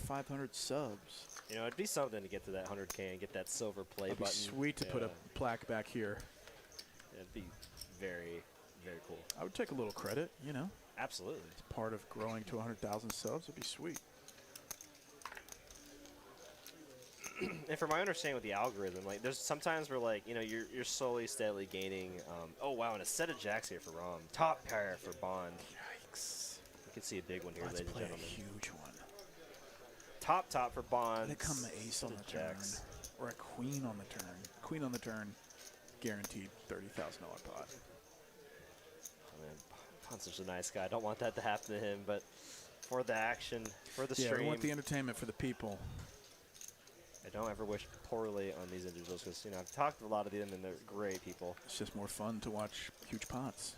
500 subs. You know, it'd be something to get to that 100K and get that silver play It'd be button. sweet to put a plaque back here. It'd be very, very cool. I would take a little credit, you know. Absolutely. It's part of growing to 100,000 subs. It'd be sweet. And from my understanding with the algorithm, like there's sometimes where like, you know, you're slowly, steadily gaining. Oh wow, and a set of jacks here for Rom. Top pair for Bond. Yikes. You can see a big one here, Let's ladies and play gentlemen. a huge one. Top for Bond. They come the ace on the turn, or a queen on the turn. Queen on the turn, guaranteed $30,000 pot. Oh, man, Bond's such a nice guy. I don't want that to happen to him, but for the action, for the Yeah, stream. we want the entertainment for the people. I don't ever wish poorly on these individuals because, you know, I've talked to a lot of them and they're great people. It's just more fun to watch huge pots.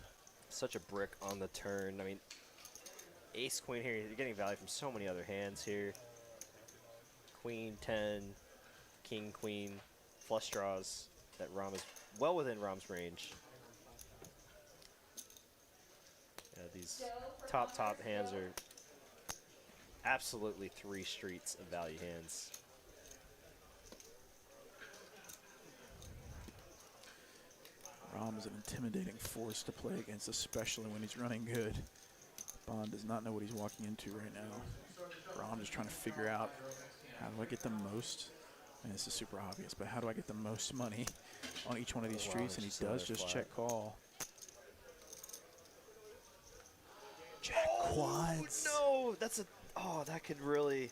Such a brick on the turn. I mean, ace, queen here, you're getting value from so many other hands here. Queen, 10, king, queen, flush draws. That Rom is well within Rom's range. Yeah, these top hands are absolutely 3 streets of value hands. Rom is an intimidating force to play against, especially when he's running good. Bond does not know what he's walking into right now. Rom is trying to figure out, how do I get the most? And this is super obvious, but how do I get the most money on each one of these streets? And he does just check call. Jack quads. No, that's a, oh, that could really,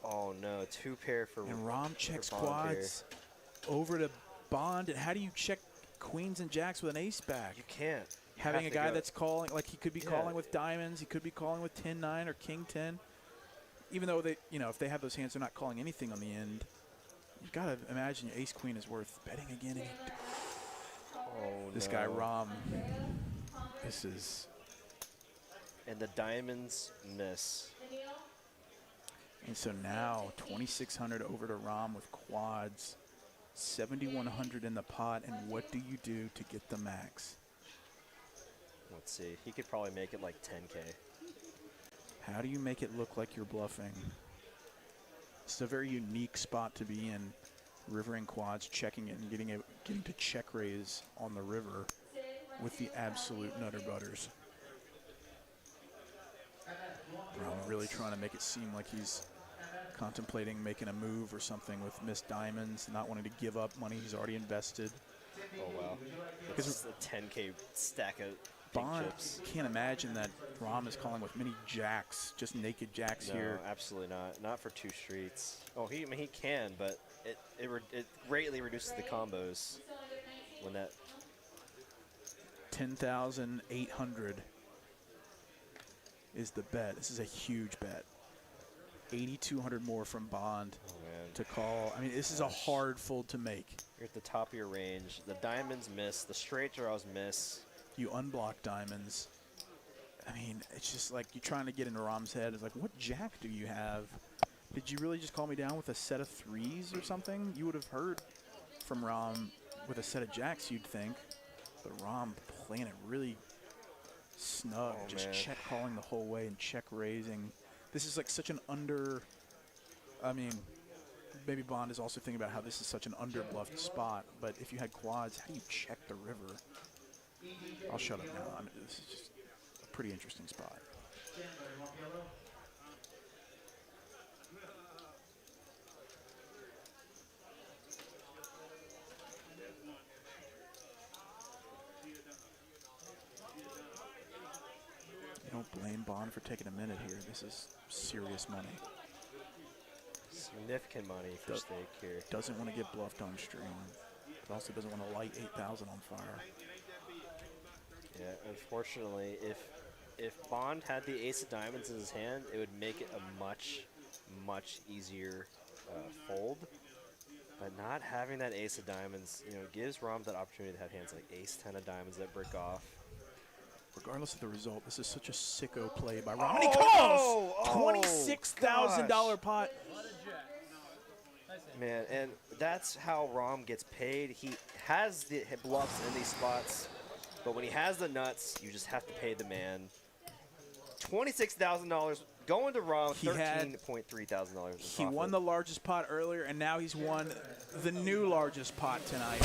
oh no, 2 pair for And Rom checks Bond quads over to Bond. And how do you check queens and jacks with an ace back? You can't. Having a guy that's calling, like he could be calling with diamonds, he could be calling with 10-9 or king-10. Even though they, you know, if they have those hands, they're not calling anything on the end. You've got to imagine your ace-queen is worth betting again. This guy, Rom, this is... And the diamonds miss. And so now 2,600 over to Rom with quads, 7,100 in the pot, and what do you do to get the max? Let's see. He could probably make it like 10K. How do you make it look like you're bluffing? It's a very unique spot to be in. Rivering quads, checking it, and getting to check raise on the river with the absolute nutter butters. Rom really trying to make it seem like he's contemplating making a move or something with missed diamonds, not wanting to give up money he's already invested. Oh, wow. This is a 10K stack of Bond chips. Can't imagine that Rom is calling with many jacks, just naked jacks here. No, absolutely not. Not for 2 streets. Oh, I mean, he can, but it greatly reduces the combos when that... 10,800 is the bet. This is a huge bet. 8,200 more from Bond to call. I mean, this is a hard fold to make. You're at the top of your range. The diamonds miss. The straight draws miss. You unblock diamonds. I mean, it's just like you're trying to get into Rom's head. It's like, what jack do you have? Did you really just call me down with a set of 3s or something? You would have heard from Rom with a set of jacks, you'd think. But Rom playing it really snug, just check calling the whole way and check raising. This is like such an under, I mean, maybe Bond is also thinking about how this is such an under-bluffed spot, but if you had quads, how do you check the river? I'll shut up now. I mean, this is just a pretty interesting spot. You don't blame Bond for taking a minute here. This is serious money. Significant money for stake here. Doesn't want to get bluffed on stream, but also doesn't want to light 8,000 on fire. Yeah, unfortunately, if Bond had the ace of diamonds in his hand, it would make it a much easier fold. But not having that ace of diamonds, you know, gives Rom that opportunity to have hands like ace 10 of diamonds that break off. Regardless of the result, this is such a sicko play by Rom. And he calls! $26,000 pot. Man, and that's how Rom gets paid. He has the bluffs in these spots, but when he has the nuts, you just have to pay the man. $26,000 Going to Rom, He had $13.3 thousand in profit. He won the largest pot earlier, and now he's won the new largest pot tonight.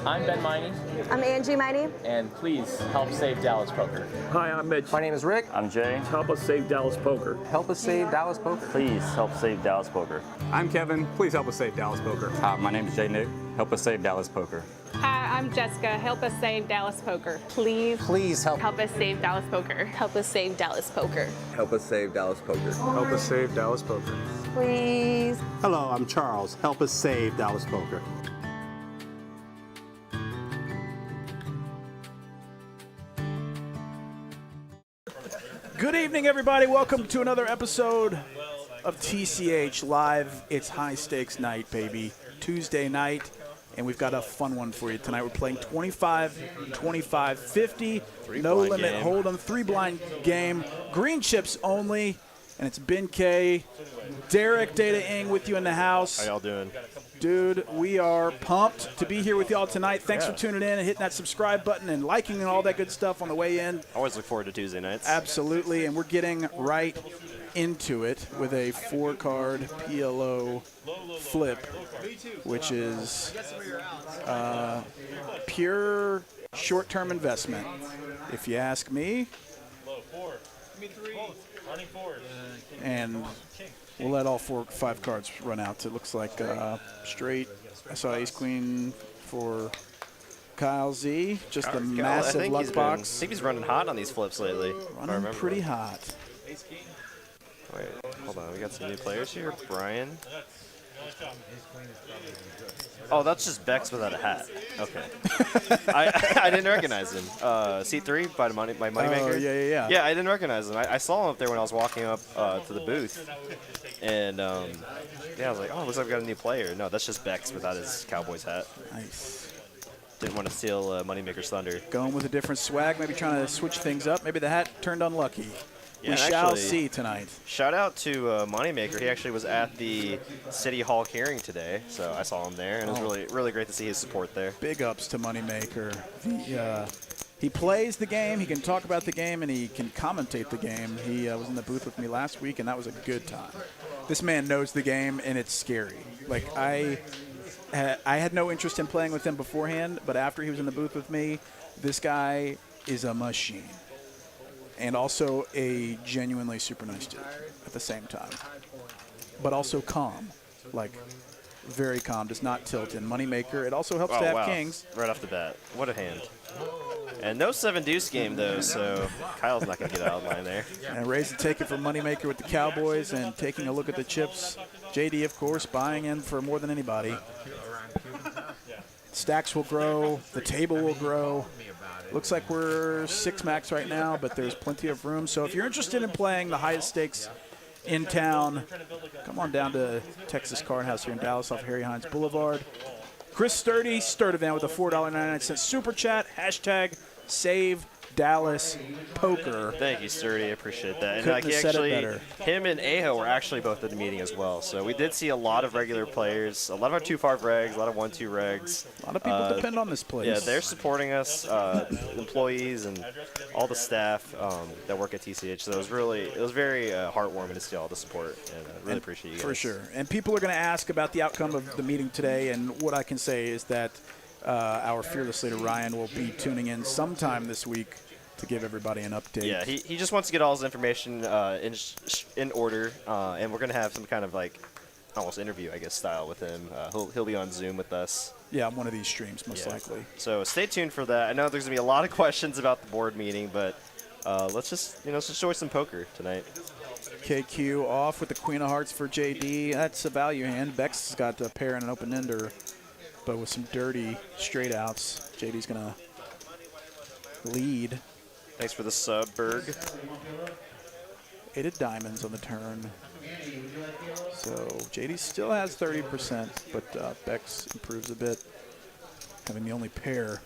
I'm Ben Miney, I'm Angie Miney. and please help save Dallas Poker. Hi, I'm Mitch. My name is Rick. I'm Jay. Help us save Dallas Poker. Help us save Dallas Poker. Please help save Dallas Poker. I'm Kevin. Please help us save Dallas Poker. My name is Jay Nick. Help us save Dallas Poker. Hi, I'm Jessica. Help us save Dallas Poker. Please Help. help us save Dallas Poker. Help us save Dallas Poker. Help us save Dallas Poker. Help us save Dallas Poker. Please. Hello, I'm Charles. Help us save Dallas Poker. Good evening, everybody. Welcome to another episode of TCH Live. It's high stakes night, baby. Tuesday night, and we've got a fun one for you tonight. We're playing 25, 25, 50, no limit hold'em, 3-blind game, green chips only, and it's Ben K, Derek Data Ing with you in the house. How y'all doing? Dude, we are pumped to be here with y'all tonight. Thanks for tuning in and hitting that subscribe button and liking and all that good stuff on the way in. Always look forward to Tuesday nights. Absolutely, and we're getting right into it with a 4-card PLO flip, which is pure short-term investment, if you ask me. And we'll let all 4 or 5 cards run out. It looks like straight. I saw ace queen for Kyle Z. Just a massive luck box. I think he's running hot on these flips lately. Running pretty hot. Wait, hold on. We got some new players here. Brian. Oh, that's just Becks without a hat. Okay. I didn't recognize him. C3 by Moneymaker. Oh, yeah. Yeah, I didn't recognize him. I saw him up there when I was walking up to the booth. And, yeah, I was like, oh, looks like we got a new player. No, that's just Becks without his Cowboys hat. Nice. Didn't want to steal Moneymaker's thunder. Going with a different swag, maybe trying to switch things up. Maybe the hat turned unlucky. Yeah, we shall see tonight. Shout out to Moneymaker. He actually was at the City Hall hearing today, so I saw him there, and it was really great to see his support there. Big ups to Moneymaker. He plays the game, he can talk about the game, and he can commentate the game. He was in the booth with me last week, and that was a good time. This man knows the game, and it's scary. Like, I had no interest in playing with him beforehand, but after he was in the booth with me, this guy is a machine. And also a genuinely super nice dude at the same time. But also calm, like very calm, does not tilt in. Moneymaker, it also helps to have kings. Right off the bat. What a hand. And no 7-deuce game, though, so Kyle's not going to get out of line there. And Ray's to take it from Moneymaker with the Cowboys and taking a look at the chips. JD, of course, buying in for more than anybody. Stacks will grow. The table will grow. Looks like we're 6 max right now, but there's plenty of room. So if you're interested in playing the highest stakes in town, come on down to Texas Card House here in Dallas off Harry Hines Boulevard. Chris Sturdy, Sturdivan with a $4.99 super chat. Hashtag save Dallas Poker. Thank you, Sturdy. I appreciate that. And Couldn't like have said it actually, better. him and Aho were actually both at the meeting as well. So we did see a lot of regular players, a lot of our 2-5 regs, a lot of 1-2 regs. A lot of people depend on this place. Yeah, they're supporting us, employees and all the staff that work at TCH. So it was very heartwarming to see all the support, and I really appreciate you guys. For sure. And people are going to ask about the outcome of the meeting today, and what I can say is that our fearless leader Ryan will be tuning in sometime this week to give everybody an update. Yeah, he just wants to get all his information in order, and we're going to have some kind of like almost interview, I guess, style with him. He'll be on Zoom with us. Yeah, on one of these streams, most likely. So stay tuned for that. I know there's going to be a lot of questions about the board meeting, but let's just enjoy some poker tonight. KQ off with the Queen of Hearts for JD. That's a value hand. Becks has got a pair and an open ender, but with some dirty straight outs. JD's going to lead. Thanks for the sub, Berg. 8 of diamonds on the turn. So JD still has 30%, but Becks improves a bit, having the only pair.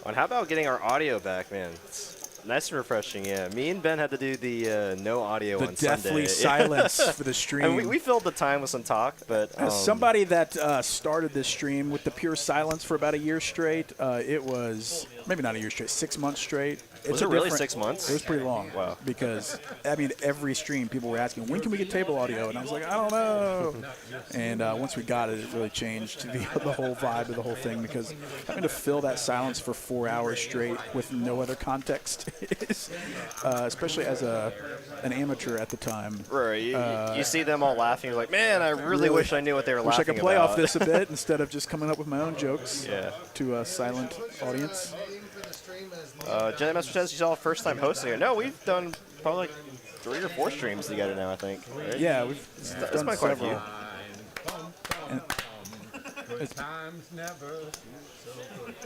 And how about getting our audio back, man? It's nice and refreshing, yeah. Me and Ben had to do the no audio on Sunday. The deathly silence for the stream. And we filled the time with some talk, but... As somebody that started this stream with the pure silence for about a year straight, it was, maybe not a year straight, 6 months straight. Was it really 6 months? It was pretty long. Wow. Because, I mean, every stream people were asking, when can we get table audio? And I was like, I don't know. And once we got it, it really changed the whole vibe of the whole thing, because having to fill that silence for 4 hours straight with no other context, especially as an amateur at the time. Right. You see them all laughing. You're like, man, I really wish I knew what they were laughing about. Wish I could play off this a bit instead of just coming up with my own jokes to a silent audience. Jenny Master says you saw first time hosting it. No, we've done probably like 3 or 4 streams together now, I think. Right? Yeah, we've done quite a few.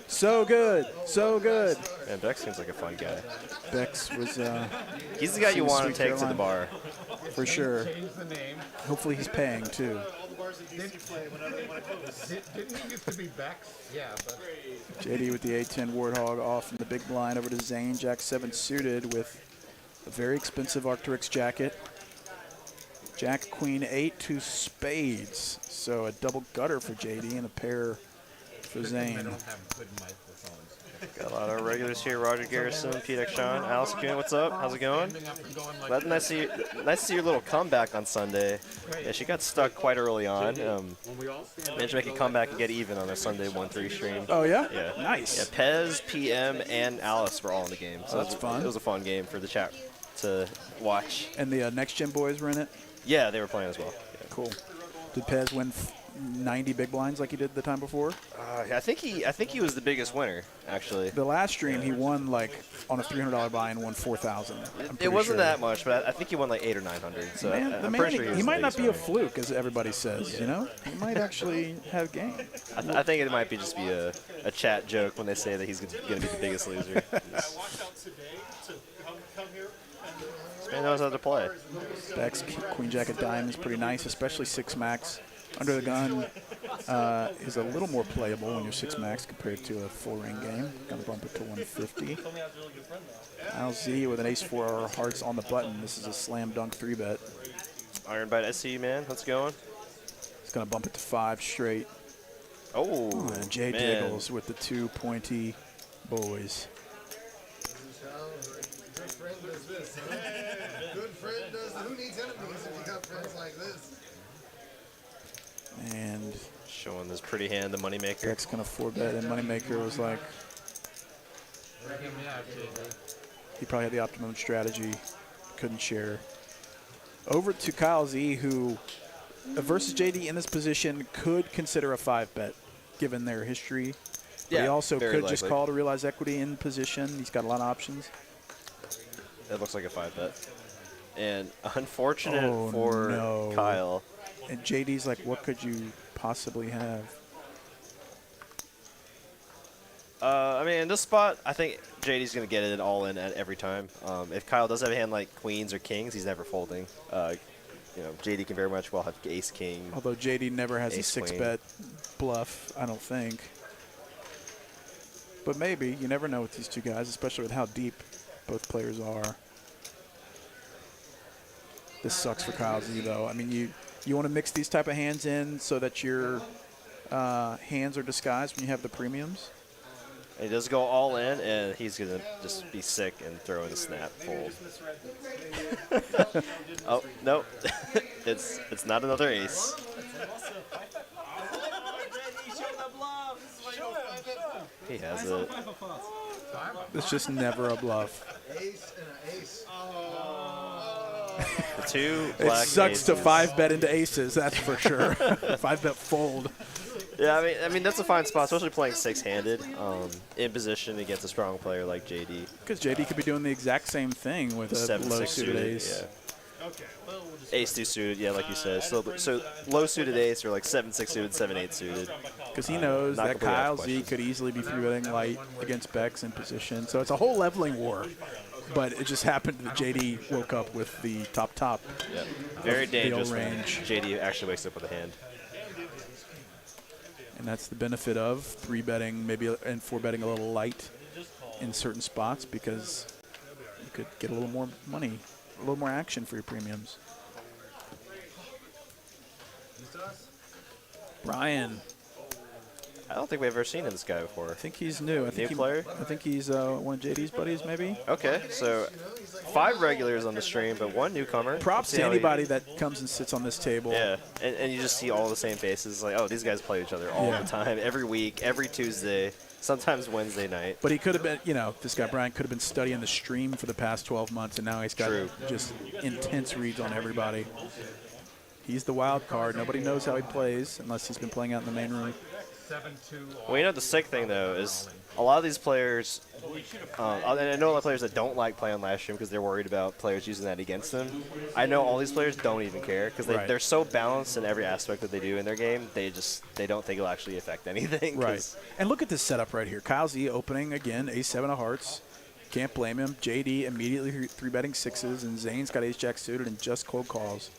So good, so good. And Becks seems like a fun guy. Becks was. He's the guy you want to take to the bar. For sure. Hopefully he's paying too. Didn't he used to be Becks? Yeah, but JD with the A10 Warthog off in the big blind over to Zane. Jack 7 suited with a very expensive Arcturix jacket. Jack Queen 8 to spades. So a double gutter for JD and a pair for Zane. Got a lot of regulars here. Roger Garrison, Pete Sean, Alice Kuhn, what's up? How's it going? Glad nice to see your little comeback on Sunday. Yeah, she got stuck quite early on. Managed to make a comeback and get even on a Sunday 1-3 stream. Oh, yeah? Yeah. Nice. Yeah, Pez, PM, and Alice were all in the game. So that's fun. It was a fun game for the chat to watch. And the Next Gen boys were in it? Yeah, they were playing as well. Yeah. Cool. Did Pez win 90 big blinds like he did the time before? I think he was the biggest winner, actually. The last stream he won like on a $300 buy-in, won 4,000. It wasn't that much, but I think he won like 800 or 900. So I'm pretty sure he might not be a fluke, as everybody says. You know, he might actually have game. I think it might just be a chat joke when they say that he's going to be the biggest loser. This man knows how to play. Becks, Queen Jacket Dime is pretty nice, especially 6 max. Under the gun is a little more playable when you're 6 max compared to a 4-ring game. Gonna bump it to 150. Al Z with an ace-4 hearts on the button. This is a slam dunk 3-bet. Iron Bite SC, man. How's it going? It's gonna bump it to 5 straight. Oh, and Jay Diggles with the 2 pointy boys. good friend does this. Good friend does. Who needs enemies if you got friends like this? And showing this pretty hand, the Moneymaker. Becks gonna 4-bet, and Moneymaker was like, he probably had the optimum strategy, couldn't share. Over to Kyle Z, who versus JD in this position could consider a 5-bet, given their history. But he also could just call to realize equity in position. He's got a lot of options. It looks like a 5-bet. And unfortunate for Kyle. And JD's like, what could you possibly have? I mean, in this spot, I think JD's going to get it all in at every time. If Kyle does have a hand like queens or kings, he's never folding. JD can very much well have ace king. Although JD never has a 6-bet bluff, I don't think. But maybe. You never know with these two guys, especially with how deep both players are. This sucks for Kyle Z, though. I mean, you want to mix these type of hands in so that your hands are disguised when you have the premiums. And he does go all in, and he's going to just be sick and throw in a snap fold. Oh, no. It's not another ace. He has it. It's just never a bluff. Ace and an ace. The two It black sucks to aces. 5-bet into aces, that's for sure. 5-bet fold. Yeah, I mean that's a fine spot, especially playing six-handed in position against a strong player like JD. Because JD could be doing the exact same thing with a 7-6 low suited suited, ace. yeah. Ace-2 suited, yeah, like you said. So low suited ace or like 7-6 suited, 7-8 suited. Because he knows not that completely Kyle off Z question. could easily be 3-betting light against Becks in position. So it's a whole leveling war. But it just happened that JD woke up with the top. Yeah. Very the old dangerous when range. JD actually wakes up with a hand. And that's the benefit of 3-betting maybe and 4-betting a little light in certain spots because you could get a little more money, a little more action for your premiums. Brian, I don't think we've ever seen this guy before. I think he's new. I think New player? I think he's one of JD's buddies, maybe. Okay, so 5 regulars on the stream, but 1 newcomer. Props See to how he- anybody that comes and sits on this table. Yeah, and you just see all the same faces. Like, oh, these guys play each other all Yeah. the time, every week, every Tuesday, sometimes Wednesday night. But he could have been, this guy Brian could have been studying the stream for the past 12 months, and now he's got True. just intense reads on everybody. He's the wild card. Nobody knows how he plays unless he's been playing out in the main room. Well, you know, the sick thing, though, is a lot of these players, and I know a lot of players that don't like playing live stream because they're worried about players using that against them. I know all these players don't even care because Right. they're so balanced in every aspect that they do in their game, they don't think it'll actually affect anything. Right. 'cause- And look at this setup right here. Kyle Z opening again, ace-7 of hearts. Can't blame him. JD immediately 3-betting sixes, and Zane's got ace-jack suited and just cold calls.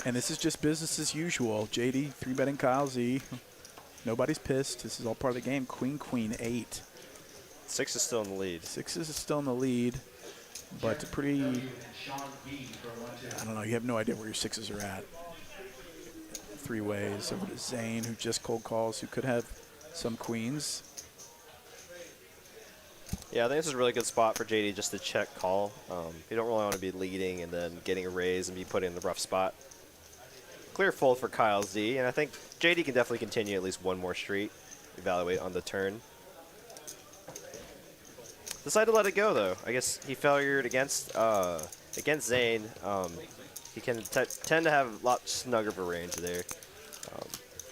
And this is just business as usual. JD 3-betting Kyle Z. Nobody's pissed. This is all part of the game. Queen, 8. 6 is still in the lead. Sixes is still in the lead, but pretty, I don't know, you have no idea where your sixes are at. 3 ways over to Zane, who just cold calls, who could have some queens. Yeah, I think this is a really good spot for JD just to check call. You don't really want to be leading and then getting a raise and be put in the rough spot. Clear fold for Kyle Z, and I think JD can definitely continue at least one more street. Evaluate on the turn. Decided to let it go, though. I guess he failured against Zane. He can tend to have a lot snugger of a range there.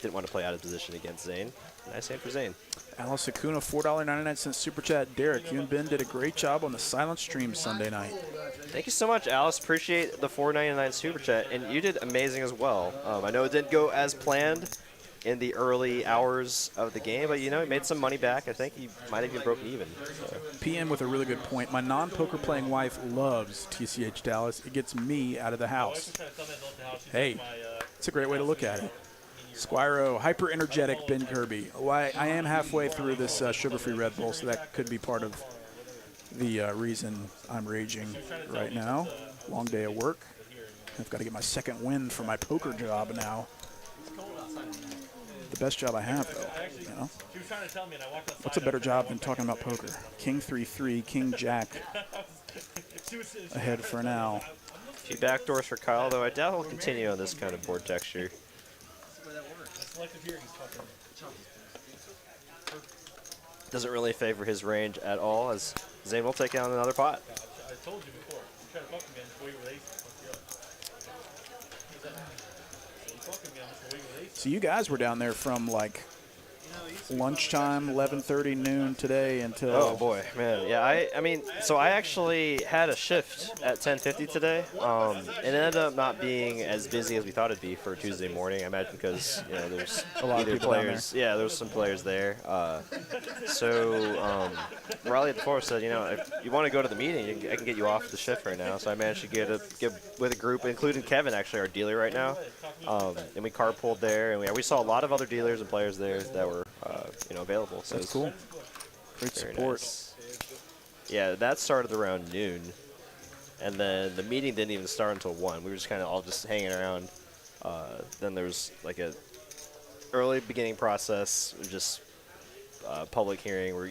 Didn't want to play out of position against Zane. Nice hand for Zane. Alice Acuna, $4.99 super chat. Derek, you and Ben did a great job on the silent stream Sunday night. Thank you so much, Alice. Appreciate the $4.99 super chat, and you did amazing as well. I know it didn't go as planned in the early hours of the game, but you made some money back. I think you might have even broken even. So. PM with a really good point. My non-poker playing wife loves TCH Dallas. It gets me out of the house. Hey, it's a great way to look at it. Squiro, hyper energetic Ben Kirby. Well, I am halfway through this sugar-free Red Bull, so that could be part of the reason I'm raging right now. Long day of work. I've got to get my second win for my poker job now. The best job I have, though. What's a better job than talking about poker? King 3-3, King Jack ahead for now. A few backdoors for Kyle, though. I doubt he'll continue on this kind of board texture. Doesn't really favor his range at all, as Zane will take down another pot. I told you before, you try to fuck again before you were ace. So you guys were down there from like lunchtime, 11:30 noon today until. Oh boy, man, yeah. I mean, so I actually had a shift at 10:50 today. It ended up not being as busy as we thought it'd be for Tuesday morning. I imagine because there's a lot of either people down players. Yeah, there's some players there. So Riley at the floor said, if you want to go to the meeting, I can get you off the shift right now. So I managed to get with a group, including Kevin, actually our dealer right now. And we carpooled there, and we saw a lot of other dealers and players there that were available. So that's cool. Great support. Nice. Yeah, that started around noon, and then the meeting didn't even start until 1. We were just kind of all just hanging around. Then there was like a early beginning process, just public hearing where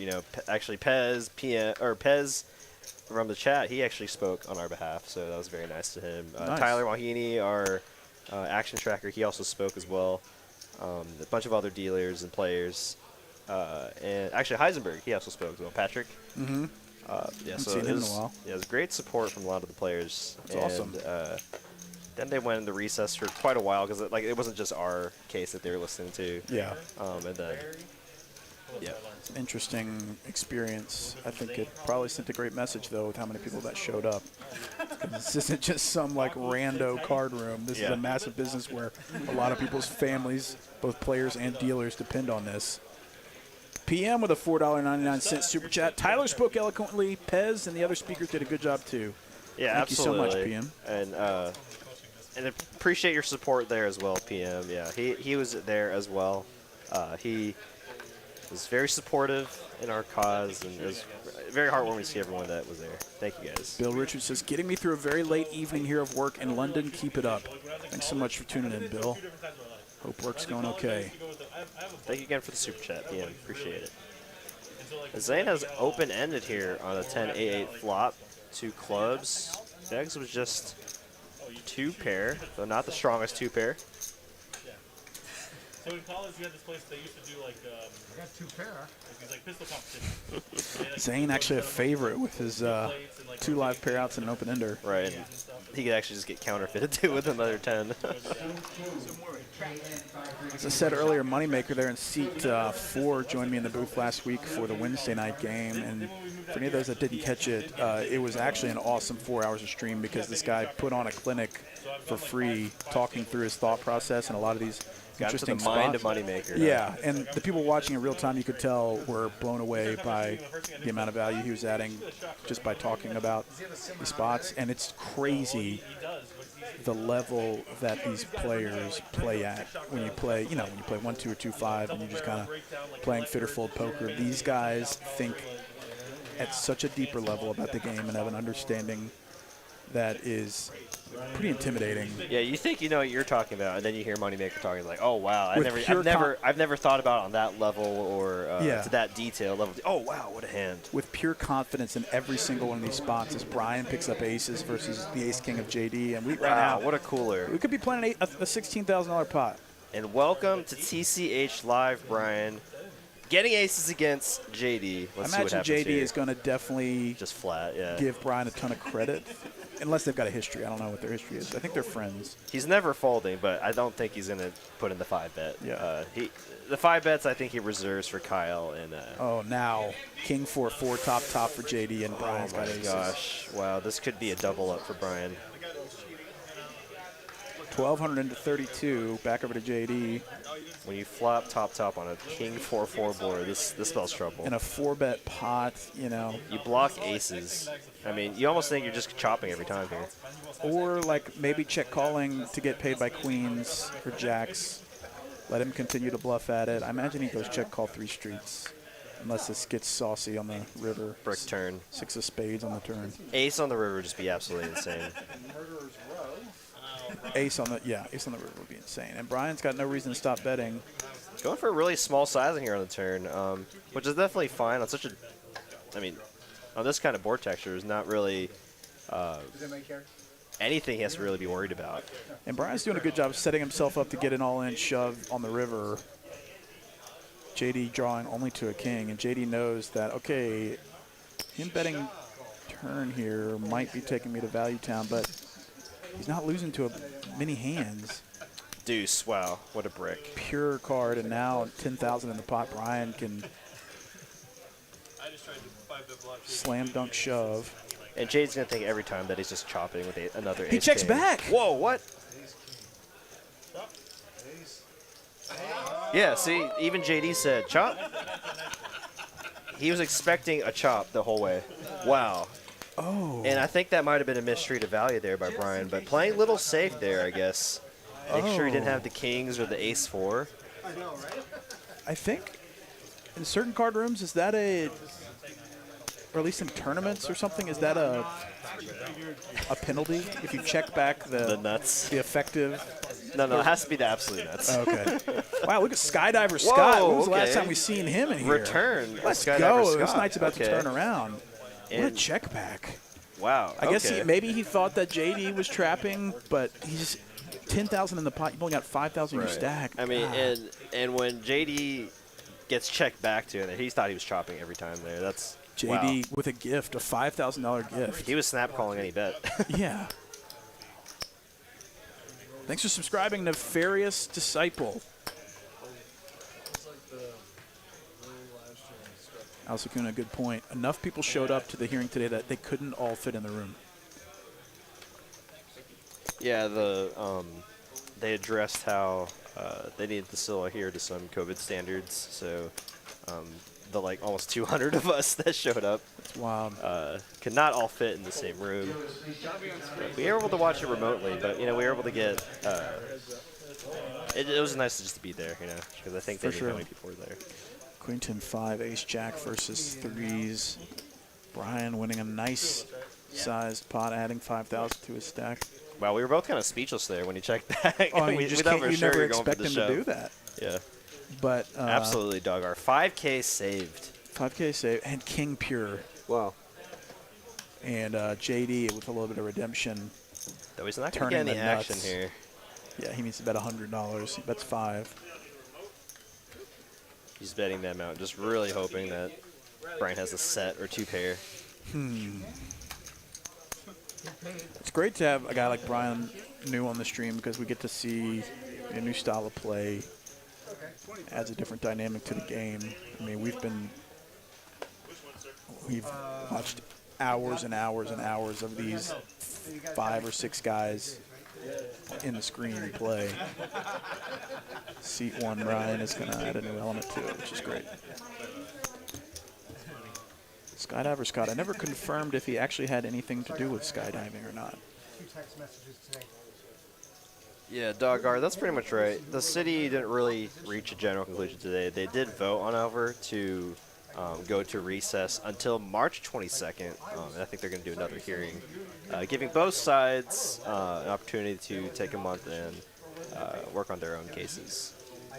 actually Pez from the chat, he actually spoke on our behalf, so that was very nice to him. Nice. Tyler Mahini, our action tracker, he also spoke as well. A bunch of other dealers and players. And actually Heisenberg, he also spoke as well. Patrick. Mm-hmm. Yeah, Haven't so seen it him in a was, while. yeah, it was great support from a lot of the players. That's awesome. Then they went into recess for quite a while because it wasn't just our case that they were listening to. Yeah. And then, yeah. It's an interesting experience. I think it probably sent a great message, though, with how many people that showed up. This isn't just some, like, rando card room. This is a massive business where a lot of people's families, both players and dealers, depend on this. PM with a $4.99 super chat. Tyler spoke eloquently. Pez and the other speakers did a good job, too. Yeah, Thank absolutely. you so much, PM. And appreciate your support there as well, PM. Yeah, he was there as well. He was very supportive in our cause, and it was very heartwarming to see everyone that was there. Thank you, guys. Bill Richards says, getting me through a very late evening here of work in London. Keep it up. Thanks so much for tuning in, Bill. Hope work's going okay. Thank you again for the super chat, PM. Appreciate it. Zane has open-ended here on a 10-8-8 flop. 2 clubs. Becks was just 2 pair, though not the strongest 2 pair. So in college, you had this place they used to do like. I got 2 pair. These like pistol competitions. Zane actually a favorite with his 2 live pair outs and an open ender. Right. And he could actually just get counterfeited too with another 10. As I said earlier, Moneymaker there in seat 4 joined me in the booth last week for the Wednesday night game. And for any of those that didn't catch it, it was actually an awesome 4 hours of stream because this guy put on a clinic for free talking through his thought process and a lot of these interesting the mind spots. of Moneymaker. Yeah, and the people watching in real time, you could tell, were blown away by the amount of value he was adding just by talking about the spots. And it's crazy the level that these players play at when you play, when you play 1-2 or 2-5 and you're just kind of playing fit or fold poker. These guys think at such a deeper level about the game and have an understanding that is pretty intimidating. Yeah, you think you know what you're talking about, and then you hear Moneymaker talking like, "Oh wow, I've never thought about it on that level or to that detail level. Oh wow, what a hand!" With pure confidence in every single one of these spots, as Brian picks up aces versus the ace king of JD, and right now, what a cooler! We could be playing a $16,000 pot. And welcome to TCHLive, Brian. Getting aces against JD. Let's see what happens JD here. is going to definitely just flat, give Brian a ton of credit. Unless they've got a history. I don't know what their history is. I think they're friends. He's never folding, but I don't think he's going to put in the 5-bet. Yeah. The 5-bets I think he reserves for Kyle. And now King 4-4 top for JD and Brian's got aces. Oh my gosh. Wow, this could be a double up for Brian. 1,200 into 32. Back over to JD. When you flop top on a King 4-4 board, this spells trouble. In a 4-bet pot, You block aces. I mean, you almost think you're just chopping every time here. Or like maybe check calling to get paid by queens or jacks. Let him continue to bluff at it. I imagine he goes check call 3 streets. Unless this gets saucy on the river. Brick turn. 6 of spades on the turn. Ace on the river would just be absolutely insane. Ace on the river would be insane. And Brian's got no reason to stop betting. Going for a really small sizing here on the turn, which is definitely fine on such a, on this kind of board texture is not really anything he has to really be worried about. And Brian's doing a good job setting himself up to get an all-in shove on the river. JD drawing only to a king, and JD knows that, okay, him betting turn here might be taking me to Value Town, but he's not losing to many hands. Deuce, wow, what a brick. Pure card, and now 10,000 in the pot. Brian can slam dunk shove. And Jade's going to think every time that he's just chopping with another ace. He checks king. back. Whoa, what? Yeah, see, even JD said chop. He was expecting a chop the whole way. Wow. Oh. And I think that might have been a mistreat of value there by Brian, but playing a little safe there, I guess. Make sure he didn't have the kings or the ace 4. I know, right? I think in certain card rooms, is that or at least in tournaments or something, is that a penalty if you check back the nuts, the effective? No, it has to be the absolute nuts. Okay. Wow, look at Skydiver Scott. When was the last time we seen him in here? Return. Let's Skydiver go. Scott. This night's about to turn around. What a And check back. Wow. I guess maybe he thought that JD was trapping, but he's 10,000 in the pot. You've only got 5,000 in your stack. I mean, and when JD gets checked back to it, he thought he was chopping every time there. That's JD with a gift, a $5,000 gift. He was snap calling any bet. Yeah. Thanks for subscribing, Nefarious Disciple. Al-Sakuna, good point. Enough people showed up to the hearing today that they couldn't all fit in the room. Yeah, they addressed how they needed to still adhere to some COVID standards. So the like almost 200 of us that showed up, that's wild, could not all fit in the same room. We were able to watch it remotely, but we were able to get. It was nice just to be there, because I think they knew how many people were there. Queen 10-5, Ace Jack versus threes. Brian winning a nice sized pot, adding 5,000 to his stack. Wow, we were both kind of speechless there when he checked that. Oh, you just can't, you never expect him to do that. Yeah. But absolutely, Doug. Our 5K saved. 5K saved, and King Pure. Wow. And JD with a little bit of redemption. Though he's not going to get any action here. Yeah, he needs to bet $100. He bets 5. He's betting that amount, just really hoping that Brian has a set or 2 pair. It's great to have a guy like Brian new on the stream because we get to see a new style of play. Adds a different dynamic to the game. I mean, we've watched hours and hours and hours of these 5 or 6 guys in the screen play. Seat 1 Brian is going to add a new element to it, which is great. Skydiver Scott, I never confirmed if he actually had anything to do with skydiving or not. Yeah, Doggar, that's pretty much right. The city didn't really reach a general conclusion today. They did vote on over to go to recess until March 22nd, and I think they're going to do another hearing, giving both sides an opportunity to take a month and work on their own cases.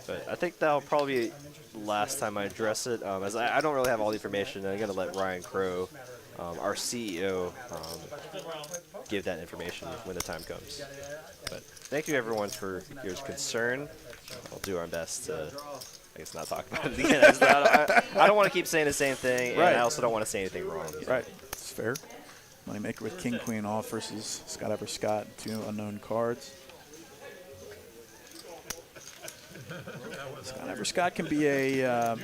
But I think that'll probably be the last time I address it, as I don't really have all the information. I'm going to let Ryan Crow, our CEO, give that information when the time comes. But thank you, everyone, for your concern. We'll do our best to, I guess, not talk about it again. I don't want to keep saying the same thing, and I also don't want to say anything wrong. Right. It's fair. Moneymaker with King Queen off versus Skydiver Scott, 2 unknown cards. Skydiver Scott can be a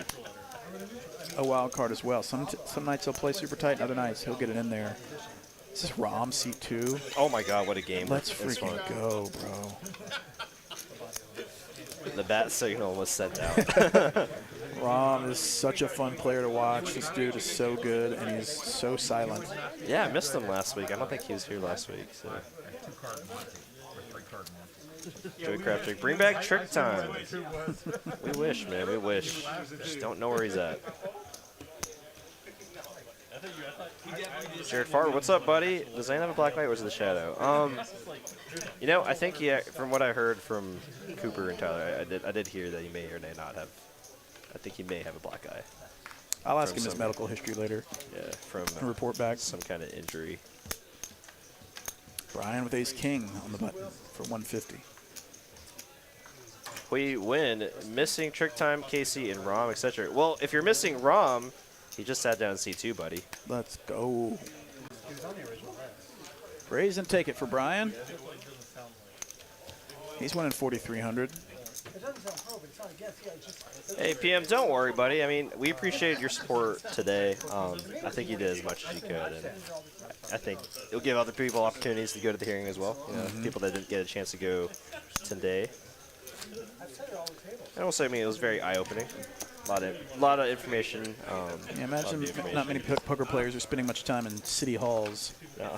wild card as well. Some nights he'll play super tight, and other nights he'll get it in there. This is Rom, seat 2. Oh my God, what a game! Let's freaking go, bro. The bat signal was sent out. Rom is such a fun player to watch. This dude is so good, and he's so silent. Yeah, I missed him last week. I don't think he was here last week. So. Joey Craftrick, bring back Trick Time. We wish, man. We wish. Just don't know where he's at. Jared Farber, what's up, buddy? Does Zane have a black light or is it the shadow? I think from what I heard from Cooper and Tyler, I did hear that he may or may not have. I think he may have a black eye. I'll ask him his medical history later. Yeah, from report back. Some kind of injury. Brian with Ace King on the button for 150. We win, missing Trick Time, Casey, and Rom, etc. Well, if you're missing Rom, he just sat down in C2, buddy. Let's go. Raise and take it for Brian. He's winning 4,300. Hey, PM, don't worry, buddy. I mean, we appreciated your support today. I think you did as much as you could, and I think it'll give other people opportunities to go to the hearing as well. People that didn't get a chance to go today. And also, I mean, it was very eye-opening. A lot of information. Yeah, imagine not many poker players are spending much time in city halls. No.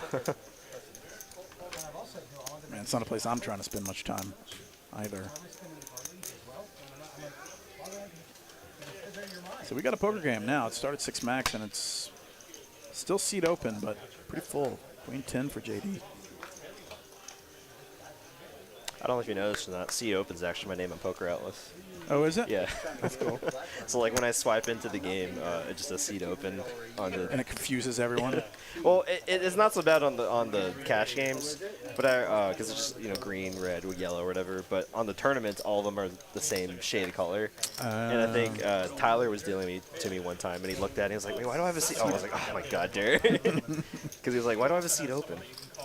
Man, it's not a place I'm trying to spend much time either. So we got a poker game now. It started 6 max, and it's still seat open, but pretty full. Queen 10 for JD. I don't know if you noticed or not. Seed Open's actually my name on Poker Atlas. Oh, is it? Yeah, that's cool. So like when I swipe into the game, it just says Seed Open on the. And it confuses everyone. Well, it's not so bad on the cash games, but because it's just green, red, or yellow, or whatever. But on the tournaments, all of them are the same shade of color. And I think Tyler was dealing to me one time, and he looked at it and he was like, "Wait, why do I have a seat?" Oh, I was like, "Oh my God, Derek," because he was like, "Why do I have a seat open?" It's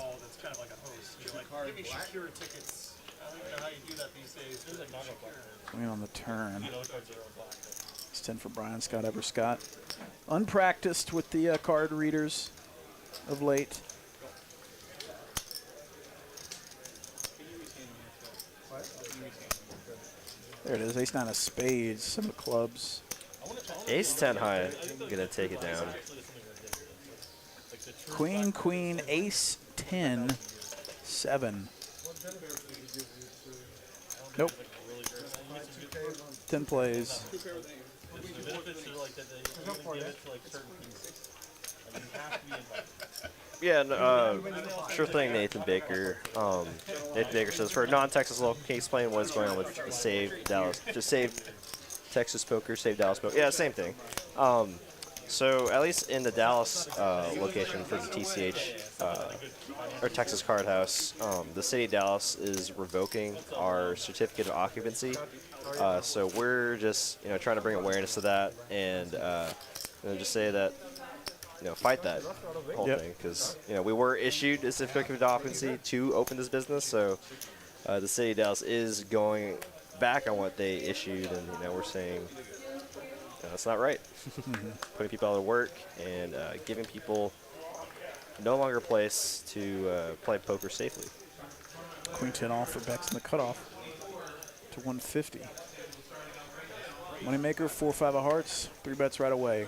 kind of like a host. You're like, give me secure tickets. I don't even know how you do that these days. There's like Queen on the turn. It's 10 for Brian Scott Everscott. Unpracticed with the card readers of late. There it is. Ace 9 of spades. 7 of clubs. Ace 10 high. Gonna take it down. Queen, queen, ace 10, 7. Nope. 10 plays. Yeah, sure thing, Nathan Baker. Nathan Baker says, for a non-Texas local, can you explain what is going on with Save Dallas? Just Save Texas Poker, Save Dallas Poker. Yeah, same thing. So at least in the Dallas location for the TCH or Texas Card House, the city of Dallas is revoking our certificate of occupancy. So we're just trying to bring awareness to that and just say that fight that whole thing because we were issued a certificate of occupancy to open this business. So the city of Dallas is going back on what they issued, and we're saying that's not right. Putting people out of work and giving people no longer a place to play poker safely. Queen 10 off for Becks in the cutoff to 150. Moneymaker, 4-5 of hearts, 3 bets right away.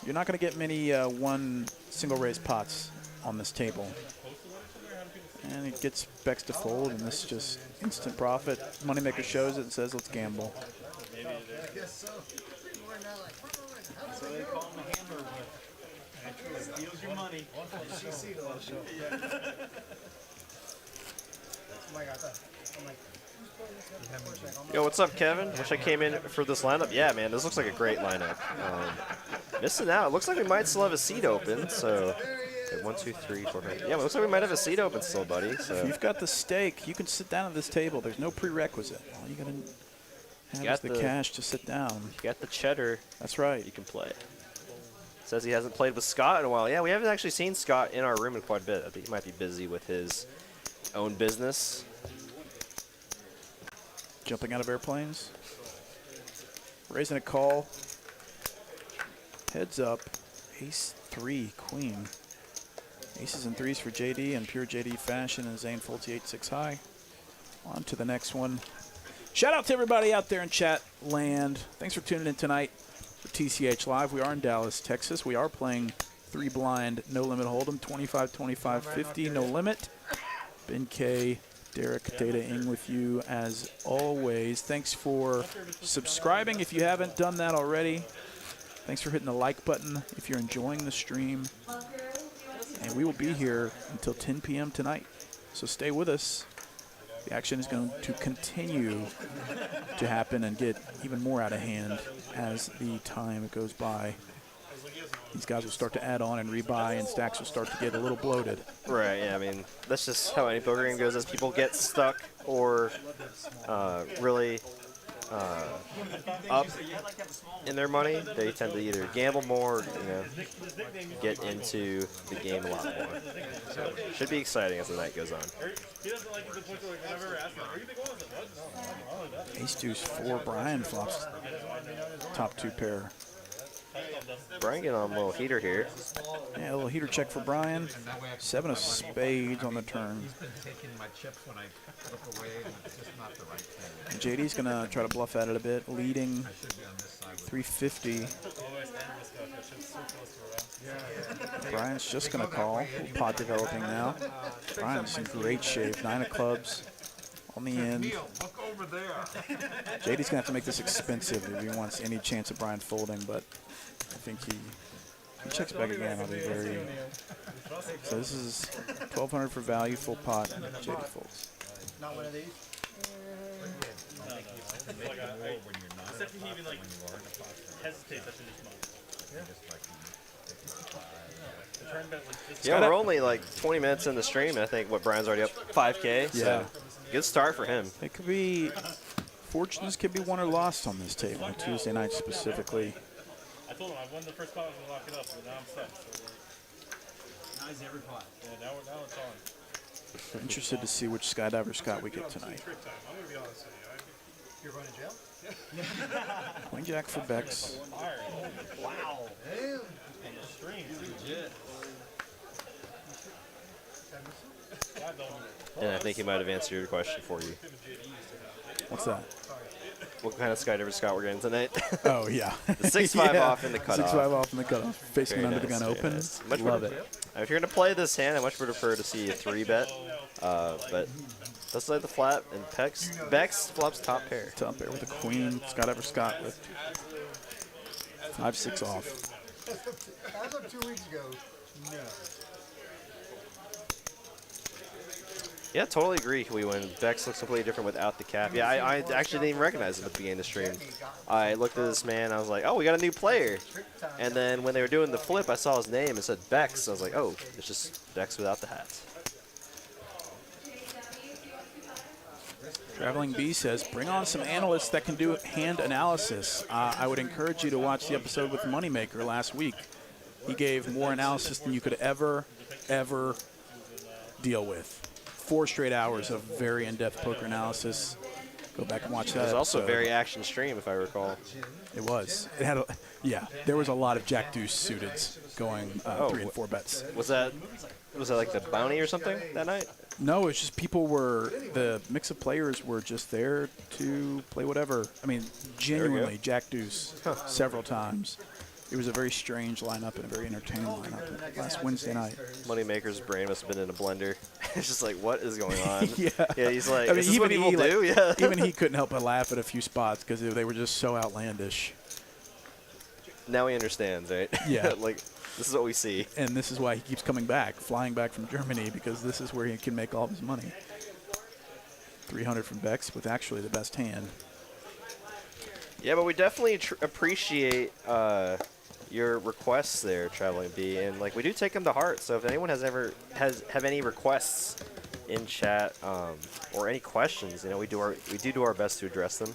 You're not going to get many one single raise pots on this table. And it gets Becks to fold, and this is just instant profit. Moneymaker shows it and says, let's gamble. I guess so. So they call him a hammer, but actually steals your money. GC to show. Yo, what's up, Kevin? Wish I came in for this lineup. Yeah, man, this looks like a great lineup. Missing out. It looks like we might still have a seat open. So, okay, 1, 2, 3, 4, 5. Yeah, it looks like we might have a seat open still, buddy. So. If you've got the stake, you can sit down at this table. There's no prerequisite. All you got to have is the cash to sit down. You got the cheddar. That's right. You can play. Says he hasn't played with Scott in a while. Yeah, we haven't actually seen Scott in our room in quite a bit. I think he might be busy with his own business. Jumping out of airplanes. Raising a call. Heads up. Ace 3, queen. Aces and 3s for JD in pure JD fashion, and Zane folds 8-6 high. On to the next one. Shout out to everybody out there in chat land. Thanks for tuning in tonight for TCH Live. We are in Dallas, Texas. We are playing 3 blind, no limit hold'em, 25, 25, 50, no limit. Ben K, Derek, Data Ing with you as always. Thanks for subscribing if you haven't done that already. Thanks for hitting the like button if you're enjoying the stream. And we will be here until 10 p.m. tonight. So stay with us. The action is going to continue to happen and get even more out of hand as the time goes by. These guys will start to add on and rebuy, and stacks will start to get a little bloated. Right, yeah, I mean, that's just how any poker game goes. As people get stuck or really up in their money, they tend to either gamble more or, get into the game a lot more. So it should be exciting as the night goes on. Ace deuce 4, Brian flops top 2 pair. Brian getting on a little heater here. Yeah, a little heater check for Brian. 7 of spades on the turn. And JD's going to try to bluff at it a bit, leading 350. Brian's just going to call. Pot developing now. Brian's in great shape. 9 of clubs on the end. JD's going to have to make this expensive if he wants any chance of Brian folding, but I think he checks back again. I'll be very. So this is 1,200 for value, full pot, and JD folds. Not one of these? No. Like the second he even like hesitates, that's in his mind. Yeah, we're only like 20 minutes in the stream. I think Brian's already up 5K. So Yeah. good start for him. It could be fortunes could be won or lost on this table, Tuesday night specifically. I told him I won the first pot, I was gonna lock it up, but now I'm stuck. So Nice every pot. yeah, now it's on. Interested to see which Skydiver Scott we get tonight. I'm going to be honest with you. You're going to jail? Queen Jack for Becks. Wow. Damn. On the stream. Legit. And I think he might have answered your question for you. What's that? What kind of Skydiver Scott we're getting tonight? Oh, yeah. The 6-5 off in the cutoff. 6-5 off in the cutoff. Facing Very under the nice, gun very open. nice. Much Love better- it. If you're going to play this hand, I much would prefer to see a 3-bet. But let's play the flat, and Becks flops top pair. Top pair with a queen. Skydiver Scott with 5-6 off. As of 2 weeks ago, no. Yeah, totally agree. We win. Becks looks completely different without the cap. Yeah, I actually didn't even recognize him at the beginning of the stream. I looked at this man. I was like, oh, we got a new player. And then when they were doing the flip, I saw his name. It said Becks. I was like, oh, it's just Becks without the hat. Traveling B says, bring on some analysts that can do hand analysis. I would encourage you to watch the episode with Moneymaker last week. He gave more analysis than you could ever deal with. 4 straight hours of very in-depth poker analysis. Go back and watch that. It was also a episode. very action stream, if I recall. It was. It had, yeah. There was a lot of Jack Deuce suiteds going 3 and 4 bets. Was that like the bounty or something that night? No, it's just the mix of players were just there to play whatever. I mean, genuinely, Jack Deuce several times. It was a very strange lineup and a very entertaining lineup last Wednesday night. Moneymaker's brain must have been in a blender. It's just like, what is going on? Yeah, he's like, I mean, is this what people do? Yeah. Even he couldn't help but laugh at a few spots because they were just so outlandish. Now he understands, right? Yeah. Like, this is what we see. And this is why he keeps coming back, flying back from Germany, because this is where he can make all of his money. 300 from Becks with actually the best hand. Yeah, but we definitely appreciate your requests there, Traveling B, and like we do take them to heart. So if anyone have any requests in chat or any questions, we do our best to address them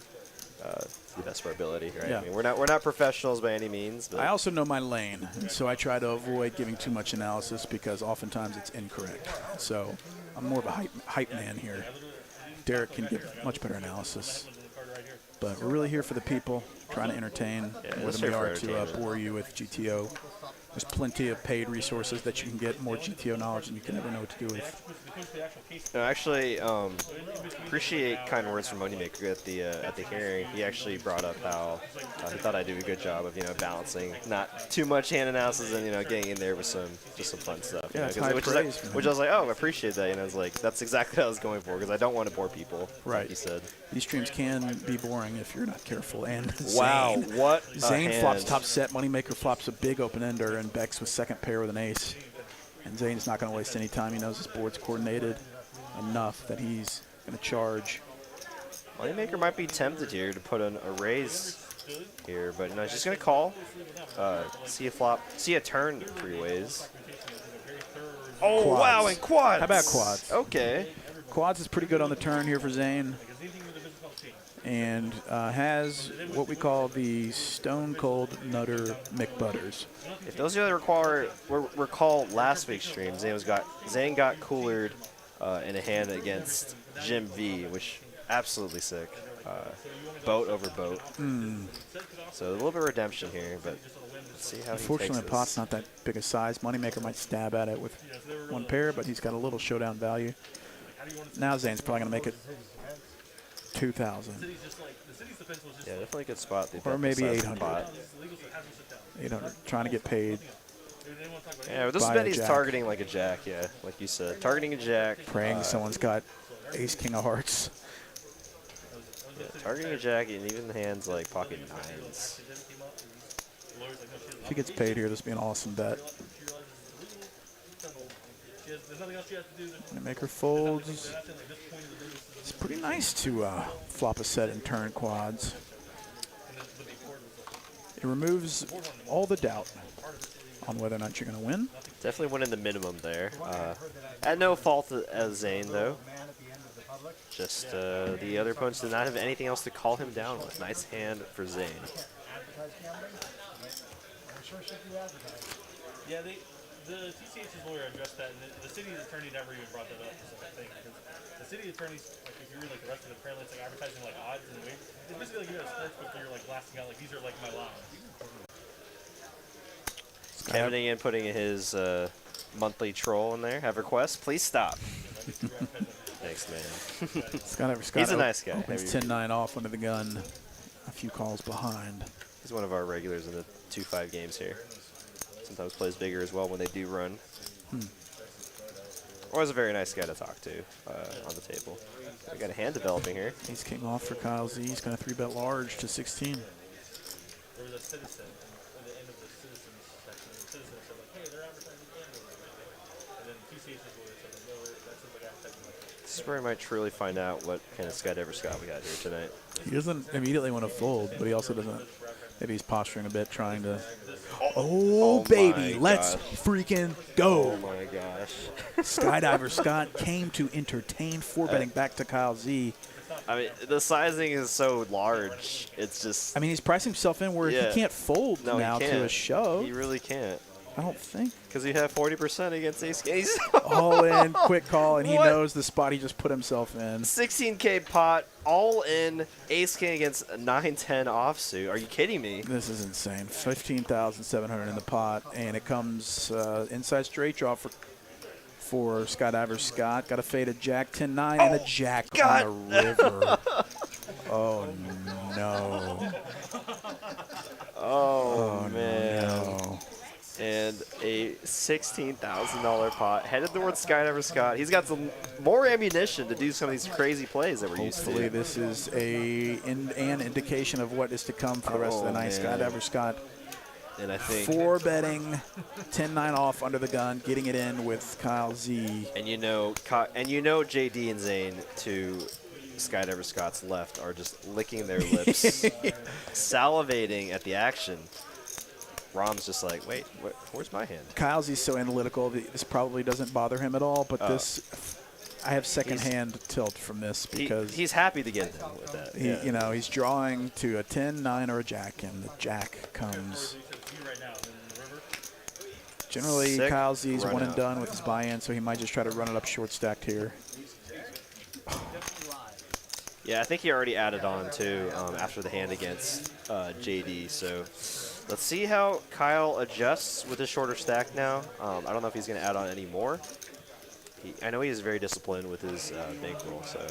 to the best of our ability, right? Yeah. I mean, we're not professionals by any means. But I also know my lane, and so I try to avoid giving too much analysis because oftentimes it's incorrect. So I'm more of a hype man here. Derek can give much better analysis. But we're really here for the people, trying to entertain more than we are to bore you with GTO. There's plenty of paid resources that you can get more GTO knowledge than you can ever know what to do with. No, actually, appreciate kind words from Moneymaker at the hearing. He actually brought up how he thought I do a good job of balancing not too much hand analysis and getting in there with some fun stuff. Yeah, which I was like, oh, I appreciate that. I was like, that's exactly what I was going for because I don't want to bore people. Right. Like he said. These streams can be boring if you're not careful. And wow, what Zane flops top set. Moneymaker flops a big open ender, and Becks with second pair with an ace. And Zane's not going to waste any time. He knows his board's coordinated enough that he's going to charge. Moneymaker might be tempted here to put a raise here, but no, he's just going to call. See a turn 3 ways. Oh, Quads. wow, and quads. How about quads? Okay. Quads is pretty good on the turn here for Zane. And has what we call the Stone Cold Nutter McButters. If those of you that recall last week's stream, Zane got coolered in a hand against Jim V, which absolutely sick. Boat over boat. So a little bit of redemption here, but let's see how Unfortunately, he the takes pot's this. not that big a size. Moneymaker might stab at it with one pair, but he's got a little showdown value. Now Zane's probably going to make it 2,000. Yeah, definitely a good spot. Or maybe 800. 800, trying to get paid. Yeah, but this is he's targeting like a jack, yeah, like you said. Targeting a jack. Praying someone's got ace, king of hearts. Yeah, targeting a jack and even hands like pocket nines. If he gets paid here, this would be an awesome bet. There's nothing else you have to do. Moneymaker folds. It's pretty nice to flop a set and turn quads. It removes all the doubt on whether or not you're going to win. Definitely winning the minimum there. At no fault of Zane, though. Just the other opponents did not have anything else to call him down with. Nice hand for Zane. Yeah, the TCH's lawyer addressed that, and the city attorney never even brought that up. I think because the city attorneys, like if you read like the rest of it, apparently it's like advertising like odds and wages. It's basically like you have a sports book where you're like blasting out like these are like my lines. Kevin in putting his monthly troll in there. Have requests? Please stop. Thanks, man. He's a nice guy. Opens 10-9 off under the gun. A few calls behind. He's one of our regulars in the 2-5 games here. Sometimes plays bigger as well when they do run. Or is a very nice guy to talk to on the table. We got a hand developing here. Ace king off for Kyle Z. He's going to 3-bet large to 16. There was a citizen at the end of the citizens section. The citizen said like, hey, they're advertising gambling. And then TCH's lawyer said like, no, that's like advertising like. This is where we might truly find out what kind of Skydiver Scott we got here tonight. He doesn't immediately want to fold, but he also doesn't. Maybe he's posturing a bit, trying to. Oh baby, let's freaking go! Oh my gosh! Skydiver Scott came to entertain. 4-betting back to Kyle Z. I mean, the sizing is so large. It's just. I mean, he's pricing himself in where he can't fold now to a shove. He really can't. I don't think. Because you have 40% against ace kings. All in, quick call, and he knows the spot he just put himself in. 16K pot, all in, ace king against a 9-10 offsuit. Are you kidding me? This is insane. 15,700 in the pot, and it comes inside straight draw for Skydiver Scott. Got a faded jack 10-9 and a jack on the river. Oh no. Oh man. No. And a $16,000 pot headed towards Skydiver Scott. He's got some more ammunition to do some of these crazy plays that we're used to. Hopefully this is an indication of what is to come for the rest of the night. Skydiver Scott. And I think 4-betting 10-9 off under the gun, getting it in with Kyle Z. And you know JD and Zane to Skydiver Scott's left are just licking their lips, salivating at the action. Rom's just like, wait, where's my hand? Kyle Z's so analytical. This probably doesn't bother him at all, but I have second-hand tilt from this because he's happy to get done with that. You know, he's drawing to a 10, 9, or a jack, and the jack comes. Generally, Kyle Z's one and done with his buy-in, so he might just try to run it up short stacked here. Yeah, I think he already added on too after the hand against JD. So let's see how Kyle adjusts with his shorter stack now. I don't know if he's going to add on any more. I know he is very disciplined with his bankroll. So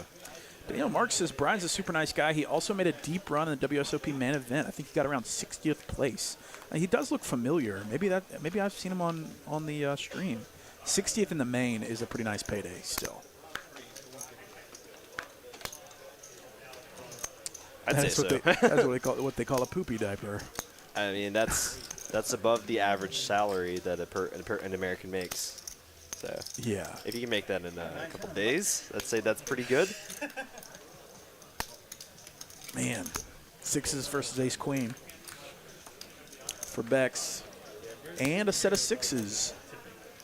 Daniel Mark says Brian's a super nice guy. He also made a deep run in the WSOP main event. I think he got around 60th place. He does look familiar. Maybe I've seen him on the stream. 60th in the main is a pretty nice payday still. I'd say so. That's what they call a poopy diaper. I mean, that's above the average salary that an American makes. So yeah, if you can make that in a couple days, let's say that's pretty good. Man, sixes versus ace queen for Becks, and a set of sixes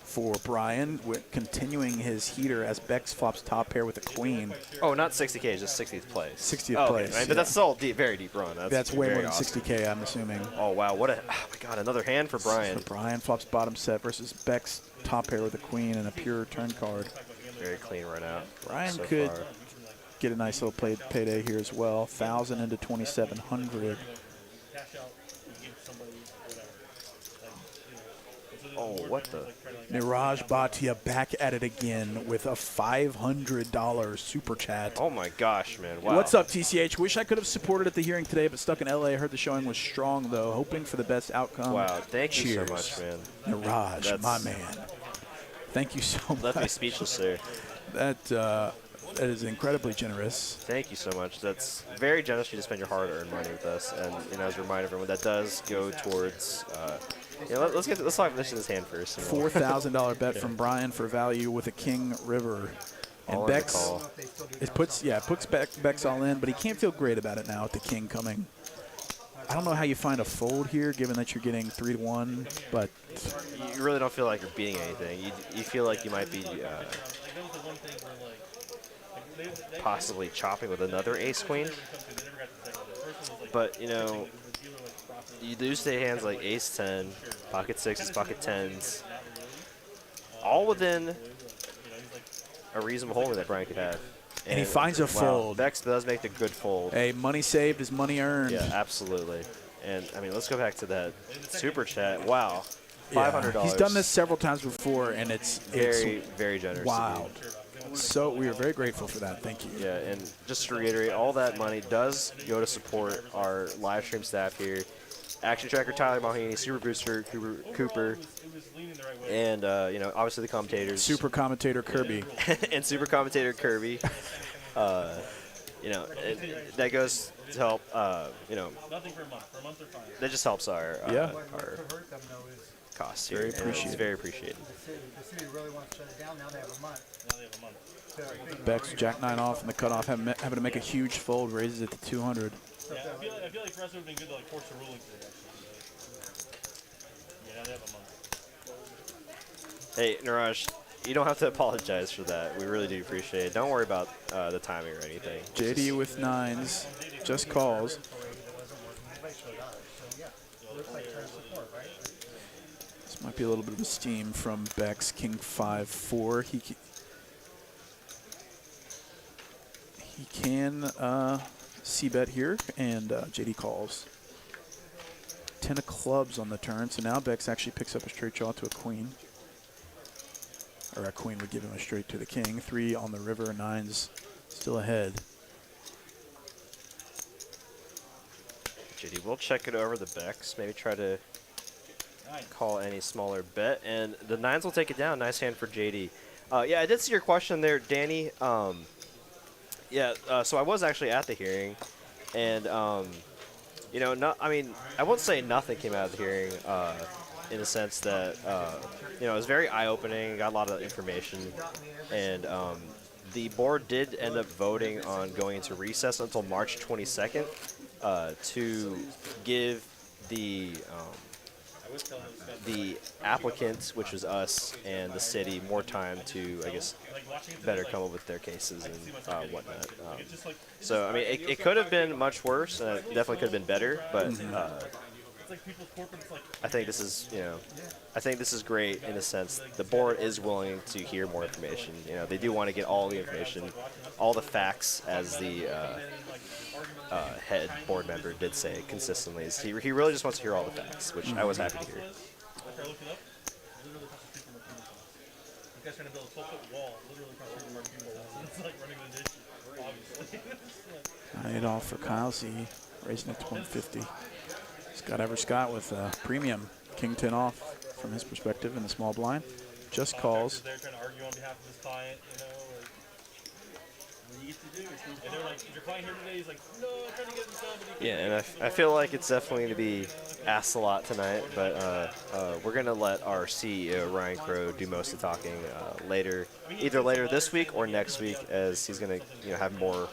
for Brian, with continuing his heater as Becks flops top pair with a queen. Oh, not 60K, just 60th place. 60th place. Okay, right? But that's still a very deep run. That's way more than awesome. 60K, I'm assuming. Oh, wow. Oh, my God, another hand for Brian. So Brian flops bottom set versus Becks top pair with a queen and a pure turn card. Very clean run out. Brian so could far. get a nice little payday here as well. 1,000 into 2,700. Oh, what the? Mirage Bhatia back at it again with a $500 super chat. Oh my gosh, man. Wow. What's up, TCH? Wish I could have supported at the hearing today, but stuck in LA. I heard the showing was strong, though. Hoping for the best outcome. Wow, thank you Cheers. so much, man. Mirage, my man. Thank you so much. Left me speechless, sir. That That is incredibly generous. Thank you so much. That's very generous of you to spend your hard-earned money with us. And as a reminder, everyone, that does go towards. Let's talk this in his hand first. $4,000 bet from Brian for value with a king river. And All in the Becks, call. it puts Becks all in, but he can't feel great about it now with the king coming. I don't know how you find a fold here, given that you're getting 3-1, but you really don't feel like you're beating anything. You feel like you might be possibly chopping with another ace queen, but you do stay hands like ace 10, pocket sixes, pocket tens, all within a reasonable holding that Brian could have. And he finds a fold. Becks does make the good fold. Hey, money saved is money earned. Yeah, absolutely. And I mean, let's go back to that super chat. Wow, $500. Yeah, he's done this several times before, and it's very generous. Wow. So we are very grateful for that. Thank you. Yeah, and just to reiterate, all that money does go to support our live stream staff here. Action Tracker Tyler Mahoney, Super Booster Cooper, and obviously the commentators. Super Commentator Kirby. And Super Commentator Kirby. That goes to help. Nothing for a month. For a month or fine. That just helps our costs here. It's very appreciated. The city really wants to shut it down. Now they have a month. Becks Jack 9 off, and the cutoff having to make a huge fold, raises it to 200. Yeah, I feel like for us it would have been good to force a ruling today, actually. Yeah, now they have a month. Hey, Niraj, you don't have to apologize for that. We really do appreciate it. Don't worry about the timing or anything. JD with 9s, just calls. This might be a little bit of a steam from Becks, King 5-4. He can c-bet here, and JD calls. 10 of clubs on the turn, so now Becks actually picks up a straight draw to a queen. Or a queen would give him a straight to the king. 3 on the river, 9's still ahead. JD will check it over the Becks, maybe try to call any smaller bet, and the 9s will take it down. Nice hand for JD. Yeah, I did see your question there, Danny. So I was actually at the hearing, and I won't say nothing came out of the hearing in the sense that it was very eye-opening, got a lot of information, and the board did end up voting on going into recess until March 22nd to give the applicants, which was us, and the city more time to, I guess, better come up with their cases and whatnot. So, I mean, it could have been much worse, and it definitely could have been better, but I think this is, I think this is great in the sense the board is willing to hear more information. They do want to get all the information, all the facts, as the head board member did say consistently. He really just wants to hear all the facts, which I was happy to hear. After I looked it up, literally across the street from our people. You guys trying to build a 12-foot wall, literally across the street from our people. It's like running an issue, obviously. 9 off for Kyle Z, raising it to 150. Scott Everscott with premium King 10 off from his perspective in the small blind. Just calls. They're trying to argue on behalf of his client, what do you get to do? And they're like, is your client here today? He's like, no, I'm trying to get this done, but he can't. Yeah, and I feel like it's definitely going to be asked a lot tonight, but we're going to let our CEO, Ryan Crow, do most of the talking either later this week or next week, as he's going to have more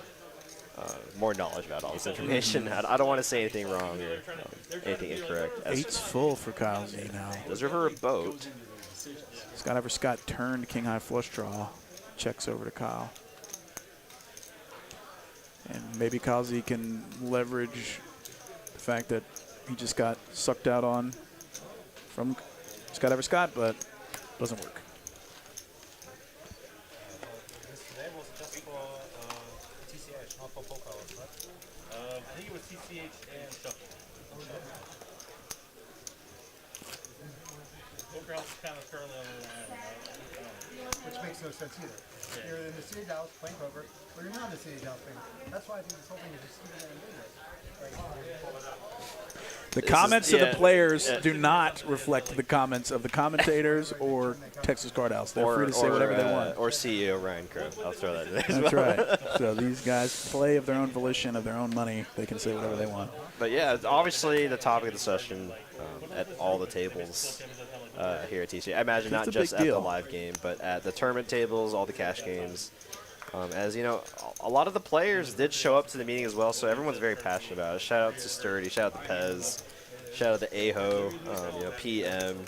knowledge about all this information. I don't want to say anything wrong or anything incorrect. 8's full for Kyle Z now. Does River a boat? Scott Everscott turned King High flush draw, checks over to Kyle. And maybe Kyle Z can leverage the fact that he just got sucked out on from Scott Everscott, but doesn't work. Today was just for TCH, not for poker, wasn't it? I think it was TCH and shuffle. Poker House is kind of currently on the line. Which makes no sense either. You're in the city of Dallas playing poker, or you're not in the city of Dallas playing poker. That's why I think this whole thing is just stupid and ambiguous. The comments of the players do not reflect the comments of the commentators or Texas Card House. They're free to say whatever they want. Or CEO Ryan Crow. I'll throw that in there. That's right. So these guys play of their own volition, of their own money. They can say whatever they want. But yeah, obviously the topic of the session at all the tables here at TCH. I imagine not just at the live game, but at the tournament tables, all the cash games. As you know, a lot of the players did show up to the meeting as well, so everyone's very passionate about it. Shout out to Sturdy, shout out to Pez, shout out to Aho, PM,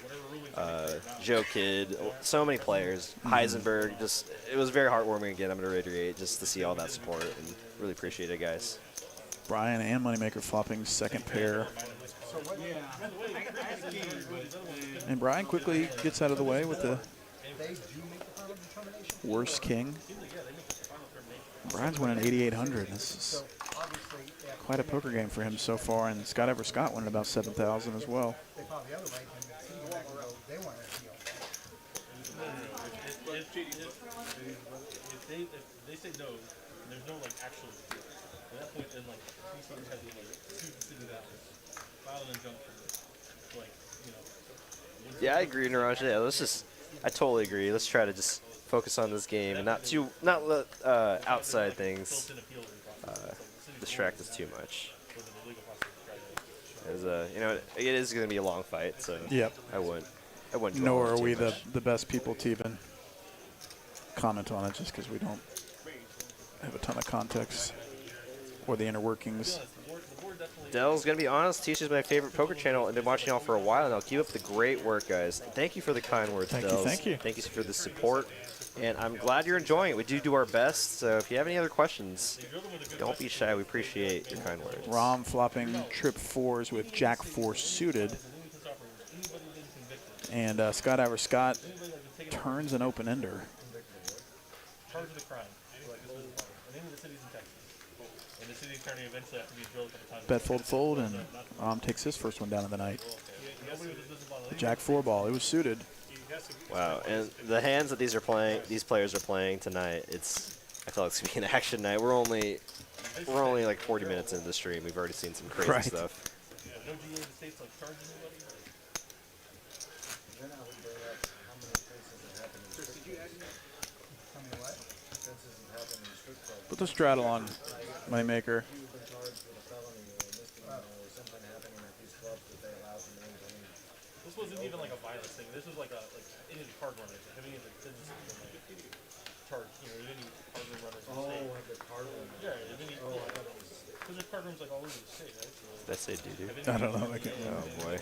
Joe Kidd, so many players. Heisenberg, just it was very heartwarming again. I'm going to reiterate just to see all that support and really appreciate it, guys. Brian and Moneymaker flopping second pair. And Brian quickly gets out of the way with the worst king. Brian's winning 8,800. This is quite a poker game for him so far, and Scott Ever Scott winning about 7,000 as well. If they say no, there's no like actual. At that point, then like TCH has to sue the city that file an injunction, Yeah, I agree, Niraj. Yeah, I totally agree. Let's try to just focus on this game and not let outside things distract us too much. As it is going to be a long fight, so yep. I wouldn't. Nor are we the best people to even comment on it, just because we don't have a ton of context or the inner workings. Dell's going to be honest, TCH is my favorite poker channel and been watching y'all for a while now. Keep up the great work, guys. Thank you for the kind words, Dells. Thank you. Thank you for the support. And I'm glad you're enjoying it. We do our best. So if you have any other questions, don't be shy. We appreciate your kind words. Rom flopping trip fours with Jack 4 suited. And Scott Ever Scott turns an open ender. Charge of the crime. The name of the city's in Texas. And the city attorney eventually has to be drilled a couple times. Bet fold, and Rom takes his first one down of the night. The Jack 4 ball. It was suited. Wow, and the hands that these players are playing tonight, I feel like it's gonna be an action night. We're only like 40 minutes into the stream. We've already seen some crazy stuff. Put the straddle on, Moneymaker. This wasn't even like a violence thing. This was like any of the card runners. Like, any of the businesses charge, any card room runners. The card room. Yeah, because there's card rooms like all over the state, right? Did I say doo-doo? I don't know. I can't remember. Oh boy.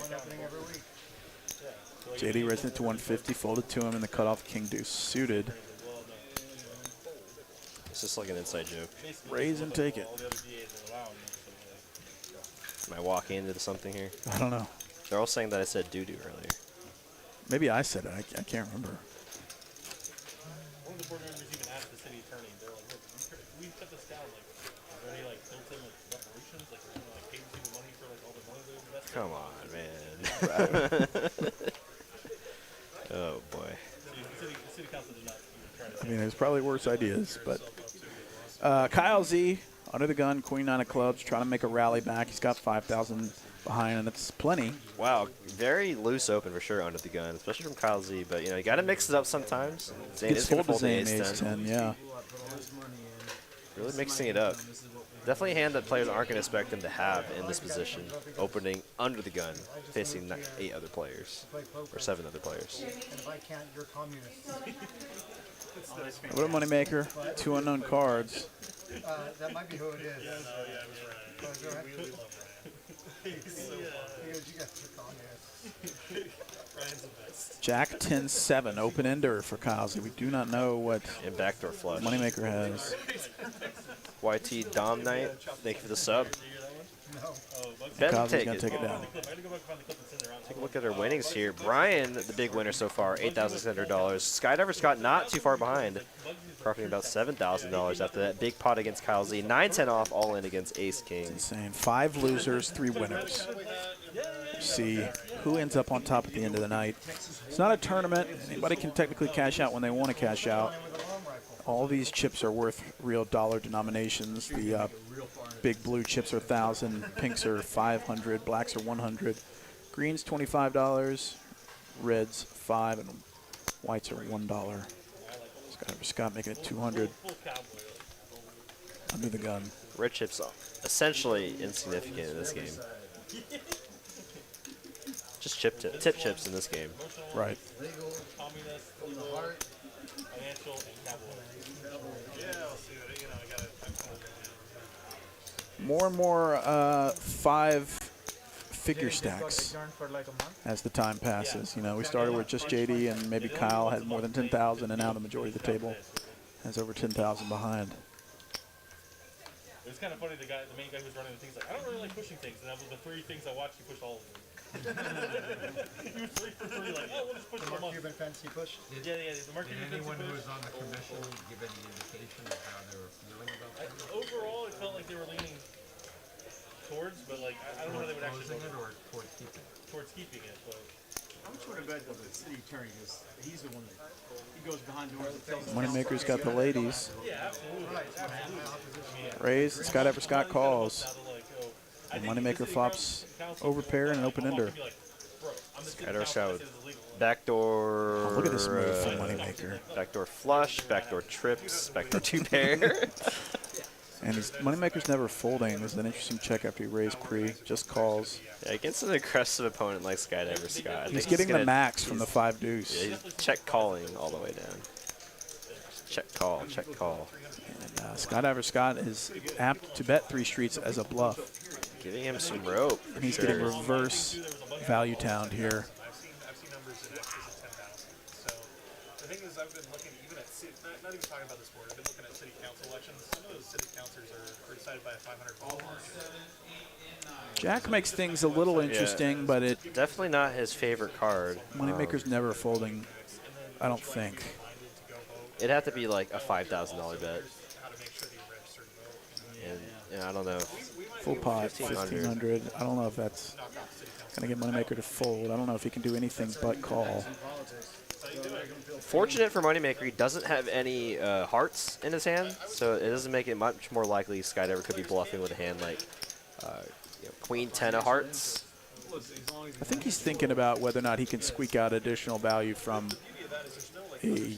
JD raised it to 150, folded to him in the cutoff. King Deuce suited. It's just like an inside joke. Raise and take it. Am I walking into something here? I don't know. They're all saying that I said doo-doo earlier. Maybe I said it. I can't remember. One of the board members even asked the city attorney, they're like, look, we cut this down, like, is there any, like, built-in, like, reparations? Like, are you gonna, like, pay the city money for, like, all the money they invested? Come on, man. Oh, boy. The city council did not even try to. I mean, there's probably worse ideas, but Kyle Z, under the gun, queen 9 of clubs, trying to make a rally back. He's got 5,000 behind, and it's plenty. Wow, very loose open for sure under the gun, especially from Kyle Z. But you got to mix it up sometimes. Zane is going to fold the ace-10. Yeah. Really mixing it up. Definitely a hand that players aren't going to expect them to have in this position, opening under the gun, facing 8 other players or 7 other players. And if I can't, you're communist. What a moneymaker. 2 unknown cards. That might be who it is. Jack 10-7, open ender for Kylesy. We do not know what and backdoor flush Moneymaker has. YT Dom Knight, thank you for the sub. Kylesy's going to take it down. Take a look at our winnings here. Brian, the big winner so far, $8,600. Skydiver Scott not too far behind, profiting about $7,000 after that big pot against Kyle Z. 9-10 off, all in against Ace King. Insane. 5 losers, 3 winners. See who ends up on top at the end of the night. It's not a tournament. Anybody can technically cash out when they want to cash out. All these chips are worth real dollar denominations. The big blue chips are 1,000, pinks are 500, blacks are 100, greens $25, reds $5, and whites are $1. Scott making it 200 under the gun. Red chips are essentially insignificant in this game. Just tip chips in this game. Right. More and more 5-figure stacks as the time passes. You know, we started with just JD and maybe Kyle had more than 10,000, and now the majority of the table has over 10,000 behind. It was kind of funny, the main guy who was running the things, like, I don't really like pushing things, and that was the 3 things I watched, he pushed all of them. He was 3 for 3, like, oh, we'll just push them Mark up. Cuban fantasy push? Yeah, the Mark Cuban fantasy Anyone push. who was on the commission give any indication of how they were feeling about that? Overall, it felt like they were leaning towards, but, like, I don't know how they would actually Closing it or towards keeping it? towards keeping it, but... How much would I bet, though, the city attorney, because he's the one that he goes behind doors and tells Moneymaker's got the ladies. Yeah, absolutely. Raised, Scott Everscott calls. And Moneymaker flops over pair and an open ender. Scott backdoor. Oh, look at this move from Moneymaker. Backdoor flush, backdoor trips, backdoor 2 pair. And Moneymaker's never folding. This is an interesting check after he raised pre. Just calls. Yeah, against an aggressive opponent like Skydiver Scott. He's getting the max from the 5 deuce. Yeah, he's check calling all the way down. Check call, check call. And Skydiver Scott is apt to bet 3 streets as a bluff. Giving him some rope. And he's getting reverse value towned here. I've seen numbers in excess of 10,000. So the thing is, I've been looking even at not even talking about the sport. I've been looking at city council elections. Some of those city councilors are decided by a 500 ball margin. Jack makes things a little interesting, but it definitely not his favorite card. Moneymaker's never folding, I don't think. It'd have to be like a $5,000 bet. And I don't know. Full pot, 1,500. I don't know if that's going to get Moneymaker to fold. I don't know if he can do anything but call. Fortunate for Moneymaker, he doesn't have any hearts in his hand, so it doesn't make it much more likely Skydiver could be bluffing with a hand like Queen 10 of hearts. I think he's thinking about whether or not he can squeak out additional value from a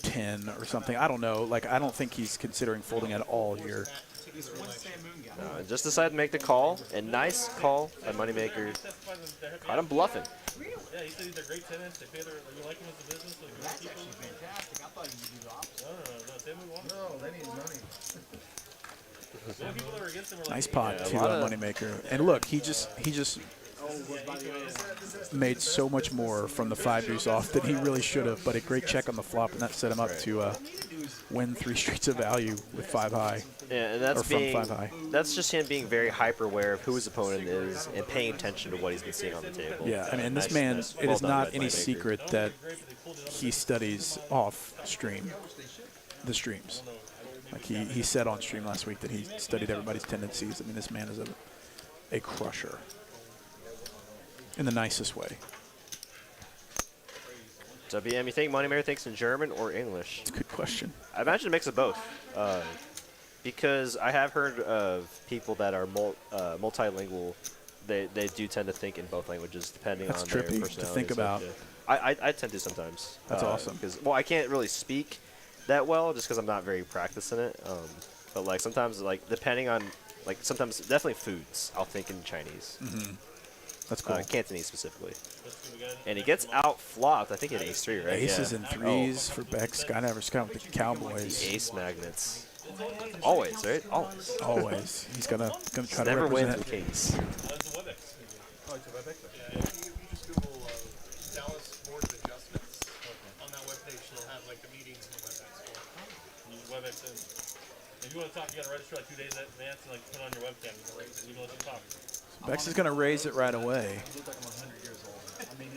10 or something. I don't know. Like, I don't think he's considering folding at all here. Just decided to make the call, and nice call by Moneymaker. Caught him bluffing. Yeah, he said they're great tenants. They pay you like them as a business. That's actually fantastic. I thought you would do the opposite. They move on. No, they need money. People that were against him were like, Nice pot to Moneymaker. And look, he just made so much more from the 5 deuce off than he really should have. But a great check on the flop, and that set him up to win 3 streets of value with 5 high. Yeah, and that's or from 5 high. That's just him being very hyper aware of who his opponent is and paying attention to what he's been seeing on the table. Yeah, I mean, this man, it is not any secret that he studies off stream, the streams. Like he said on stream last week that he studied everybody's tendencies. I mean, this man is a crusher in the nicest way. WM, you think Moneymaker thinks in German or English? It's a good question. I imagine a mix of both. Because I have heard of people that are multilingual. They do tend to think in both languages depending on their personality. That's trippy to think about. I tend to sometimes. That's awesome. Because, well, I can't really speak that well just because I'm not very practiced in it. But, like, sometimes, like, depending on, like, sometimes definitely foods, I'll think in Chinese. Mm-hmm. That's cool. Cantonese specifically. And he gets out-flopped. I think in ace-3, right? Aces and threes for Becks. Skydiver Scott with the Cowboys. Ace magnets. Always, right? Always. Always. He's gonna try to never represent. wins with kings. Oh, it's a WebEx. Oh, it's a WebEx? Yeah, if you just Google Dallas Board of Adjustments, on that webpage, they'll have, like, the meetings in the WebEx. Use WebEx in. If you want to talk, you got to register, like, 2 days in advance and, like, put on your webcam. You can let them talk. Becks is going to raise it right away. I look like I'm 100 years old. I mean,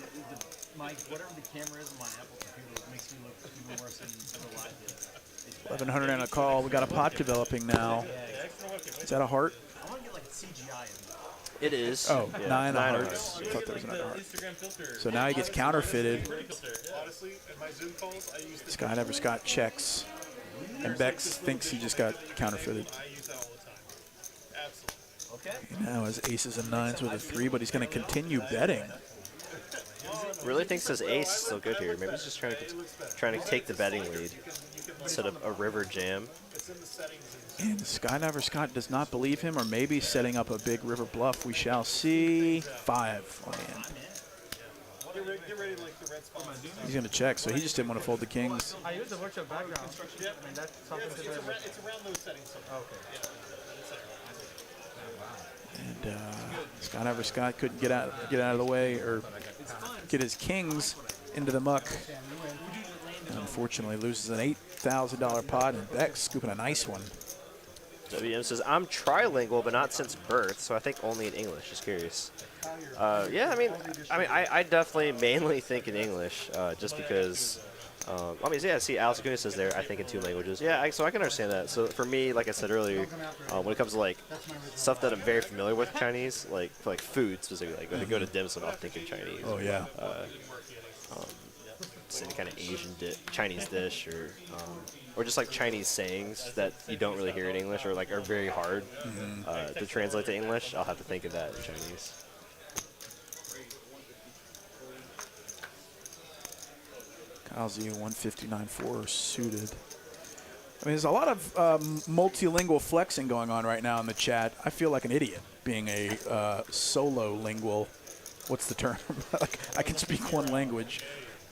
whatever the camera is on my Apple computer, it makes me look even worse than the live did. 1100 and a call. We got a pot developing now. Is that a heart? I want to get like CGI, isn't it? It is. Oh, yeah, 9 9 of of hearts. hearts. I thought there was another heart. Instagram filter. So now he gets counterfeited. Honestly, in my Zoom calls, I use the Scott Never Scott checks. And Becks thinks he just got counterfeited. I use that all the time. Absolutely. Okay. He now has aces and nines with a 3, but he's going to continue betting. Really thinks his ace is still good here. Maybe he's just trying to take the betting lead instead of a river jam. And Sky Never Scott does not believe him, or maybe setting up a big river bluff. We shall see. 5 on the end. Get ready like the red spot. He's going to check, so he just didn't want to fold the kings. I use the virtual background. I mean, that's something to do. It's around those settings. Okay. And Scott Never Scott couldn't get out of the way or get his kings into the muck. And unfortunately, loses an $8,000 pot, and Becks scooping a nice one. WM says, I'm trilingual, but not since birth, so I think only in English. Just curious. Yeah, I definitely mainly think in English, just because. Yeah, see, Alex Acuna says there, I think in 2 languages. Yeah, so I can understand that. So for me, like I said earlier, when it comes to like stuff that I'm very familiar with Chinese, like food specifically, like when I go to dim sum, I'll think in Chinese. Oh yeah. Say kind of Asian Chinese dish, or just like Chinese sayings that you don't really hear in English, or like are very hard to translate to English. I'll have to think of that in Chinese. Kyle Z 159.4 suited. I mean, there's a lot of multilingual flexing going on right now in the chat. I feel like an idiot being a solo lingual. What's the term? Like, I can speak one language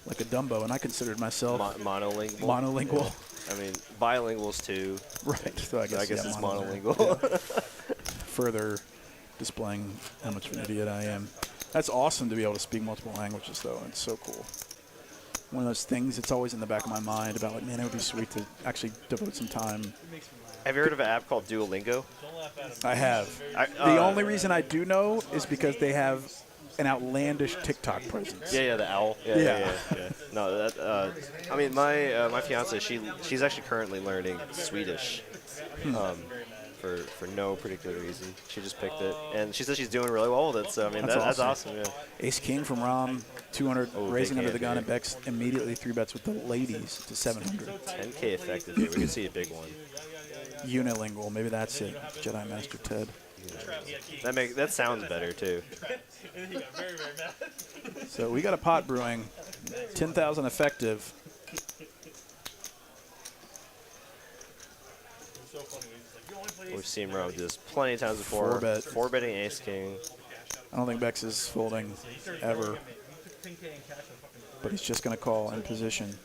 like a Dumbo, and I considered myself monolingual. Monolingual. Yeah. I mean, bilinguals too. Right. So I guess it's monolingual. Yeah. Further displaying how much of an idiot I am. That's awesome to be able to speak multiple languages, though. It's so cool. One of those things that's always in the back of my mind about, like, man, it would be sweet to actually devote some time. Have you heard of an app called Duolingo? I have. The only reason I do know is because they have an outlandish TikTok presence. Yeah, the owl. Yeah. No, that. I mean, my fiance, she's actually currently learning Swedish, for no particular reason. She just picked it, and she says she's doing really well with it. So I mean, that's awesome. Yeah. Ace King from Rom, 200 raising under the gun, here. and Becks immediately 3-bets with the ladies to 700. 10K effective here. We can see a big one. Unilingual, maybe that's it. Jedi Master Ted. That sounds better too. So we got a pot brewing, 10,000 effective. We've seen Rome do this plenty of times before. 4-bet. 4-betting Ace King. I don't think Becks is folding ever, but he's just going to call in position.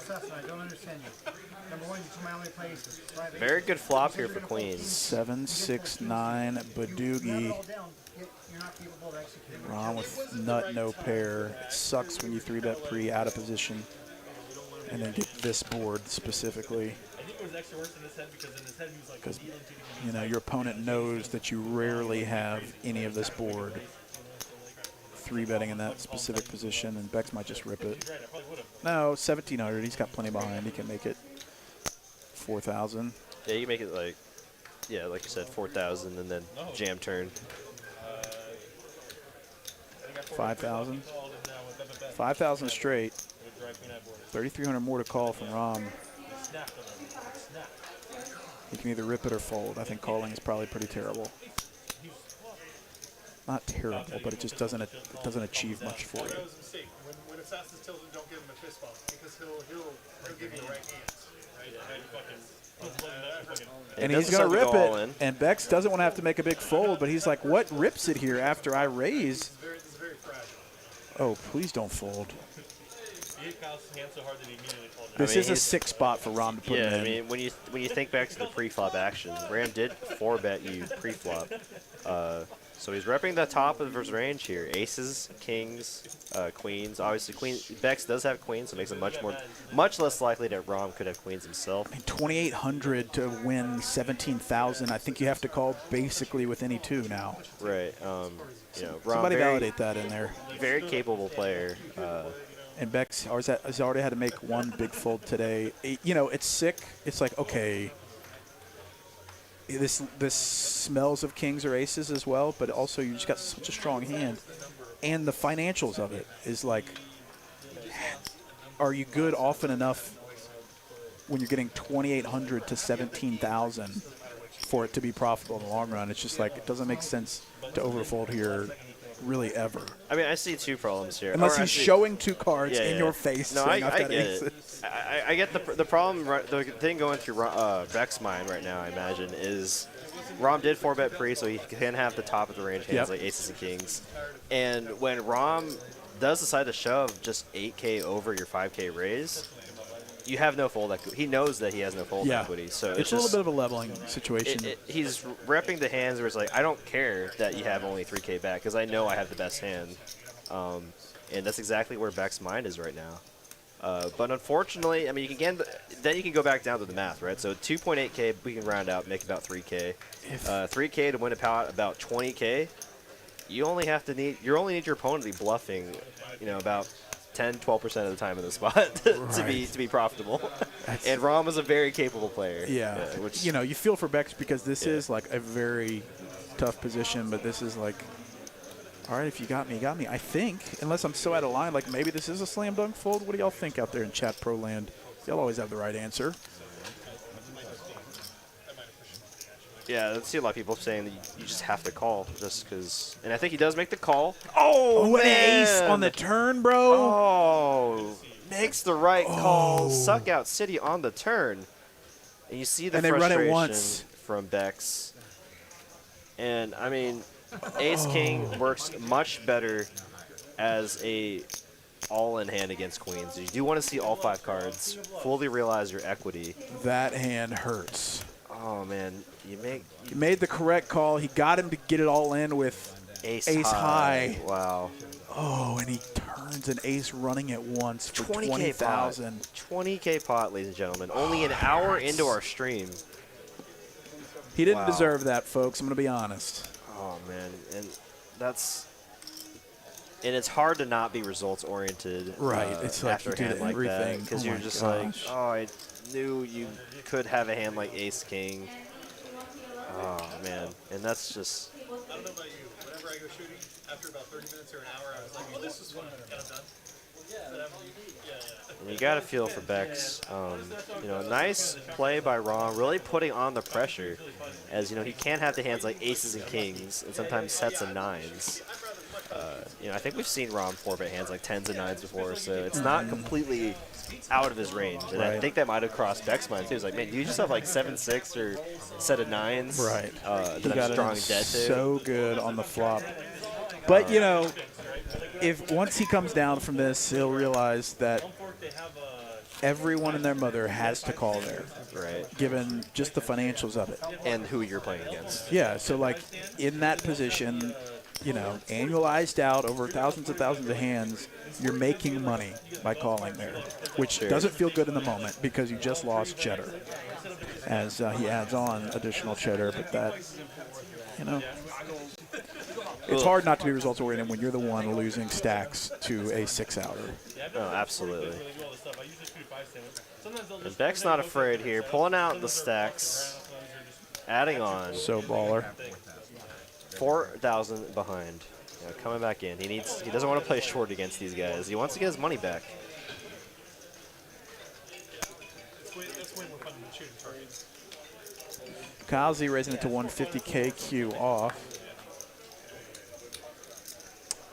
I don't understand you. Number one, you my only places. Very good flop here for Queens. 7, 6, 9, Badoogie. Ron with nut, no pair. It sucks when you 3-bet pre out of position and then get this board specifically. I think it was extra worse in his head because in his head he was like, Because, you know, your opponent knows that you rarely have any of this board 3-betting in that specific position, and Becks might just rip it. No, 1,700. He's got plenty behind. He can make it 4,000. Yeah, you can make it like, like you said, 4,000 and then jam turn. 5,000. 5,000 straight. 3,300 more to call from Rom. He can either rip it or fold. I think calling is probably pretty terrible. Not terrible, but it just doesn't achieve much for you. When it's fast as tilted, don't give him a fist bump because he'll give you the right hands. And he's going to rip it, and Becks doesn't want to have to make a big fold, but he's like, what rips it here after I raise? This is very fragile. Oh, please don't fold. He hit Kyle's hand so hard that he immediately called it. This is a 6 spot for Rom to put him in. I mean, when you think back to the pre-flop action, Ram did 4-bet you pre-flop. So he's repping the top of his range here. Aces, kings, queens. Obviously, Becks does have queens, so it makes it much less likely that Rom could have queens himself. I mean, 2,800 to win 17,000. I think you have to call basically with any 2 now. Right. Rom, somebody validate that in there. Very capable player. And Becks has already had to make one big fold today. You know, it's sick. It's like, okay, this smells of kings or aces as well, but also you just got such a strong hand, and the financials of it is like, are you good often enough when you're getting 2,800 to 17,000 for it to be profitable in the long run? It's just like it doesn't make sense to overfold here, really ever. I mean, I see two problems here. Unless he's showing two cards in your face. No, saying, I I've got get aces. it. I get the problem. The thing going through Becks' mind right now, I imagine, is Rom did 4-bet pre, so he can have the top of the range hands like aces and kings. And when Rom does decide to shove just 8K over your 5K raise, you have no fold equity. He knows that he has no fold equity. So it's a little bit of a leveling situation. He's repping the hands where it's like, I don't care that you have only 3K back because I know I have the best hand. And that's exactly where Beck's mind is right now. But unfortunately, I mean, then you can go back down to the math, right? So 2.8K, we can round out, make about 3K. 3K to win a pot, about 20K. You only need your opponent to be bluffing, about 10-12% of the time in the spot to be profitable. And Rom is a very capable player. Yeah, which you feel for Becks because this is like a very tough position, but this is like, all right, if you got me, you got me. I think, unless I'm so out of line, like maybe this is a slam dunk fold. What do y'all think out there in chat pro land? Y'all always have the right answer. Yeah, I see a lot of people saying that you just have to call just because. And I think he does make the call. Oh, an ace on the turn, bro. Oh, makes the right call. Suck out City on the turn. And you see the frustration from Becks. And, I mean, Ace-King works much better as a all-in hand against queens. You do want to see all 5 cards, fully realize your equity. That hand hurts. Oh, man. He made the correct call. He got him to get it all in with ace high. Wow. Oh, and he turns an ace running at once for 20,000. 20K pot, ladies and gentlemen. Only an hour into our stream. He didn't deserve that, folks. I'm going to be honest. Oh, man. And it's hard to not be results-oriented. Right. It's like after you a hand did like everything. that. Because you're just like, oh, I knew you could have a hand like ace-king. Oh, man. And that's just... I don't know about you. Whenever I go shooting, after about 30 minutes or an hour, I was like, oh, this is fun. And I'm done. And you got to feel for Becks. Nice play by Rom, really putting on the pressure. As, he can't have the hands like aces and kings and sometimes sets and nines. I think we've seen Rom 4-bet hands like 10s and 9s before, so it's not completely out of his range. And I think that might have crossed Beck's mind too. It's like, man, do you just have like 7-6 or set of 9s? Right. That I'm strong dead to? So good on the flop. But, if once he comes down from this, he'll realize that everyone and their mother has to call there. Right. Given just the financials of it. And who you're playing against. Yeah, so like in that position, annualized out over thousands and thousands of hands, you're making money by calling there, which doesn't feel good in the moment because you just lost cheddar. As he adds on additional cheddar, but that, it's hard not to be results oriented when you're the one losing stacks to a 6-outer. Oh, absolutely. And Beck's not afraid here, pulling out the stacks, adding on. So baller. 4,000 behind. Coming back in. He doesn't want to play short against these guys. He wants to get his money back. Kyle Z raising it to 150K Q off.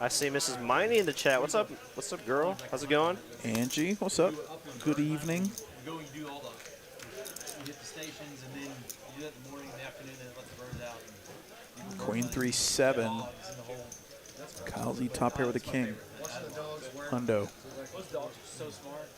I see Mrs. Miney in the chat. What's up? What's up, girl? How's it going? Angie, what's up? Good evening. You do all you hit the stations, and then you do that in the morning, in the afternoon, and it lets the birds out. Queen 3-7. Kyle Z top pair with a king. Hundo. Those dogs are so smart.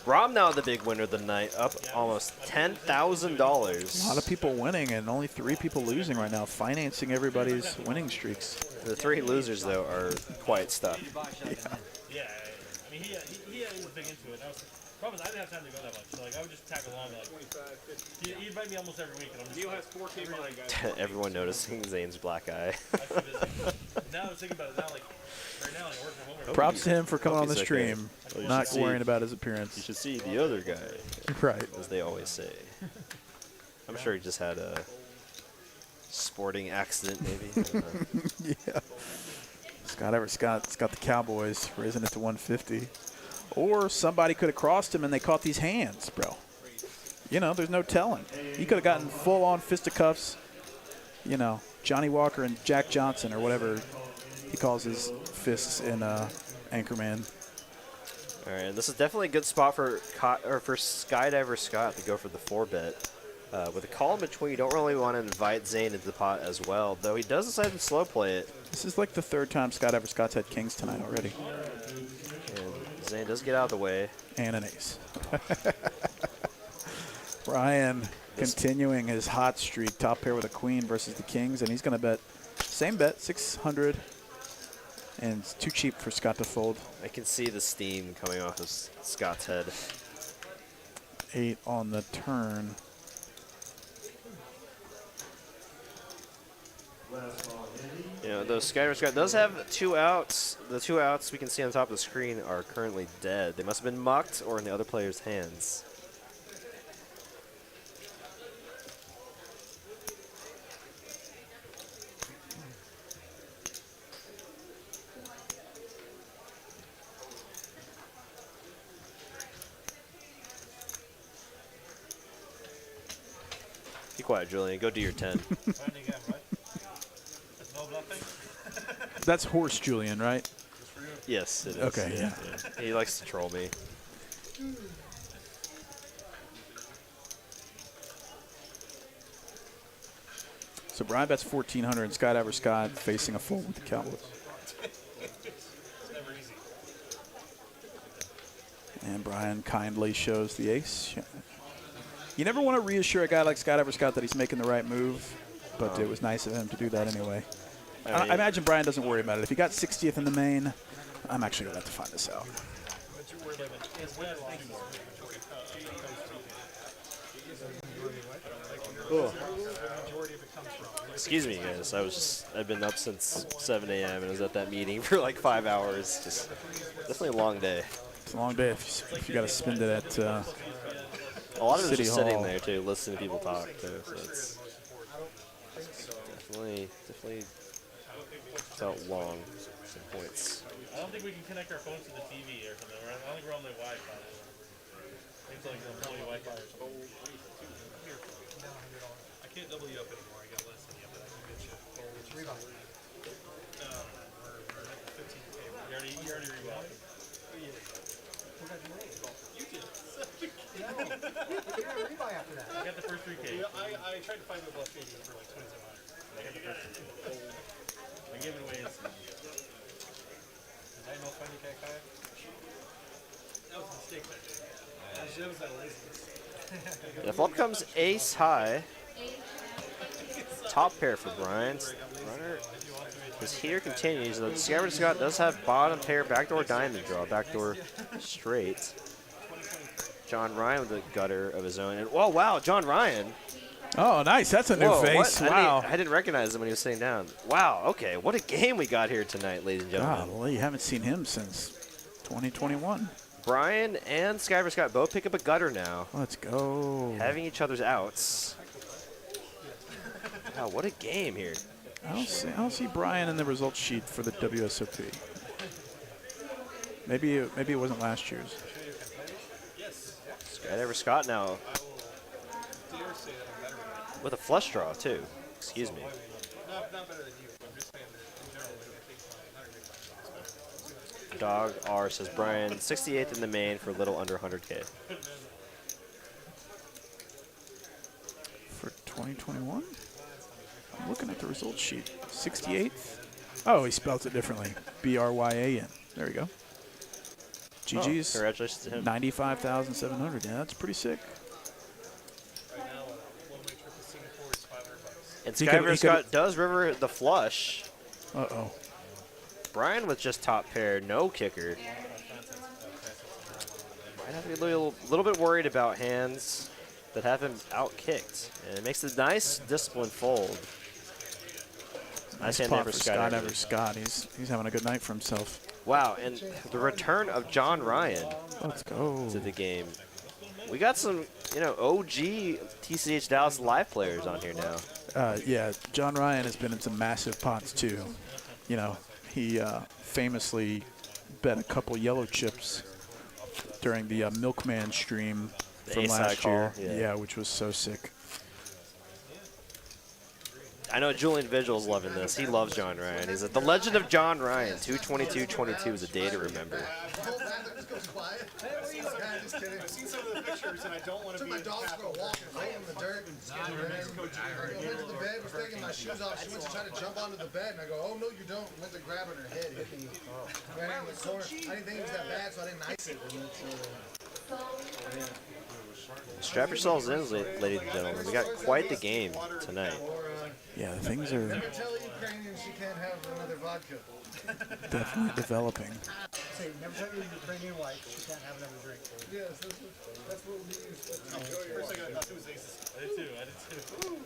Rob now the big winner of the night, up almost $10,000. A lot of people winning and only 3 people losing right now, financing everybody's winning streaks. The 3 losers, though, are quite stuck. Yeah, I mean, he was big into it. The problem is I didn't have time to go that much. So, like, I would just tag along. Like, he'd invite me almost every week. And I'm just, Neil has 4K money, guys. Everyone noticing Zane's black eye. now I was thinking about it. Now, like right now, like working from home. Props to him for coming on the he's stream, okay. not worrying about his appearance. You should see the other guy. Right. As they always say. I'm sure he just had a sporting accident, maybe. I don't know. Yeah. Scott's got the Cowboys raising it to 150. Or somebody could have crossed him and they caught these hands, bro. You know, there's no telling. He could have gotten full-on fisticuffs. You know, Johnny Walker and Jack Johnson or whatever he calls his fists in Anchorman. All right, and this is definitely a good spot for Skydiver Scott to go for the 4-bet. With a call in between, you don't really want to invite Zane into the pot as well, though he does decide to slow play it. This is like the third time Skydiver Scott's had kings tonight already. And Zane does get out of the way. And an ace. Brian continuing his hot streak, top pair with a queen versus the kings, and he's going to bet, same bet, 600, and it's too cheap for Scott to fold. I can see the steam coming off of Scott's head. 8 on the turn. You know, though Skydiver Scott does have 2 outs. The 2 outs we can see on top of the screen are currently dead. They must have been mucked or in the other player's hands. Be quiet, Julian. Go do your 10. That's horse Julian, right? Yes, it is. Okay, yeah. He likes to troll me. So Brian bets 1,400 and Skydiver Scott facing a fold with the Cowboys. And Brian kindly shows the ace. You never want to reassure a guy like Skydiver Scott that he's making the right move, but it was nice of him to do that anyway. I imagine Brian doesn't worry about it. If he got 60th in the main, I'm actually going to have to find this out. Excuse me, guys. I've been up since 7 a.m. and I was at that meeting for like 5 hours. Just definitely a long day. It's a long day if you got to spend it at a lot of it is just Hall. sitting there too, listening to people talk too. So it's definitely felt long. Some points. I don't think we can connect our phones to the TV or something. I don't think we're on the Wi-Fi. It's like the employee Wi-Fi or something. I can't double you up anymore. I got less than you, but I can get you. It's rebuy. We're at the 15K. You already rebought. You did. Rebuy after that. I got the first 3K. I tried to find the left 80 for like 27 hours. I got the first 3K. I gave it away as I know funny guy Kai? That was a mistake that day. That was that laziness. The flop comes ace high. Top pair for Brian. Runner. His heater continues. The Skydiver Scott does have bottom pair, backdoor diamond draw, backdoor straight. John Ryan with a gutter of his own. And, oh, wow, John Ryan. Oh, nice. That's a new face. What? Wow. I didn't recognize him when he was sitting down. Wow, okay. What a game we got here tonight, ladies and gentlemen. God, well, you haven't seen him since 2021. Brian and Skydiver Scott both pick up a gutter now. Let's go. Having each other's outs. Wow, what a game here. I don't see Brian in the results sheet for the WSOP. Maybe it wasn't last year's. Skydiver Scott now with a flush draw too. Excuse me. Dog R says Brian 68th in the main for a little under 100K. For 2021? I'm looking at the results sheet. 68th? Oh, he spells it differently. B-R-Y-A-N. There we go. GG's. Congratulations to him. 95,700. Yeah, that's pretty sick. And Skydiver Scott does river the flush. Uh-oh. Brian with just top pair, no kicker. Might have to be a little bit worried about hands that have him out-kicked. And it makes a nice disciplined fold. I say Spot never for Scott Scott Evers. Evers. Scott, he's having a good night for himself. Wow, and the return of John Ryan Let's go to the game. We got some, OG TCH Dallas Live players on here now. Yeah, John Ryan has been in some massive pots too. He famously bet a couple yellow chips during the Milkman stream from last year. Yeah, which was so sick. I know Julian Vigil's loving this. He loves John Ryan. He's like, the legend of John Ryan. 2/22/22 is a day to remember. I've seen some of the pictures, and I don't want to be. Took my dogs for a walk and lay in the dirt. I went to the bed, was taking my shoes off. She went to try to jump onto the bed, and I go, "Oh no, you don't!" Went to grab her, and her head hit me right in the corner. I didn't think it was that bad, so I didn't ice it. Strap yourselves in, ladies and gentlemen. We got quite the game tonight. Yeah, things are Never tell a Ukrainian she can't have another vodka. definitely developing. Say, never tell your Ukrainian wife she can't have another drink. Yes, that's what we use. First I thought it was aces. I did too.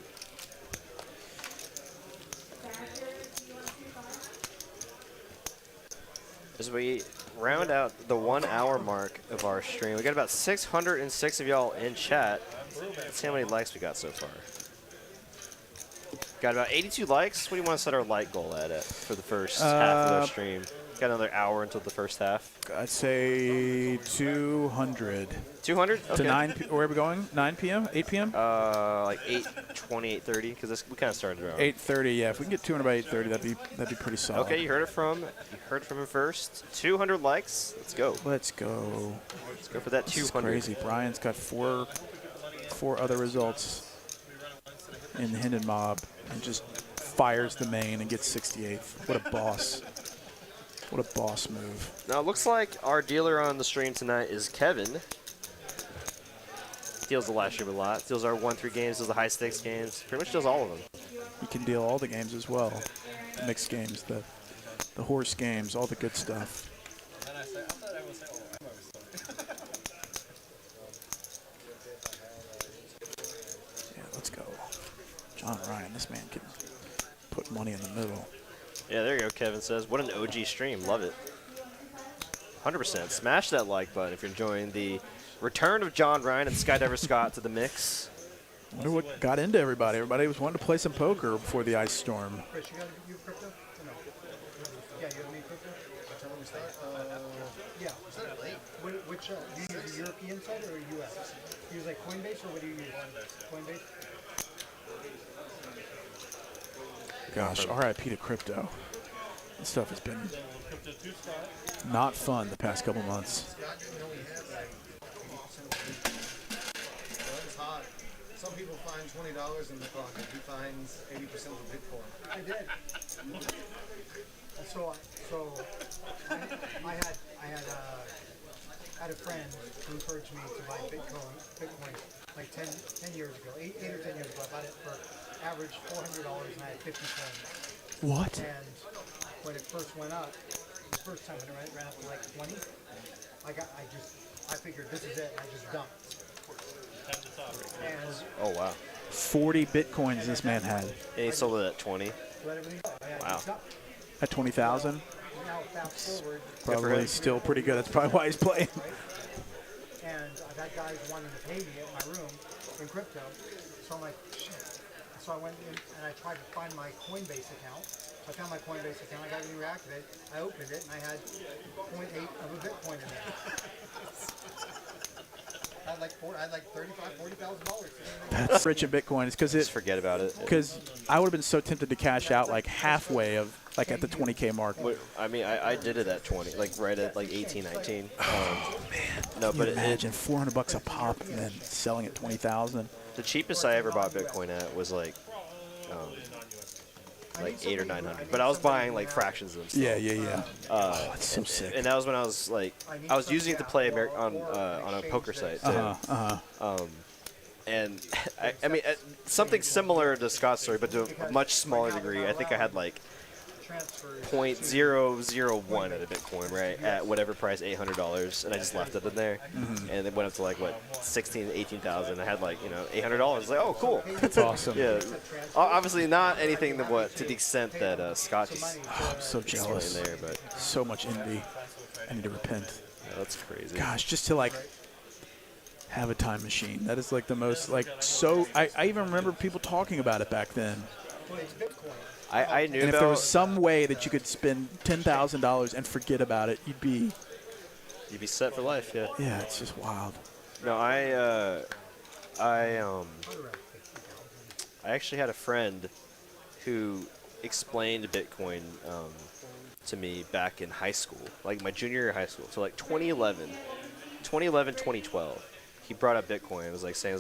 As we round out the 1 hour mark of our stream, we got about 606 of y'all in chat. Let's see how many likes we got so far. Got about 82 likes. What do you want to set our like goal at for the first half of the stream? Got another hour until the first half. I'd say 200. 200? Okay. To 9 where are we going? 9 p.m.? 8 p.m.? Like 8:20, 8:30, because we kind of started around. 8:30, yeah. If we can get 200 by 8:30, that'd be pretty solid. Okay, you heard it from him first. 200 likes. Let's go. Let's go. Let's go for that 200. This is crazy. Brian's got four other results in the Hinden mob and just fires the main and gets 68th. What a boss. What a boss move. Now, it looks like our dealer on the stream tonight is Kevin. Deals the live stream a lot. Deals our 1-3 games, deals the high stakes games. Pretty much does all of them. He can deal all the games as well. The mixed games, the horse games, all the good stuff. Yeah, let's go. John Ryan, this man can put money in the middle. Yeah, there you go, Kevin says. What an OG stream. Love it. 100%. Smash that like button if you're enjoying the return of John Ryan and Skydiver Scott to the mix. I wonder what got into everybody. Everybody was wanting to play some poker before the ice storm. Chris, you crypto? Or no? Yeah, you have me crypto? Tell me we start. Yeah. Start late. Which, do you use a European site or a US? Do you use like Coinbase or what do you use? Coinbase? Gosh, RIP to crypto. This stuff has been not fun the past couple months. It's hot. Some people find $20 in the pocket. He finds 80% of Bitcoin. I did. So I had a friend who encouraged me to buy Bitcoin like 10 years ago, 8 or 10 years ago. I bought it for average $400 and I had 50 coins. What? And when it first went up, the first time when it ran up to like 20, I figured this is it. And I just dumped. And Oh, wow. 40 bitcoins this man had. And he sold it at 20. Wow. At 20,000? now fast forward. Probably still pretty good. That's probably why he's playing. And I've had guys wanting to pay me at my room in crypto. So I'm like, shit. So I went in and I tried to find my Coinbase account. So I found my Coinbase account. I got it reactivated. I opened it and I had 0.8 of a Bitcoin in there. I had like $40,000. That's rich in Bitcoin. It's because Just forget about it. Because I would have been so tempted to cash out like halfway of like at the 20K mark. I mean, I did it at 20, like right at like 18, 19. Oh man! No, Can but you imagine $400 a pop and then selling at 20,000. The cheapest I ever bought Bitcoin at was like 800 or 900. But I was buying like fractions of them. Still. Yeah. Oh, that's so sick. And that was when I was like, I was using it to play on a poker site too. And I mean, something similar to Scott's story, but to a much smaller degree. I think I had like .001 of a Bitcoin, right, at whatever price, $800, and I just left it in there, and it went up to like what 16, 18,000. I had like $800. Like, oh, cool. That's awesome. Yeah, obviously not anything to the extent that Scott just I'm so jealous. there, but So much envy. I need to repent. yeah, that's crazy. Gosh, just to like have a time machine. That is like the most like so. I even remember people talking about it back then. I knew And if about there was some way that you could spend $10,000 and forget about it, you'd be set for life. Yeah. Yeah, it's just wild. No, I actually had a friend who explained Bitcoin to me back in high school, like my junior year of high school. So like 2011, 2012. He brought up Bitcoin. It was like saying,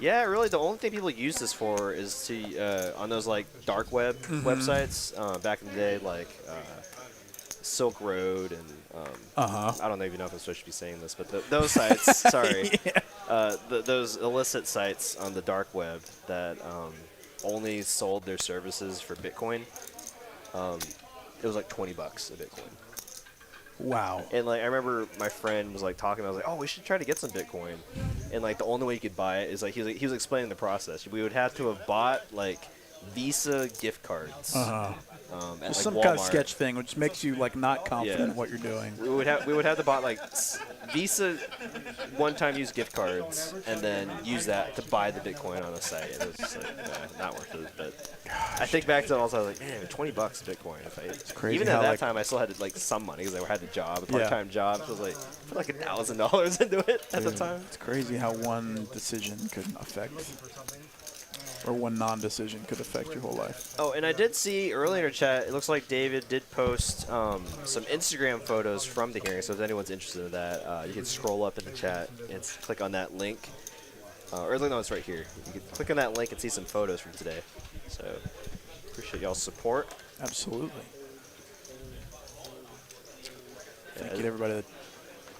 yeah, really the only thing people use this for is to on those like dark web websites back in the day, like Silk Road and I don't even know if I'm supposed to be saying this, but those sites, sorry, those illicit sites on the dark web that only sold their services for Bitcoin. It was like $20 a Bitcoin. Wow. And like I remember my friend was like talking. I was like, "Oh, we should try to get some Bitcoin." And like the only way you could buy it is like he was explaining the process. We would have to have bought like Visa gift cards. At like Some Walmart. kind of sketch thing, which makes you like not confident in what you're doing. We would have to buy like Visa one-time use gift cards and then use that to buy the Bitcoin on the site. And it was just like not worth it. But I think back to it also, I was like, man, $20 Bitcoin. It's crazy even at how, that like, time, I still had like some money because I had a job, a part-time job. So I was like, put like $1,000 into it at the time. It's crazy how one decision could affect, or one non-decision could affect your whole life. Oh, and I did see earlier in our chat, it looks like David did post some Instagram photos from the hearing. So if anyone's interested in that, you can scroll up in the chat and click on that link. Or no, it's right here. You can click on that link and see some photos from today. So appreciate y'all's support. Absolutely. Thank you to everybody that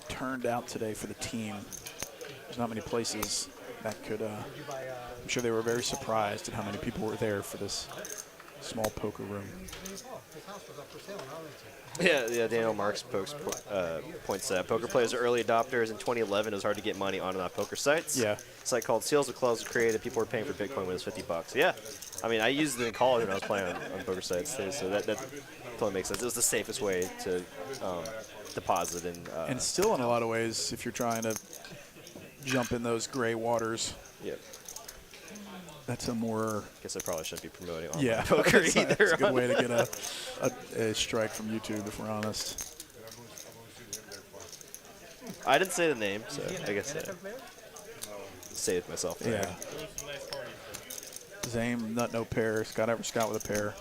turned out today for the team. There's not many places that could. I'm sure they were very surprised at how many people were there for this small poker room. Yeah, Daniel Marks points out poker players are early adopters. In 2011, it was hard to get money on and off poker sites. Yeah. A site called Seals with Clubs was created. People were paying for Bitcoin when it was $50. Yeah. I mean, I used it in college when I was playing on poker sites too, so that totally makes sense. It was the safest way to deposit and still in a lot of ways, if you're trying to jump in those gray waters. Yep. That's a more. Guess I probably shouldn't be promoting online poker either. That's a good way to get a strike from YouTube, if we're honest. I didn't say the name, so I guess I saved myself there. Yeah. Zame, nut, no pair. Scott with a pair.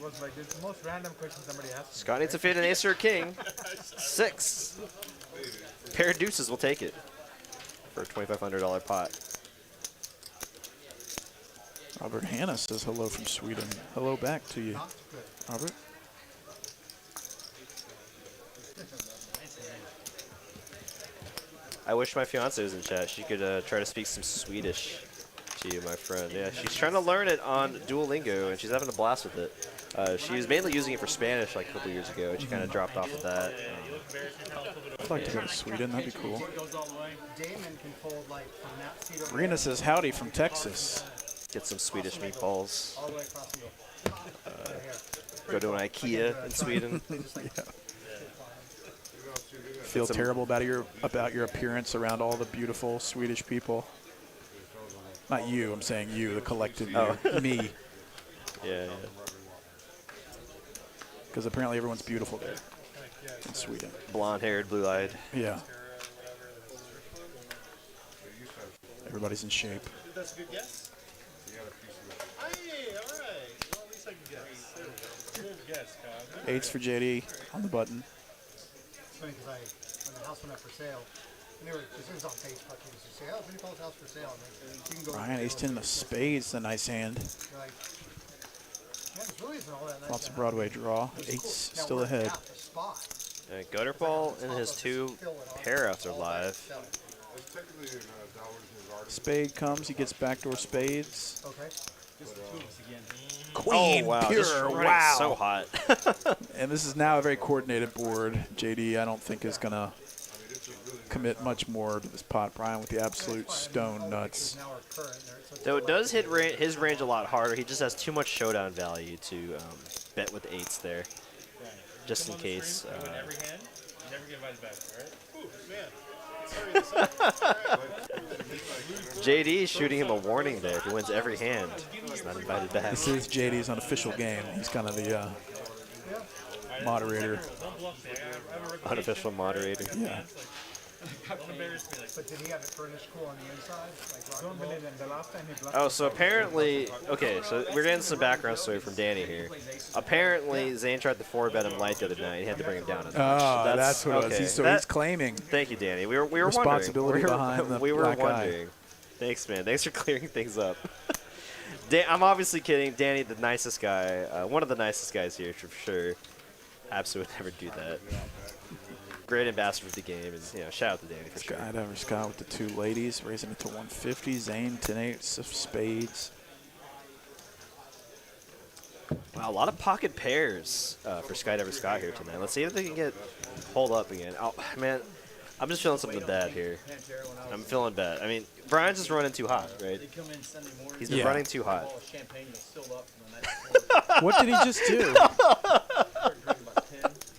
Was like the most random question somebody asked. Scott needs to fade an ace or a king. 6. Pair of deuces, we'll take it. For a $2,500 pot. Robert Hanna says hello from Sweden. Hello back to you, Robert. I wish my fiance was in chat. She could try to speak some Swedish to you, my friend. Yeah, she's trying to learn it on Duolingo, and she's having a blast with it. She was mainly using it for Spanish like a couple years ago, and she kind of dropped off of that. I'd like to go to Sweden. That'd be cool. Rena says howdy from Texas. Get some Swedish meatballs. Go to an IKEA in Sweden. Yeah. Feel terrible about your appearance around all the beautiful Swedish people. Not you, I'm saying you, the collective you. Me. Yeah. Because apparently everyone's beautiful there in Sweden. Blonde-haired, blue-eyed. Yeah. Everybody's in shape. That's a good guess. Hey, all right. Well, at least I can guess. Good guess, Kyle. 8s for JD on the button. It's funny because when the house went up for sale, and it was on Facebook, it was to say, oh, when you call this house for sale, and you can go. Ryan, ace 10 of spades, a nice hand. You're like, yeah, this really isn't all that nice. Lots of Broadway draw. 8's still ahead. Gutterball and his 2 pair-outs are live. Spade comes, he gets backdoor spades. Okay. Queen oh, wow. pure, Just running wow. so hot. And this is now a very coordinated board. JD, I don't think is going to commit much more to this pot. Brian with the absolute stone nuts. Though it does hit his range a lot harder. He just has too much showdown value to bet with eights there, just in case. Every hand, you never get invited back, all right? JD is shooting him a warning there. If he wins every hand, he's not invited back. This is JD's unofficial game. He's kind of the moderator. Unofficial moderator. Yeah. But did he have it furnished cool on the inside? Oh, so apparently, okay, so we're getting some background story from Danny here. Apparently, Zane tried to 4-bet him light the other night. He had to bring him down a notch. Oh, that's what okay. it was. He's claiming. Thank you, Danny. We were responsibility wondering. behind the we were black wondering. eye. Thanks, man. Thanks for clearing things up. I'm obviously kidding. Danny, the nicest guy, one of the nicest guys here for sure. Absolutely would never do that. Great ambassador for the game, and shout out to Danny for sure. Scott with the 2 ladies, raising it to 150. Zane 10-8 of spades. Wow, a lot of pocket pairs for Skydiver Scott here tonight. Let's see if they can get pulled up again. Oh man, I'm just feeling something bad here. I'm feeling bad. I mean, Brian's just running too hot, right? He's been running too hot. What did he just do?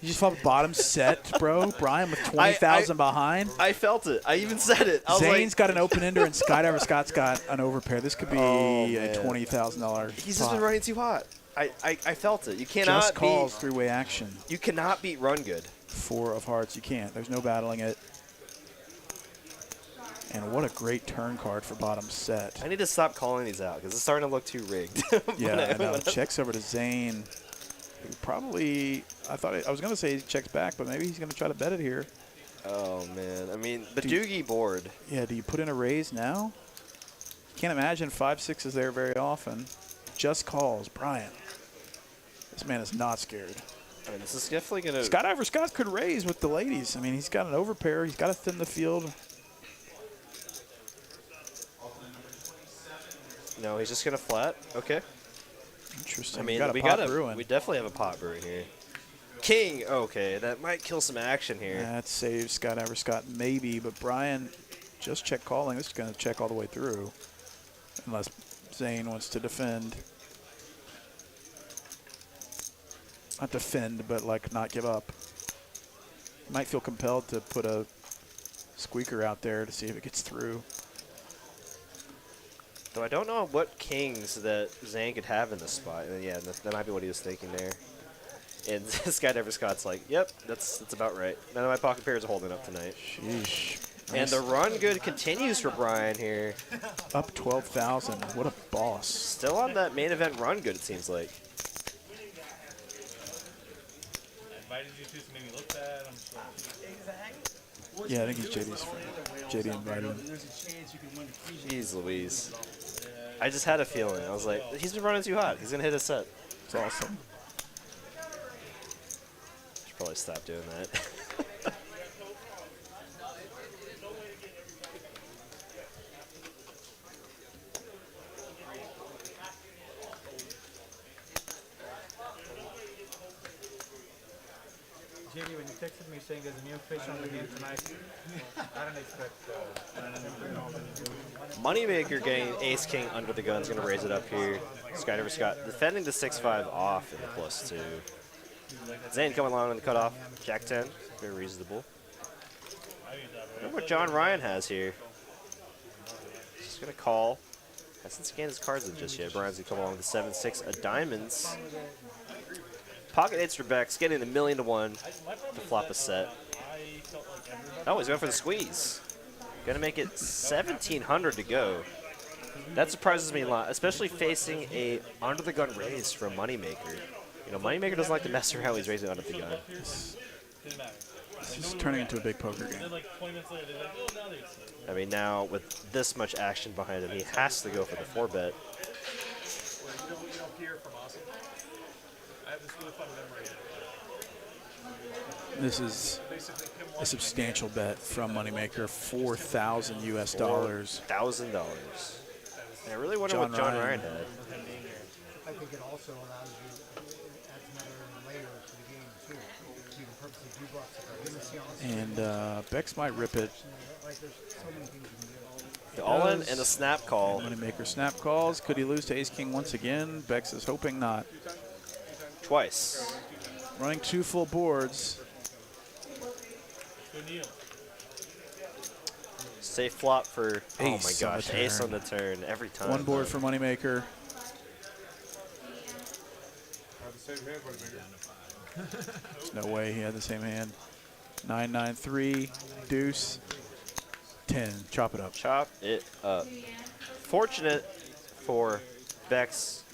He just fought bottom set, bro. Brian with 20,000 behind. I felt it. I even said it. Zane's got an open ender, and Skydiver Scott's got an overpair. This could be a $20,000. He's just been running too hot. I felt it. You cannot just calls three-way action. You cannot beat Run Good. 4 of hearts. You can't. There's no battling it. And what a great turn card for bottom set. I need to stop calling these out because it's starting to look too rigged. Yeah, I know. Checks over to Zane. Who probably, I was going to say he checks back, but maybe he's going to try to bet it here. Oh, man. I mean, the doogie board. Yeah, do you put in a raise now? Can't imagine 5-6 is there very often. Just calls. Brian. This man is not scared. I mean, this is definitely going to... Skydiver Scott could raise with the ladies. I mean, he's got an overpair. He's got to thin the field. No, he's just going to flat. Okay. Interesting. I mean, we definitely have a pot brewing here. King. Okay, that might kill some action here. That saves Skydiver Scott maybe, but Brian just check calling. This is going to check all the way through, unless Zane wants to defend. Not defend, but like not give up. Might feel compelled to put a squeaker out there to see if it gets through. Though I don't know what kings that Zane could have in this spot. And yeah, that might be what he was thinking there. And Skydiver Scott's like, yep, that's about right. None of my pocket pairs are holding up tonight. Sheesh. And the run good continues for Brian here. Up 12,000. What a boss. Still on that main event run good, it seems like. I invited you to, so maybe look bad. I'm sure. Yeah, I think he's JD's friend. JD invited him. Jeez Louise. I just had a feeling. I was like, he's been running too hot. He's going to hit a set. It's awesome. Should probably stop doing that. JD, when you texted me saying there's a new fish on the game tonight, I don't expect Moneymaker getting ace-king under the gun is going to raise it up here. Skydiver Scott defending the 6-5 off in the +2. Zane coming along in the cutoff. Jack-10, very reasonable. Look what John Ryan has here. He's going to call. Hasn't scanned his cards in just yet. Brian's going to come along with the 7-6 of diamonds. Pocket 8s for Becks, getting $1 million to 1 to flop a set. Oh, he's going for the squeeze. Gonna make it 1,700 to go. That surprises me a lot, especially facing a under the gun raise from Moneymaker. You know, Moneymaker doesn't like to mess around when he's raising under the gun. This is turning into a big poker game. I mean, now with this much action behind him, he has to go for the 4-bet. This is a substantial bet from Moneymaker, $4,000 US. $4,000. I really wonder what John Ryan had. think it also allows you, adds another layer to the game too. You can purposely do bluffs if I didn't see on the And Becks might rip it. Like there's so many things you can do. The all-in and the snap call. Moneymaker snap calls. Could he lose to ace-king once again? Becks is hoping not. Twice. Running 2 full boards. Safe flop for, oh my Ace on the gosh, turn. ace on the turn every time. 1 board for Moneymaker. There's no way he had the same hand. 9-9-3, deuce, 10. Chop it up. Chop it up. Fortunate for Becks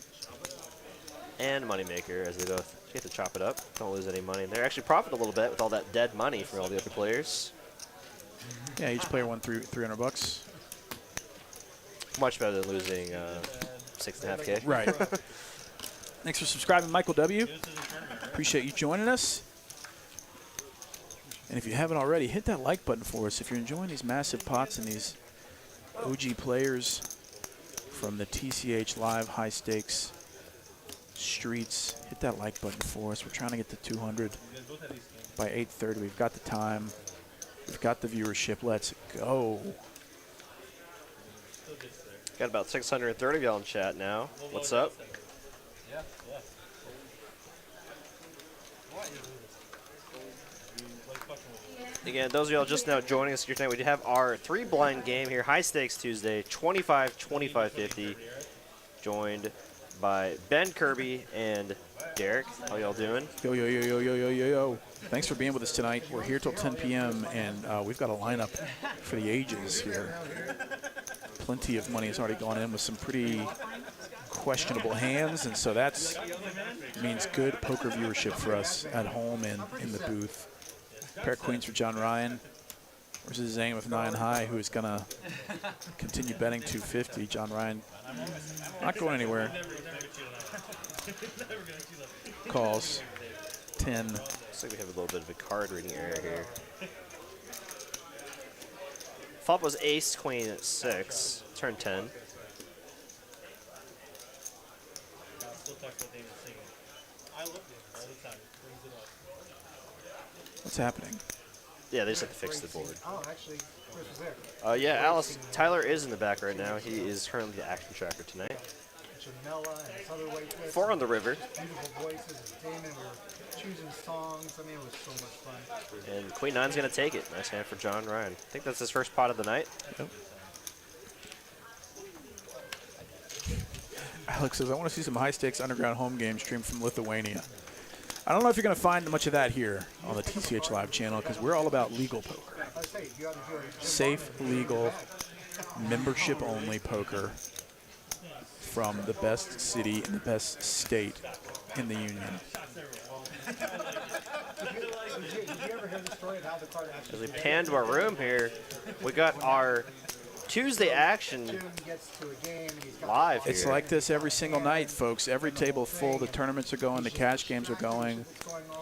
and Moneymaker as they both get to chop it up. Don't lose any money. They're actually profiting a little bit with all that dead money from all the other players. Yeah, each player won $300. Much better than losing 6.5K. Right. Thanks for subscribing, Michael W. Appreciate you joining us. And if you haven't already, hit that like button for us. If you're enjoying these massive pots and these OG players from the TCHLive high stakes streets, hit that like button for us. We're trying to get to 200 by 8:30. We've got the time. We've got the viewership. Let's go. Got about 630 of y'all in chat now. What's up? Again, those of y'all just now joining us here tonight, we do have our 3-blind game here, High Stakes Tuesday, 25, 25, 50, joined by Ben Kirby and Derek. How y'all doing? Yo, yo, yo, yo, yo, yo, yo, yo. Thanks for being with us tonight. We're here till 10 p.m., and we've got a lineup for the ages here. Plenty of money has already gone in with some pretty questionable hands, and so that means good poker viewership for us at home and in the booth. Pair of queens for John Ryan versus Zane with 9 high, who is going to continue betting 250. John Ryan not going anywhere. Calls 10. Looks like we have a little bit of a card reading error here. Flop was ace queen at 6, turn 10. What's happening? Yeah, they just have to fix the board. Oh, actually, Chris was there. Yeah, Alice, Tyler is in the back right now. He is currently the action tracker tonight. Janella and Southerway Twist. 4 on the river. Beautiful voices. Damon, we were choosing songs. I mean, it was so much fun. And Queen 9's going to take it. Nice hand for John Ryan. I think that's his first pot of the night. Yep. Alex says, I want to see some high-stakes underground home game streamed from Lithuania. I don't know if you're going to find much of that here on the TCHLive channel because we're all about legal poker. Safe, legal, membership-only poker from the best city and the best state in the union. As we pan to our room here, we got our Tuesday action live here. It's like this every single night, folks. Every table full. The tournaments are going. The cash games are going.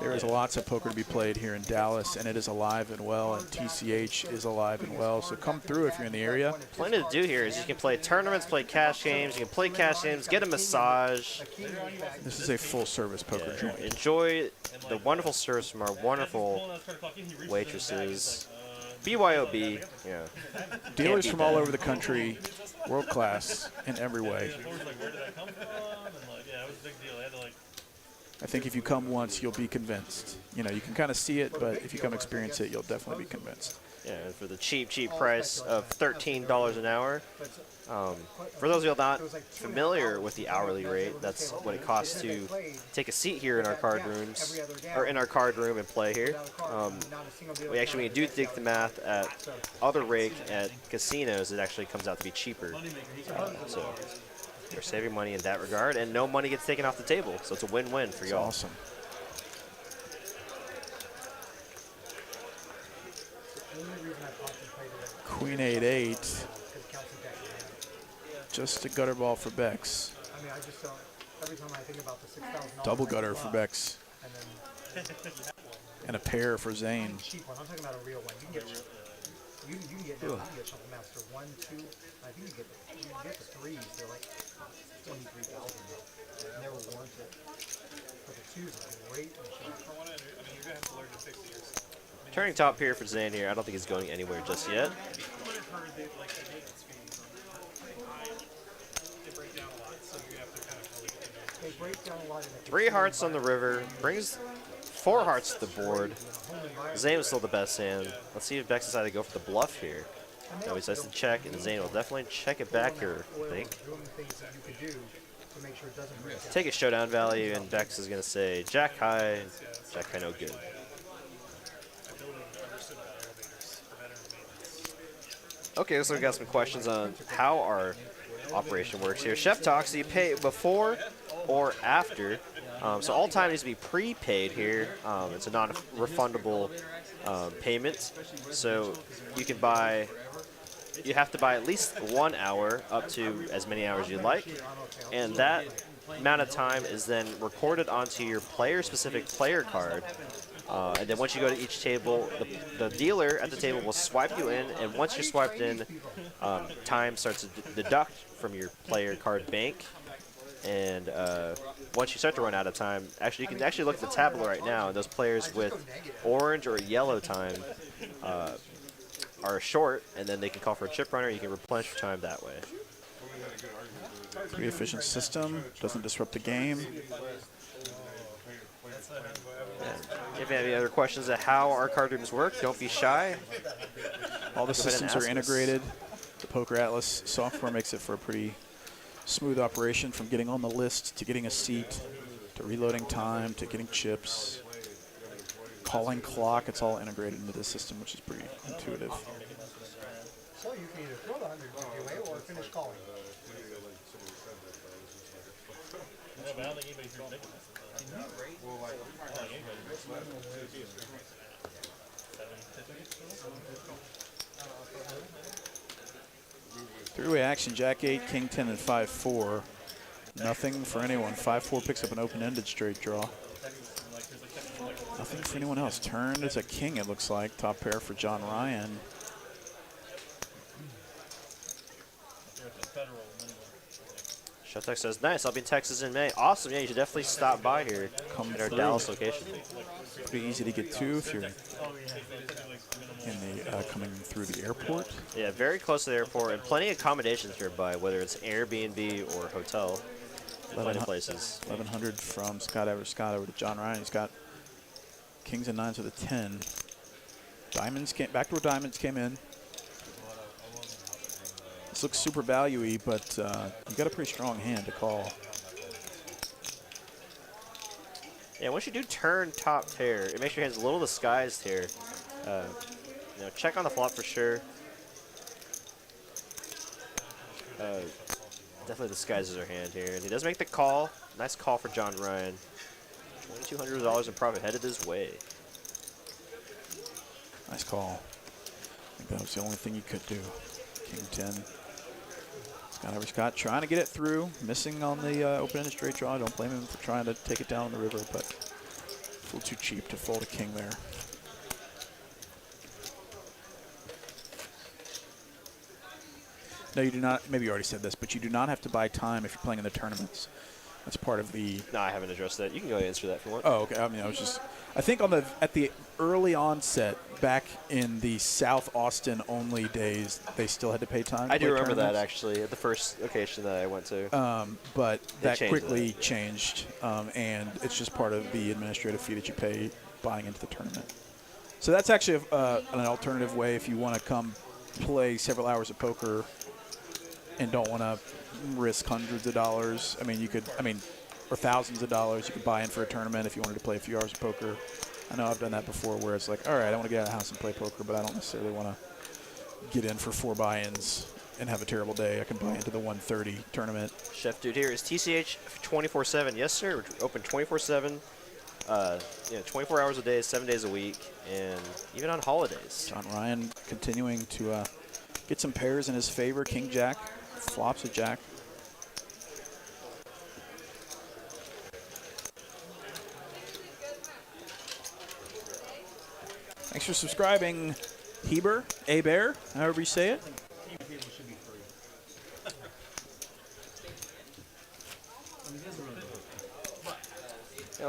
There is lots of poker to be played here in Dallas, and it is alive and well, and TCH is alive and well. So come through if you're in the area. Plenty to do here is you can play tournaments, play cash games. You can play cash games, get a massage. This is a full-service poker joint. Enjoy the wonderful service from our wonderful waitresses. BYOB, yeah. Dealers from all over the country, world class in every way. I think if you come once, you'll be convinced. You know, you can kind of see it, but if you come experience it, you'll definitely be convinced. Yeah, and for the cheap, cheap price of $13 an hour. For those of you not familiar with the hourly rate, that's what it costs to take a seat here in our card rooms, or in our card room and play here. We actually, when you do think the math at other rake at casinos, it actually comes out to be cheaper. So you're saving money in that regard, and no money gets taken off the table, so it's a win-win for y'all. Awesome. Queen 8-8. Just a gutter ball for Becks. I mean, I just don't. Every time I think about the $6,000. Double gutter for Becks. And a pair for Zane. Cheap one. I'm talking about a real one. You can get. You can get Shuffle Master 1, 2. I think you can get the 3s. They're like 23,000. Never warranted. But the twos are great. For one, I mean, you're gonna have to learn to fix it yourself. Turning top here for Zane here. I don't think he's going anywhere just yet. I would have heard that like the maintenance fees on high, they break down a lot, so you have to kind of really get to know. They break down a lot. 3 hearts on the river. Brings 4 hearts to the board. Zane was still the best hand. Let's see if Becks decided to go for the bluff here. No, he decides to check, and Zane will definitely check it back here, I think. Take a showdown value, and Becks is going to say Jack high, Jack high no good. Okay, so we got some questions on how our operation works here. Chef talks, do you pay before or after? So all time needs to be prepaid here. It's a non-refundable payment. So you can buy, you have to buy at least 1 hour up to as many hours you like. And that amount of time is then recorded onto your player-specific player card. And then once you go to each table, the dealer at the table will swipe you in, and once you're swiped in, time starts to deduct from your player card bank. And once you start to run out of time, actually you can actually look at the tableau right now, and those players with orange or yellow time are short, and then they can call for a chip runner. You can replenish your time that way. Pretty efficient system, doesn't disrupt the game. If you have any other questions on how our card rooms work, don't be shy. All the systems are integrated. The Poker Atlas software makes it for a pretty smooth operation, from getting on the list to getting a seat to reloading time to getting chips, calling clock. It's all integrated into the system, which is pretty intuitive. So you can either throw the 150 away or finish calling. Yeah, but I don't think anybody's here taking this. Three-way action, Jack 8, King 10, and 5-4. Nothing for anyone. 5-4 picks up an open-ended straight draw. Nothing for anyone else. Turned is a king, it looks like. Top pair for John Ryan. Showtech says, nice, I'll be in Texas in May. Awesome, yeah, you should definitely stop by here at our Dallas location. Pretty easy to get to if you're in the coming through the airport. Yeah, very close to the airport, and plenty of accommodations nearby, whether it's Airbnb or hotel. Plenty of places. 1100 from Scott over to John Ryan. He's got kings and nines with a 10. Diamonds came back to where diamonds came in. This looks super value-y, but you got a pretty strong hand to call. Yeah, once you do turn top pair, it makes your hands a little disguised here. You know, check on the flop for sure. Definitely disguises our hand here, and he does make the call. Nice call for John Ryan. $2,200 in profit headed his way. Nice call. I think that was the only thing you could do. King 10. Scott over Scott trying to get it through, missing on the open-ended straight draw. Don't blame him for trying to take it down the river, but a little too cheap to fold a king there. No, you do not. Maybe you already said this, but you do not have to buy time if you're playing in the tournaments. That's part of the. No, I haven't addressed that. You can go ahead and answer that if you want. Oh, okay. I mean, I was just. I think at the early onset, back in the South Austin only days, they still had to pay time. I do remember that actually at the first occasion that I went to. But that quickly changed, and it's just part of the administrative fee that you pay buying into the tournament. So that's actually an alternative way if you want to come play several hours of poker and don't want to risk hundreds of dollars. I mean, you could, or thousands of dollars. You could buy in for a tournament if you wanted to play a few hours of poker. I know I've done that before where it's like, all right, I want to get out of the house and play poker, but I don't necessarily want to get in for 4 buy-ins and have a terrible day. I can buy into the 130 tournament. Chef Dude here is TCH 24/7. Yes, sir. We're open 24/7. 24 hours a day, 7 days a week, and even on holidays. John Ryan continuing to get some pairs in his favor. King Jack, flops a Jack. Thanks for subscribing, Heber, A-Bear, however you say it.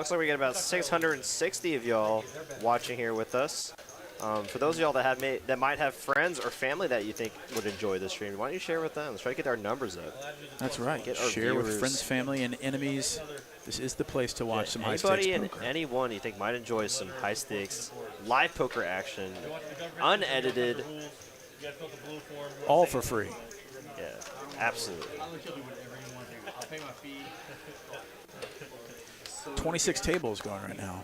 looks like we got about 660 of y'all watching here with us. For those of y'all that might have friends or family that you think would enjoy this stream, why don't you share with them? Let's try to get our numbers up. That's right. Get our Share with viewers. friends, family, and enemies. This is the place to watch some high-stakes Anybody and poker. anyone you think might enjoy some high-stakes live poker action, unedited. All for free. Yeah, absolutely. 26 tables going right now.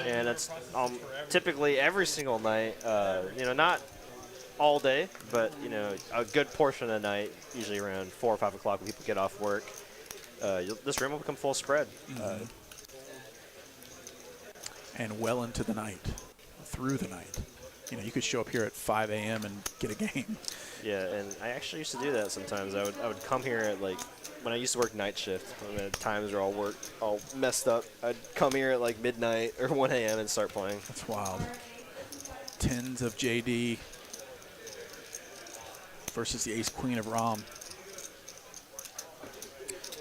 And it's typically every single night, you know, not all day, but, you know, a good portion of the night, usually around 4 or 5 o'clock when people get off work, this room will become full spread. And well into the night, through the night. You know, you could show up here at 5 a.m. and get a game. Yeah, and I actually used to do that sometimes. I would come here at, like, when I used to work night shift, when the times are all messed up, I'd come here at like midnight or 1 a.m. and start playing. That's wild. Tens of JD versus the ace-queen of Rom.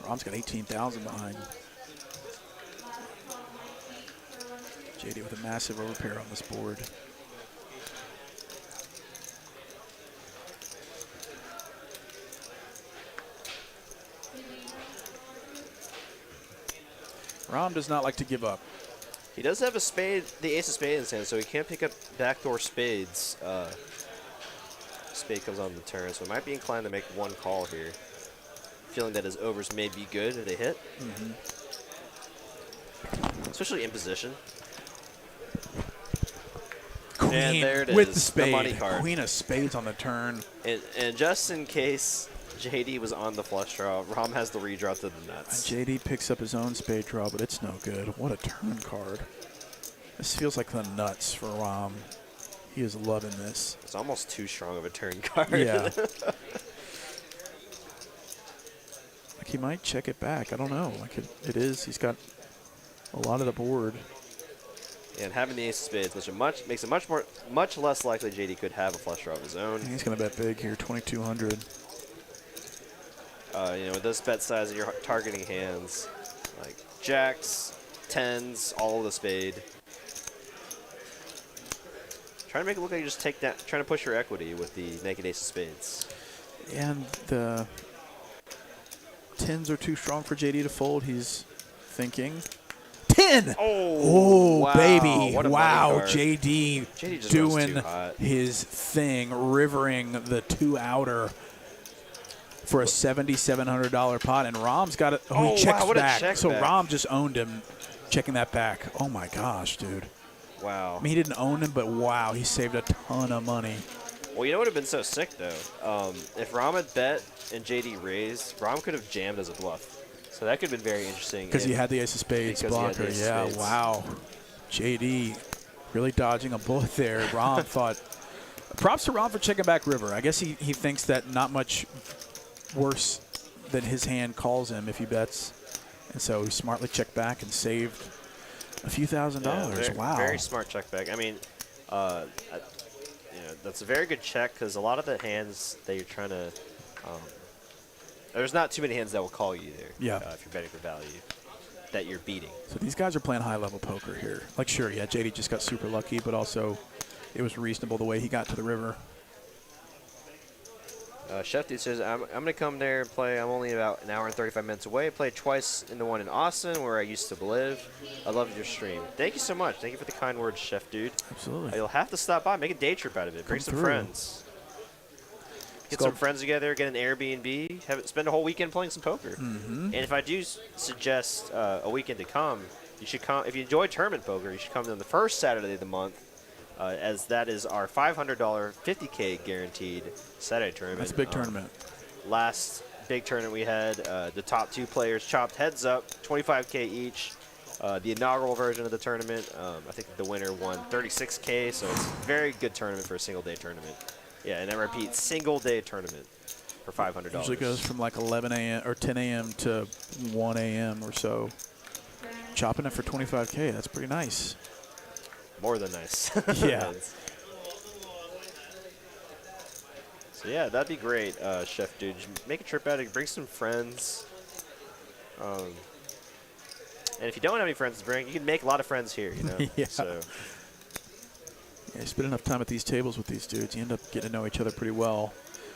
Rom's got 18,000 behind. JD with a massive overpair on this board. Rom does not like to give up. He does have a spade, the ace of spades in his hand, so he can't pick up backdoor spades. Spade comes on the turn, so he might be inclined to make one call here. Feeling that his overs may be good if they hit. Especially in position. Queen and there it is, with the spade. money card. Queen of spades on the turn. And just in case JD was on the flush draw, Rom has the redraw to the nuts. JD picks up his own spade draw, but it's no good. What a turn card. This feels like the nuts for Rom. He is loving this. It's almost too strong of a turn card. Yeah. Like he might check it back. I don't know. Like it is. He's got a lot of the board. And having the ace of spades makes it much less likely JD could have a flush draw of his own. He's going to bet big here, 2,200. You know, with this bet size, you're targeting hands like jacks, tens, all of the spade. Trying to make it look like you just take that, trying to push your equity with the naked ace of spades. And the tens are too strong for JD to fold. He's thinking 10. Oh, wow. baby. What a Wow. money card. JD just doing runs too hot. his thing, rivering the two outer for a $7,700 pot. And Rom's got it. Oh, he checks wow, what a back. check So back. Rom just owned him, checking that back. Oh, my gosh, dude. Wow. I mean, he didn't own him, but wow, he saved a ton of money. Well, you know what would have been so sick, though? If Rom had bet and JD raised, Rom could have jammed as a bluff. So that could have been very interesting. Because he had the ace of spades blocker. Yeah, wow. JD really dodging a bullet there. Rom thought, props to Rom for checking back river. I guess he thinks that not much worse than his hand calls him if he bets. And so he smartly checked back and saved a few $1,000s. Wow. Very smart check back. I mean, you know, that's a very good check because a lot of the hands that you're trying to there's not too many hands that will call you there. Yeah. If you're betting for value, that you're beating. So these guys are playing high-level poker here. Like, sure, yeah, JD just got super lucky, but also it was reasonable the way he got to the river. Chef Dude says, I'm going to come there and play. I'm only about an hour and 35 minutes away. Played twice in the one in Austin where I used to live. I love your stream. Thank you so much. Thank you for the kind words, Chef Dude. Absolutely. You'll have to stop by. Make a day trip out of it. Bring some friends. Get some friends together. Get an Airbnb. Spend a whole weekend playing some poker. And if I do suggest a weekend to come, you should come. If you enjoy tournament poker, you should come on the first Saturday of the month. As that is our $500 50K guaranteed Saturday tournament. That's a big tournament. Last big tournament we had, the top two players chopped heads up, 25K each. The inaugural version of the tournament, I think the winner won 36K, so it's a very good tournament for a single day tournament. Yeah, and I repeat, single day tournament for $500. Usually goes from like 11 a.m. or 10 a.m. to 1 a.m. or so. Chopping it for 25K, that's pretty nice. More than nice. Yeah. So yeah, that'd be great, Chef Dude. Make a trip out and bring some friends. And if you don't have any friends to bring, you can make a lot of friends here, you know? Yeah. So. Yeah, you spend enough time at these tables with these dudes, you end up getting to know each other pretty well.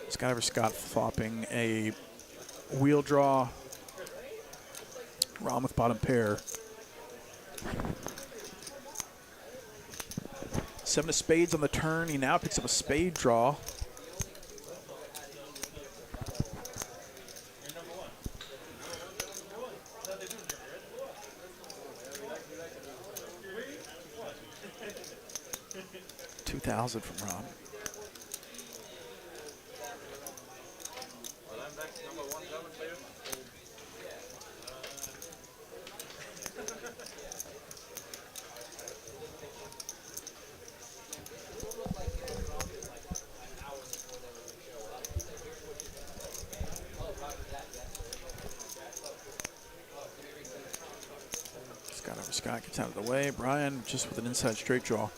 Scott flopping a wheel draw, Rom with bottom pair. 7 of spades on the turn. He now picks up a spade draw. $2,000 from Rom. Scott gets out of the way. Brian just with an inside straight draw.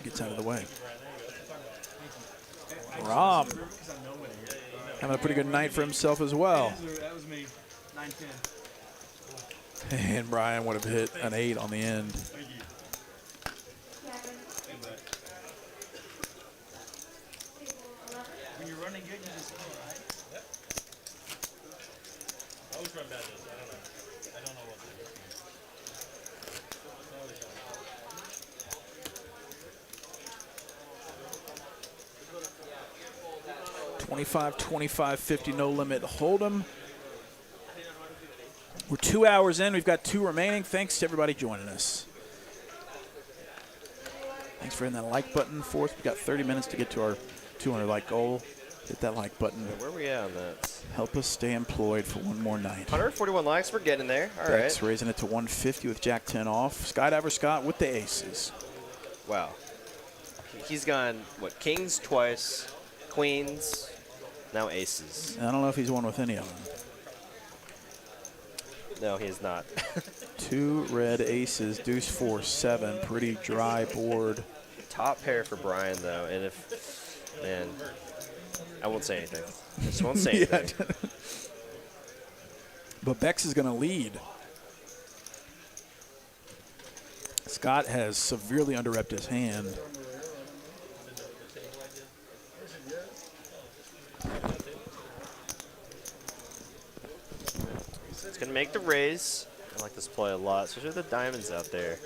Gets out of the way. Rom having a pretty good night for himself as well. That was me. 9-10. And Brian would have hit an 8 on the end. Thank you. When you're running good, you just go, right? Yep. I always run bad though. I don't know. I don't know what to do. 25, 25, 50, no limit. Hold'em. We're 2 hours in. We've got 2 remaining. Thanks to everybody joining us. Thanks for hitting that like button for us. We've got 30 minutes to get to our 200 like goal. Hit that like button. Where are we at on that? Help us stay employed for one more night. 141 likes. We're getting there. All right. Becks raising it to 150 with Jack 10 off. Skydiver Scott with the aces. Wow. He's gone, what, kings twice, queens, now aces. I don't know if he's won with any of them. No, he is not. 2 red aces, deuce 4, 7. Pretty dry board. Top pair for Brian, though. And if, man, I won't say anything. I just won't say anything. But Becks is going to lead. Scott has severely underrepped his hand. It's going to make the raise. I like this play a lot, especially with the diamonds out there.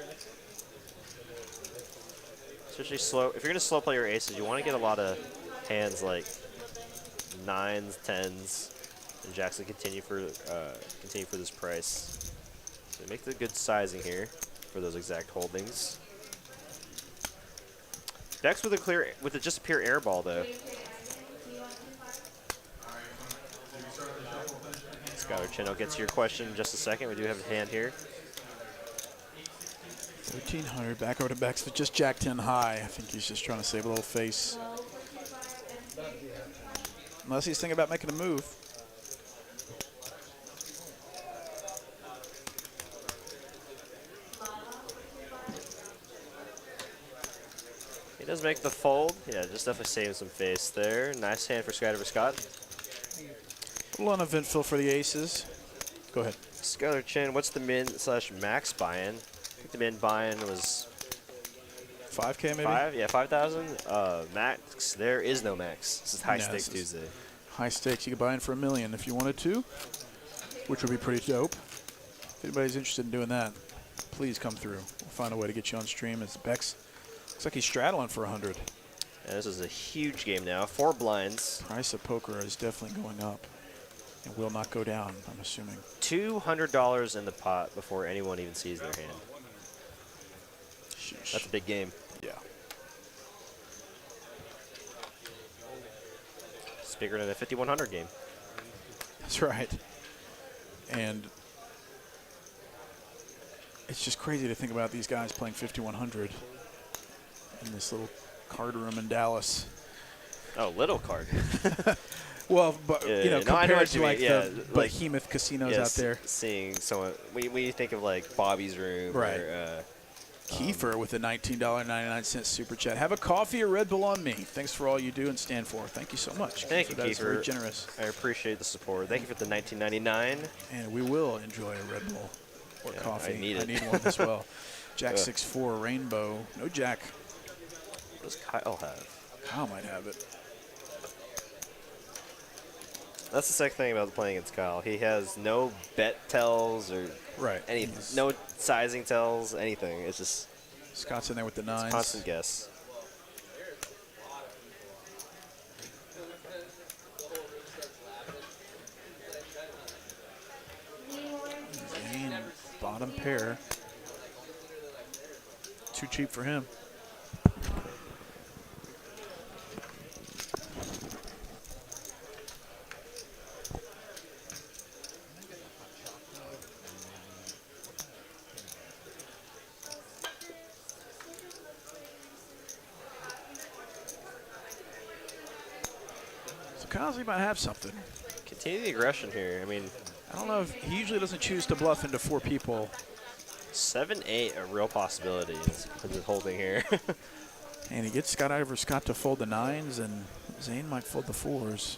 Especially slow. If you're going to slow play your aces, you want to get a lot of hands like 9s, 10s, and jacks to continue for this price. So make the good sizing here for those exact holdings. Becks with just a pure air ball though. Skylar Chino gets to your question in just a second. We do have a hand here. 1,300 back over to Becks with just Jack 10 high. I think he's just trying to save a little face. Unless he's thinking about making a move. He does make the fold. Yeah, just definitely saving some face there. Nice hand for Skydiver Scott. A little uneventful for the aces. Go ahead. Skylar Chin, what's the min/max buy-in? I think the min buy-in was 5K maybe? 5,000. Max, there is no max. This is high stakes Tuesday. High stakes, you could buy in for $1 million if you wanted to, which would be pretty dope. If anybody's interested in doing that, please come through. We'll find a way to get you on stream. It's Becks. Looks like he's straddling for 100. Yeah, this is a huge game now. 4 blinds. Price of poker is definitely going up. It will not go down, I'm assuming. $200 in the pot before anyone even sees their hand. Sheesh. That's a big game. Yeah. It's bigger than a 5,100 game. That's right. And it's just crazy to think about these guys playing 5,100 in this little card room in Dallas. Oh, little card. Well, but you know, compared to like the like behemoth casinos out there. Seeing someone, when you think of like Bobby's room, right? Or, Kiefer with a $19.99 super chat. Have a coffee or Red Bull on me. Thanks for all you do and stand for. Thank you so much. Thank you, That is Kiefer. very generous. I appreciate the support. Thank you for the $19.99. And we will enjoy a Red Bull or coffee. I need it. I need one as well. Jack 6-4 Rainbow. No Jack. What does Kyle have? Kyle might have it. That's the second thing about playing against Kyle. He has no bet tells or anything. No sizing tells, anything. It's just Scott's in there with the nines. Constant guess. Zane, bottom pair. Too cheap for him. Kyle's might have something. Continue the aggression here. I mean, I don't know if he usually doesn't choose to bluff into 4 people. 7-8, a real possibility is holding here. And he gets Scott to fold the 9s, and Zane might fold the 4s.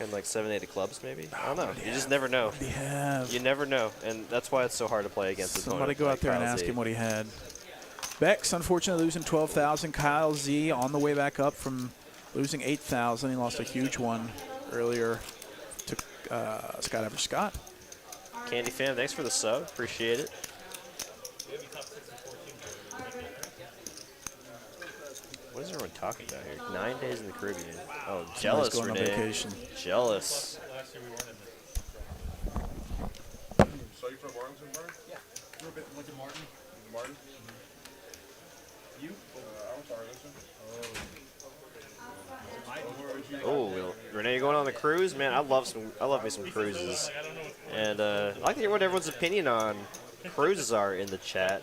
And like 7-8 of clubs, maybe? I don't know. You just never know. What do you have? You never know, and that's why it's so hard to play against this Somebody go out there and ask him what he had. Becks, unfortunately, losing 12,000. Kyle Z on the way back up from losing 8,000. He lost a huge one earlier to Scott Scott. Candy Fan, thanks for the sub. Appreciate it. What is everyone talking about here? 9 days in the Caribbean. Oh, jealous, going on Renee. vacation. Jealous. So you from Arlington, Martin? Yeah. Went to Martin. Martin? You? I went to Arlington. Oh, Renee, you going on the cruise? Man, I love me some cruises. And I'd like to hear what everyone's opinion on cruises are in the chat.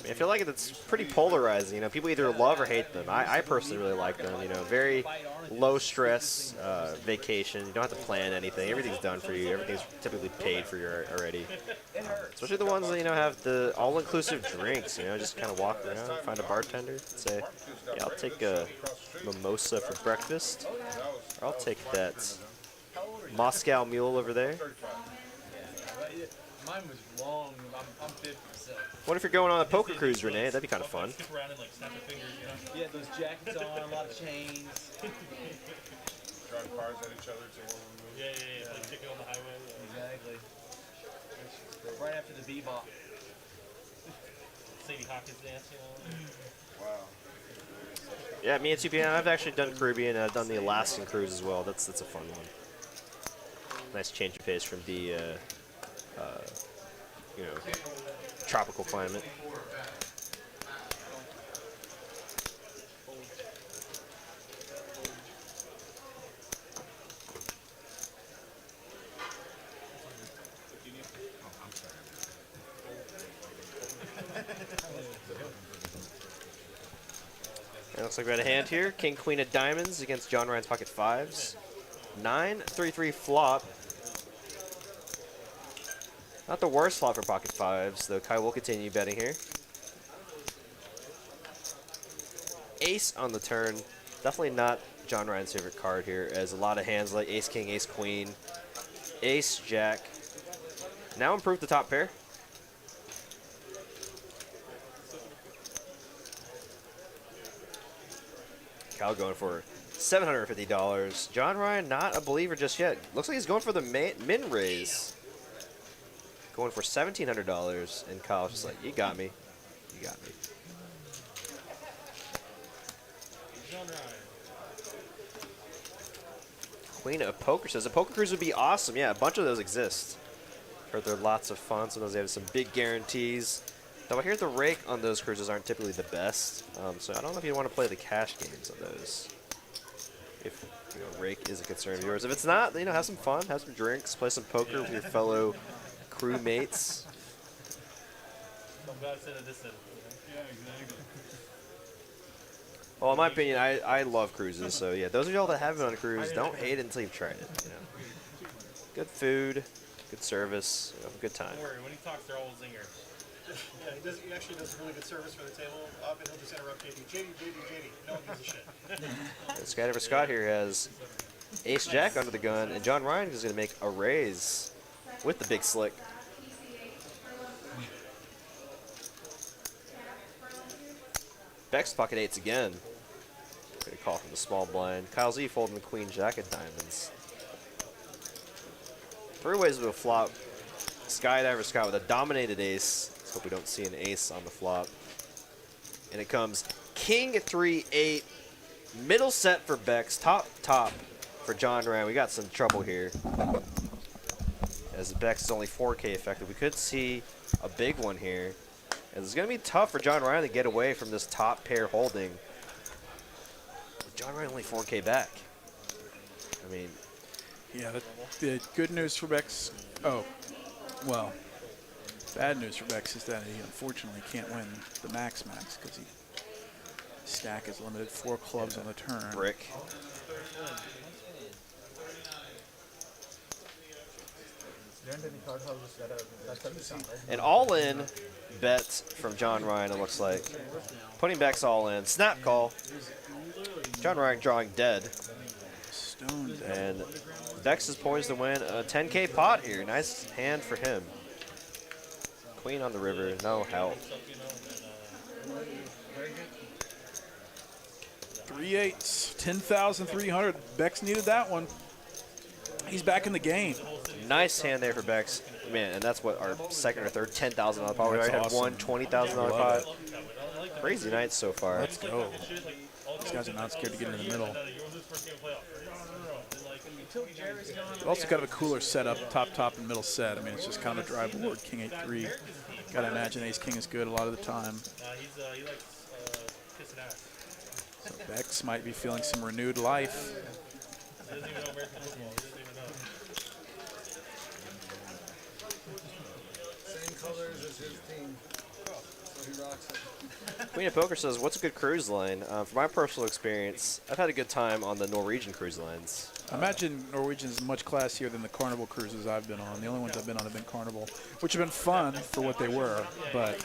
I feel like it's pretty polarizing. You know, people either love or hate them. I personally really like them. You know, very low stress vacation. You don't have to plan anything. Everything's done for you. Everything's typically paid for you already. Especially the ones that have the all-inclusive drinks. You know, just kind of walk around, find a bartender, and say, "Yeah, I'll take a mimosa for breakfast, or I'll take that Moscow Mule over there." Mine was long. I'm 50, so. What if you're going on a poker cruise, Renee? That'd be kind of fun. Yeah, those jackets on, a lot of chains. Drive cars at each other to Yeah, like kicking on the highway. Exactly. Right after the bebop. Sadie Hawkins dance, Wow. Yeah, me and 2PM, I've actually done Caribbean, and I've done the Alaskan cruise as well. That's a fun one. Nice change of pace from the tropical climate. It looks like we had a hand here. King, Queen of Diamonds against John Ryan's pocket fives. 9-3-3 flop. Not the worst flop for pocket fives, though Kai will continue betting here. Ace on the turn. Definitely not John Ryan's favorite card here, as a lot of hands like Ace King, Ace Queen, Ace Jack. Now improved the top pair. Kyle going for $750. John Ryan not a believer just yet. Looks like he's going for the min raise. Going for $1,700, and Kyle's just like, you got me. You got me. Queen of Poker says, a poker cruise would be awesome. Yeah, a bunch of those exist. Heard they're lots of fun. Sometimes they have some big guarantees. Though I hear the rake on those cruises aren't typically the best. So I don't know if you want to play the cash games on those. If rake is a concern of yours. If it's not, have some fun, have some drinks, play some poker with your fellow crewmates. Well, in my opinion, I love cruises. So yeah, those of y'all that haven't been on a cruise, don't hate it until you've tried it. Good food, good service, good time. Don't worry, when he talks, they're all zinger. Yeah, he actually does a really good service for the table. Often he'll just interrupt JD. JD. No one gives a shit. Skydiver Scott here has Ace Jack under the gun, and John Ryan is going to make a raise with the big slick. Becks pocket eights again. Going to call from the small blind. Kyle Z folding the queen jack of diamonds. 3 ways to a flop. Skydiver Scott with a dominated ace. Let's hope we don't see an ace on the flop. And it comes king 3-8. Middle set for Becks. Top for John Ryan. We got some trouble here. As Becks is only 4K effective. We could see a big one here. And it's going to be tough for John Ryan to get away from this top pair holding. John Ryan only 4K back. I mean, yeah, the good news for Becks. Oh, well, bad news for Becks is that he unfortunately can't win the max because his stack is limited. 4 clubs on the turn. Brick. An all-in bet from John Ryan, it looks like. Putting Becks all in. Snap call. John Ryan drawing dead. Stone dead. And Becks is poised to win a 10K pot here. Nice hand for him. Queen on the river, no help. 3 8s, 10,300. Becks needed that one. He's back in the game. Nice hand there for Becks. Man, and that's what our second or third $10,000 pot. We already That's had one $20,000 pot. Crazy night so far. Let's go. These guys are not scared to get in the middle. Also kind of a cooler setup, top, and middle set. I mean, it's just kind of a dry board, king 8-3. Gotta imagine ace king is good a lot of the time. He likes kissing ass. So Becks might be feeling some renewed life. He doesn't even know American football. He doesn't even know. Same colors as his team. So he rocks it. Queen of Poker says, what's a good cruise line? From my personal experience, I've had a good time on the Norwegian cruise lines. I imagine Norwegian is much classier than the Carnival cruises I've been on. The only ones I've been on have been Carnival, which have been fun for what they were, but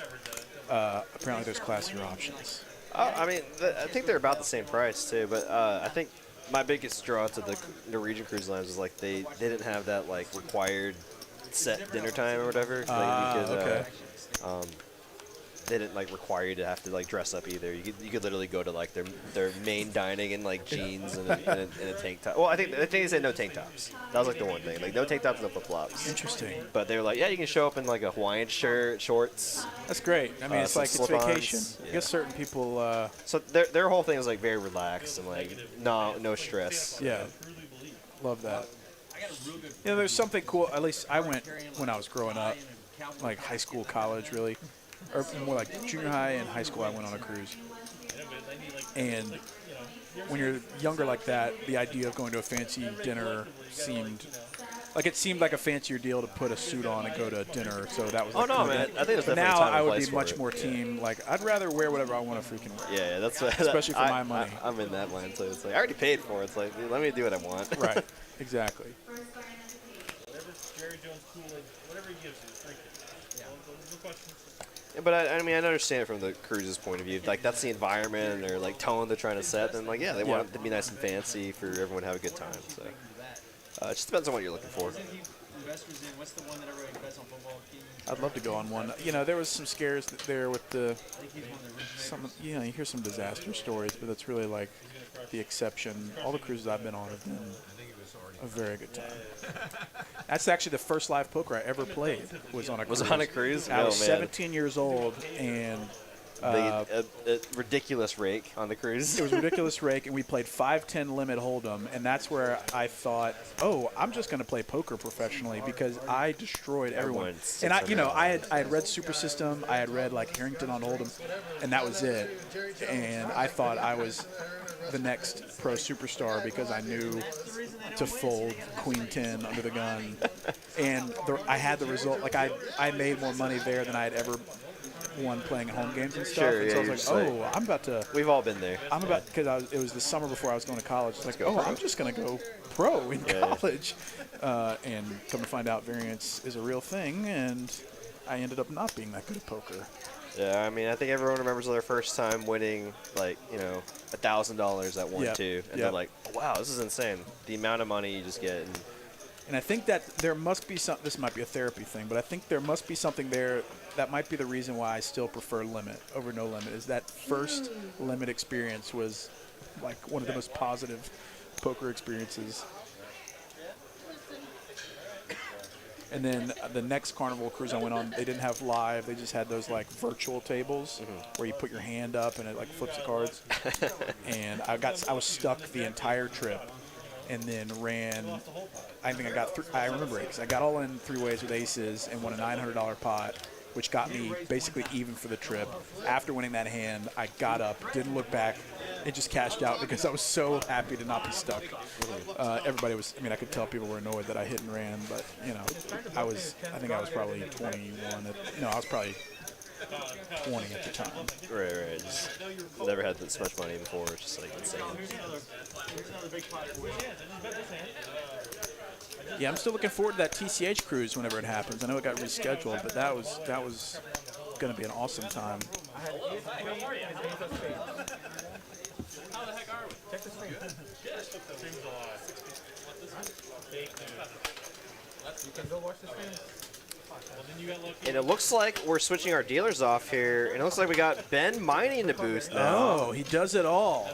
apparently there's classier options. I mean, I think they're about the same price too, but I think my biggest draw to the Norwegian cruise lines was like they didn't have that like required set dinner time or whatever. Okay. They didn't like require you to have to like dress up either. You could literally go to like their main dining in like jeans and a tank top. Well, I think they said no tank tops. That was like the one thing, like no tank tops, no flip flops. Interesting. But they were like, yeah, you can show up in like a Hawaiian shirt, shorts. That's great. I mean, it's like it's vacation. Yeah. I guess certain people. So their whole thing is like very relaxed and like no stress. Yeah, love that. You know, there's something cool. At least I went when I was growing up, like high school, college, really. Or more like junior high and high school, I went on a cruise. And when you're younger like that, the idea of going to a fancy dinner seemed like a fancier deal to put a suit on and go to dinner. So that was like, oh no, man! I think it was definitely now time and I would place be much for it. more team. Like I'd rather wear whatever I want to freaking wear. Yeah, that's especially for my money. I'm in that line too. It's like I already paid for it. It's like let me do what I want. Right. Exactly. Whatever Jerry Jones Kool-Aid, whatever he gives you, drink it. No questions. Yeah, but I mean, I understand it from the cruise's point of view. Like, that's the environment or, like, tone they're trying to set. Then, like, yeah, they want it to be nice and fancy for everyone to have a good time. So, it just depends on what you're looking for. I'd love to go on one. You know, there was some scares there with you hear some disaster stories, but that's really, like, the exception. All the cruises I've been on have been a very good time. That's actually the first live poker I ever played was on a cruise. Was on a cruise? I was 17 years old, and a ridiculous rake on the cruise. It was a ridiculous rake, and we played 5-10 limit hold'em, and that's where I thought, oh, I'm just going to play poker professionally because I destroyed everyone. And I had read Super System, I had read like Harrington on hold'em, and that was it. And I thought I was the next pro superstar because I knew to fold Queen 10 under the gun, and I had the result. Like I made more money there than I had ever one playing home games and stuff. Sure, And so I was like, I'm about to. We've all been there. I'm about because it was the summer before I was going to college. It's like, go pro. I'm just gonna go pro in college, and come to find out variance is a real thing, and I ended up not being that good at poker. Yeah, I mean, I think everyone remembers their first time winning, like, you know, $1,000 at 1-2, and they're like, oh, wow, this is insane. The amount of money you just get. And I think that there must be some. This might be a therapy thing, but I think there must be something there that might be the reason why I still prefer limit over no limit. Is that first limit experience was like one of the most positive poker experiences. And then the next Carnival cruise I went on, they didn't have live. They just had those like virtual tables where you put your hand up and it like flips the cards. And I was stuck the entire trip, and then ran. I think I remember it because I got all in 3 ways with aces and won a $900 pot, which got me basically even for the trip. After winning that hand, I got up, didn't look back, and just cashed out because I was so happy to not be stuck. Everybody was, I mean, I could tell people were annoyed that I hit and ran, but, you know, I think I was probably 21. I was probably 20 at the time. Right. Just never had this much money before. It's just like insane. Yeah, I'm still looking forward to that TCH cruise whenever it happens. I know it got rescheduled, but that was going to be an awesome time. How the heck are we? Check the stream. You can go watch the stream. And it looks like we're switching our dealers off here. And it looks like we got Ben Miney in the booth now. Oh, he does it all.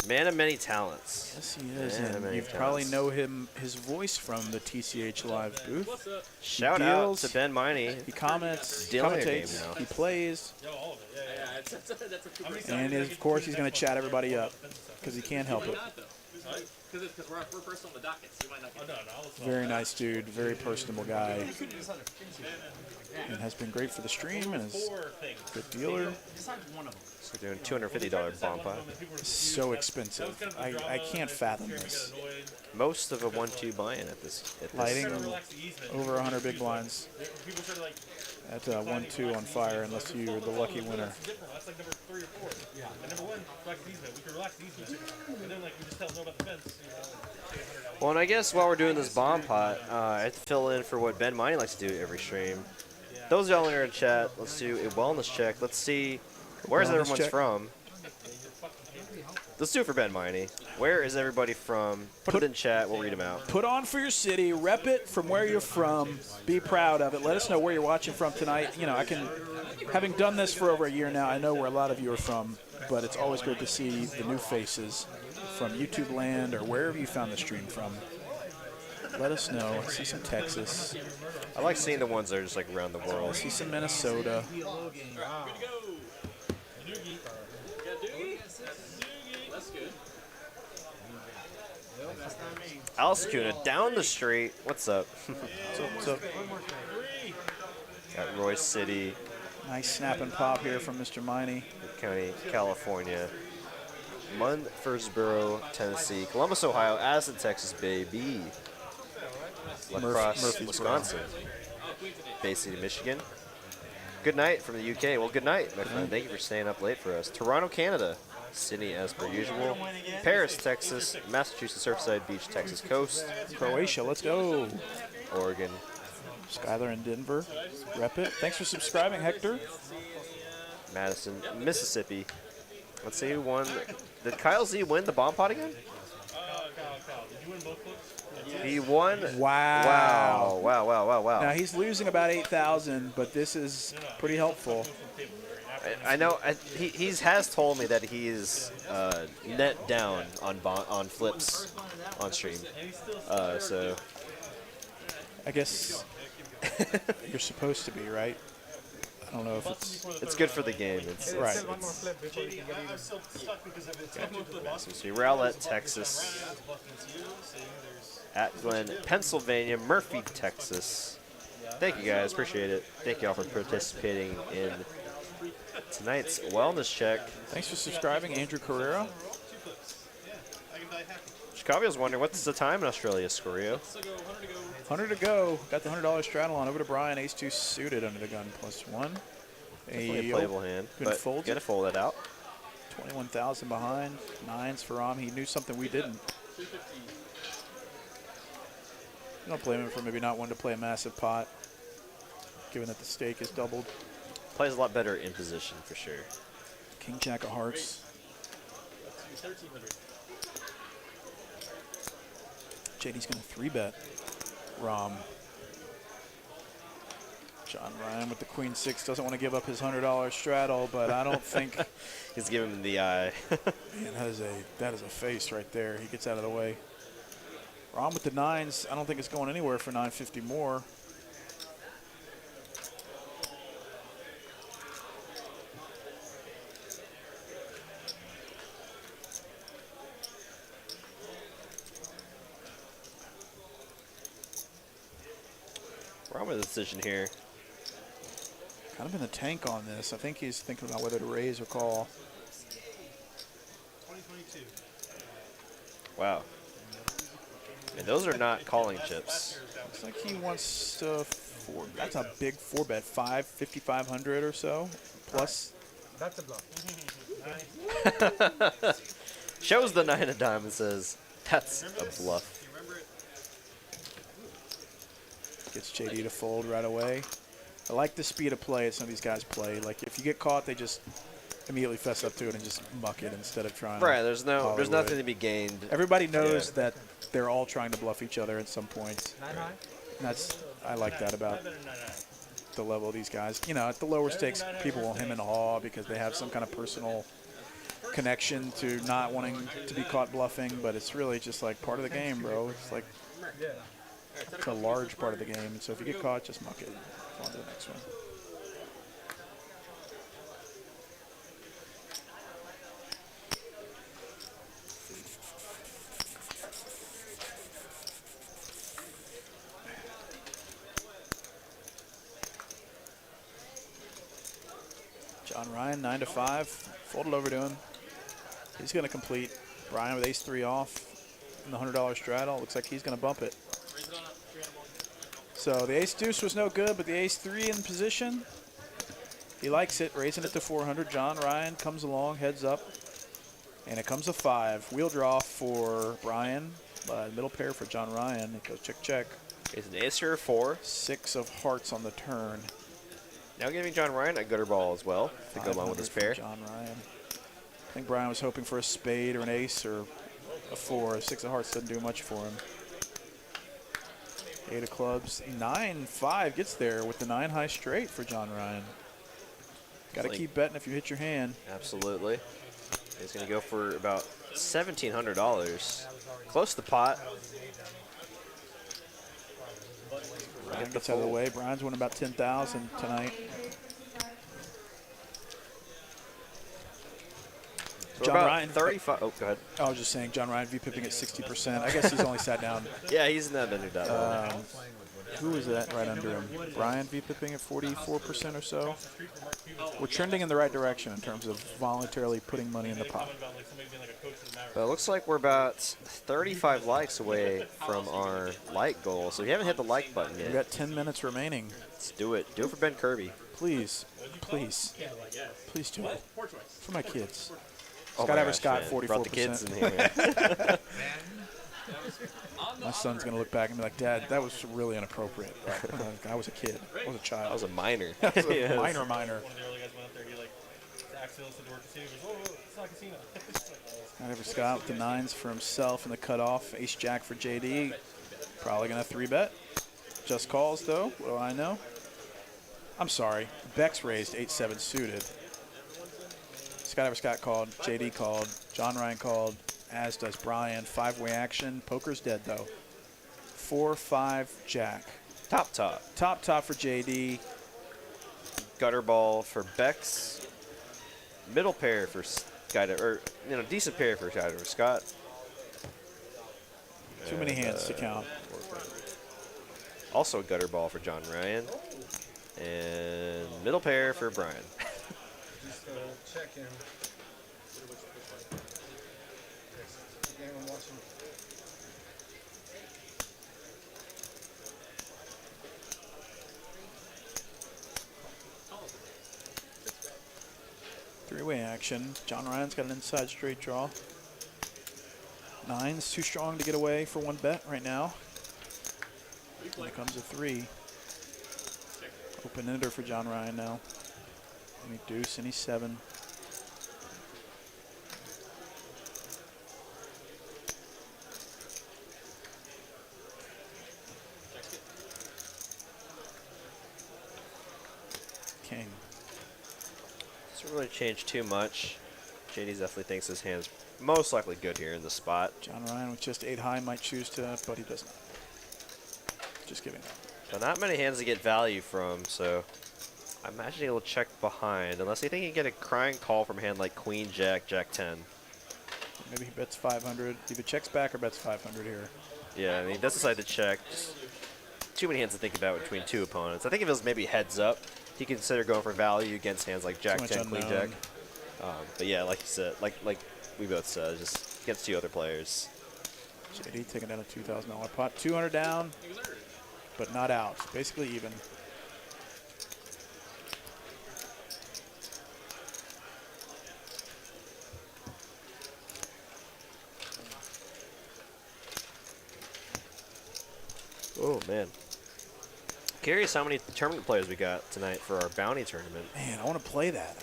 Man of many talents. Yes, he is. And you probably know his voice from the TCHLive booth. Shout out to Ben Miney. He comments, commentates, he plays. And of course, he's going to chat everybody up because he can't help it. Because we're first on the docket, so you might not get Very nice dude, very personable guy, and has been great for the stream and is a good dealer. So doing $250 bomb pot. So expensive. I can't fathom this. Most of a 1-2 buy-in at this. Lighting over 100 big blinds at 1-2 on fire unless you're the lucky winner. That's like number 3 or 4. Yeah. And number 1, relax the easement. We can relax the easement. And then like we just tell them about the fence. Well, and I guess while we're doing this bomb pot, I have to fill in for what Ben Miney likes to do every stream. Those y'all in our chat, let's do a wellness check. Let's see where's everyone's from. Let's do it for Ben Miney. Where is everybody from? Put it in chat. We'll read them out. Put on for your city. Rep it from where you're from. Be proud of it. Let us know where you're watching from tonight. You know, having done this for over a year now, I know where a lot of you are from, but it's always great to see the new faces from YouTube land or wherever you found the stream from. Let us know. I see some Texas. I like seeing the ones that are just like around the world. I see some Minnesota. Alice Kuna down the street. What's up? What's up? Got Royce City. Nice snap and pop here from Mr. Miney. County, California. Murfreesboro, Tennessee. Columbus, Ohio. Addison, Texas, baby. La Crosse, Wisconsin. Bay City, Michigan. Good night from the UK. Well, good night, my friend. Thank you for staying up late for us. Toronto, Canada. Sydney, as per usual. Paris, Texas. Massachusetts, Surfside Beach, Texas Coast. Croatia, let's go. Oregon. Skylar in Denver. Rep it. Thanks for subscribing, Hector. Madison, Mississippi. Let's see who won. Did Kyle Z win the bomb pot again? Did you win both books? He won. Wow. Wow. Now he's losing about 8,000, but this is pretty helpful. I know. He has told me that he's net down on flips on stream. So I guess you're supposed to be, right? I don't know if it's good for the game. It's right. So Rowlett, Texas. At Glen, Pennsylvania. Murphy, Texas. Thank you guys. Appreciate it. Thank you all for participating in tonight's wellness check. Thanks for subscribing, Andrew Carrera. Chicago's wondering what's the time in Australia, Scorio? 100 to go. Got the $100 straddle on over to Brian. Ace 2 suited under the gun +1. Definitely a playable hand, Couldn't but fold gotta fold that out. 21,000 behind. 9s for Ram. He knew something we didn't. I don't blame him for maybe not wanting to play a massive pot, given that the stake is doubled. Plays a lot better in position for sure. King Jack of Hearts. JD's going to 3-bet Ram. John Ryan with the Queen 6 doesn't want to give up his $100 straddle, but I don't think he's giving him the eye. Man, that is a face right there. He gets out of the way. Ram with the 9s. I don't think it's going anywhere for 950 more. Ram with a decision here. Kind of in the tank on this. I think he's thinking about whether to raise or call. 2022. Wow. And those are not calling chips. Looks like he wants to that's a big 4-bet. 5,500 or so. Plus. That's a bluff. Shows the 9 of diamonds, says, that's a bluff. Gets JD to fold right away. I like the speed of play that some of these guys play. Like, if you get caught, they just immediately fess up to it and just muck it instead of trying. Right, there's nothing to be gained. Everybody knows that they're all trying to bluff each other at some point. And I like that about the level of these guys. You know, at the lower stakes, people will hem and haw because they have some kind of personal connection to not wanting to be caught bluffing, but it's really just like part of the game, bro. It's like it's a large part of the game. And so if you get caught, just muck it. On to the next one. John Ryan, 9 to 5. Folded over to him. He's going to complete. Brian with ace-3 off in the $100 straddle. Looks like he's going to bump it. So the ace-deuce was no good, but the ace-3 in position, he likes it, raising it to 400. John Ryan comes along, heads up, and it comes a 5. Wheel draw for Brian, middle pair for John Ryan. It goes check, check. It's an ace or a 4. 6 of hearts on the turn. Now giving John Ryan a gutter ball as well to go along with his pair. John Ryan. I think Brian was hoping for a spade or an ace or a 4. 6 of hearts doesn't do much for him. 8 of clubs. 9-5 gets there with the 9 high straight for John Ryan. Got to keep betting if you hit your hand. Absolutely. He's going to go for about $1,700. Close to the pot. Brian gets out of the way. Brian's won about 10,000 tonight. So John Ryan, 35. Oh, go ahead. I was just saying, John Ryan V-pipping at 60%. I guess he's only sat down. Yeah, he's not been that well. Who was that right under him? Brian V-pipping at 44% or so. We're trending in the right direction in terms of voluntarily putting money in the pot. But it looks like we're about 35 likes away from our like goal. So if you haven't hit the like button yet, We've got 10 minutes remaining. Let's do it. Do it for Ben Kirby. Please. Please. Please do it. For my kids. Oh Scott my Ever gosh, Scott, man. 44%. Brought the kids in here, man. My son's going to look back and be like, Dad, that was really inappropriate. I was a kid. I was a child. I was a minor. I was a Yes. minor. One of the early guys went up there, he like accidentally said the word casino. He goes, oh, it's not a casino. Scott Ever Scott with the 9s for himself and the cutoff. Ace Jack for JD. Probably going to 3-bet. Just calls, though. What do I know? I'm sorry. Becks raised 8-7 suited. Scott Ever Scott called. JD called. John Ryan called. As does Brian. 5-way action. Poker's dead, though. 4-5 Jack. Top, top. Top, top for JD. Gutter ball for Becks. Middle pair for Scott, or decent pair for Scott Ever Scott. Too many hands to count. Also a gutter ball for John Ryan. And middle pair for Brian. Just check in. Game I'm watching. Three-way action. John Ryan's got an inside straight draw. 9's too strong to get away for one bet right now. Here comes a 3. Open ender for John Ryan now. Any deuce, any 7. King. Doesn't really change too much. JD definitely thinks his hand's most likely good here in the spot. John Ryan with just 8 high might choose to, but he does not. Just giving up. So not many hands to get value from, so I imagine he'll check behind, unless you think he can get a crying call from a hand like Queen Jack, Jack 10. Maybe he bets 500. Either checks back or bets 500 here. Yeah, I mean, he does decide to check. Just too many hands to think about between two opponents. I think if it was maybe heads up, he could consider going for value against hands like Jack 10, Queen Jack. But yeah, like you said, like we both said, just against 2 other players. JD taking down a $2,000 pot. 200 down, but not out. Basically even. Oh, man. Curious how many tournament players we got tonight for our bounty tournament. Man, I want to play that.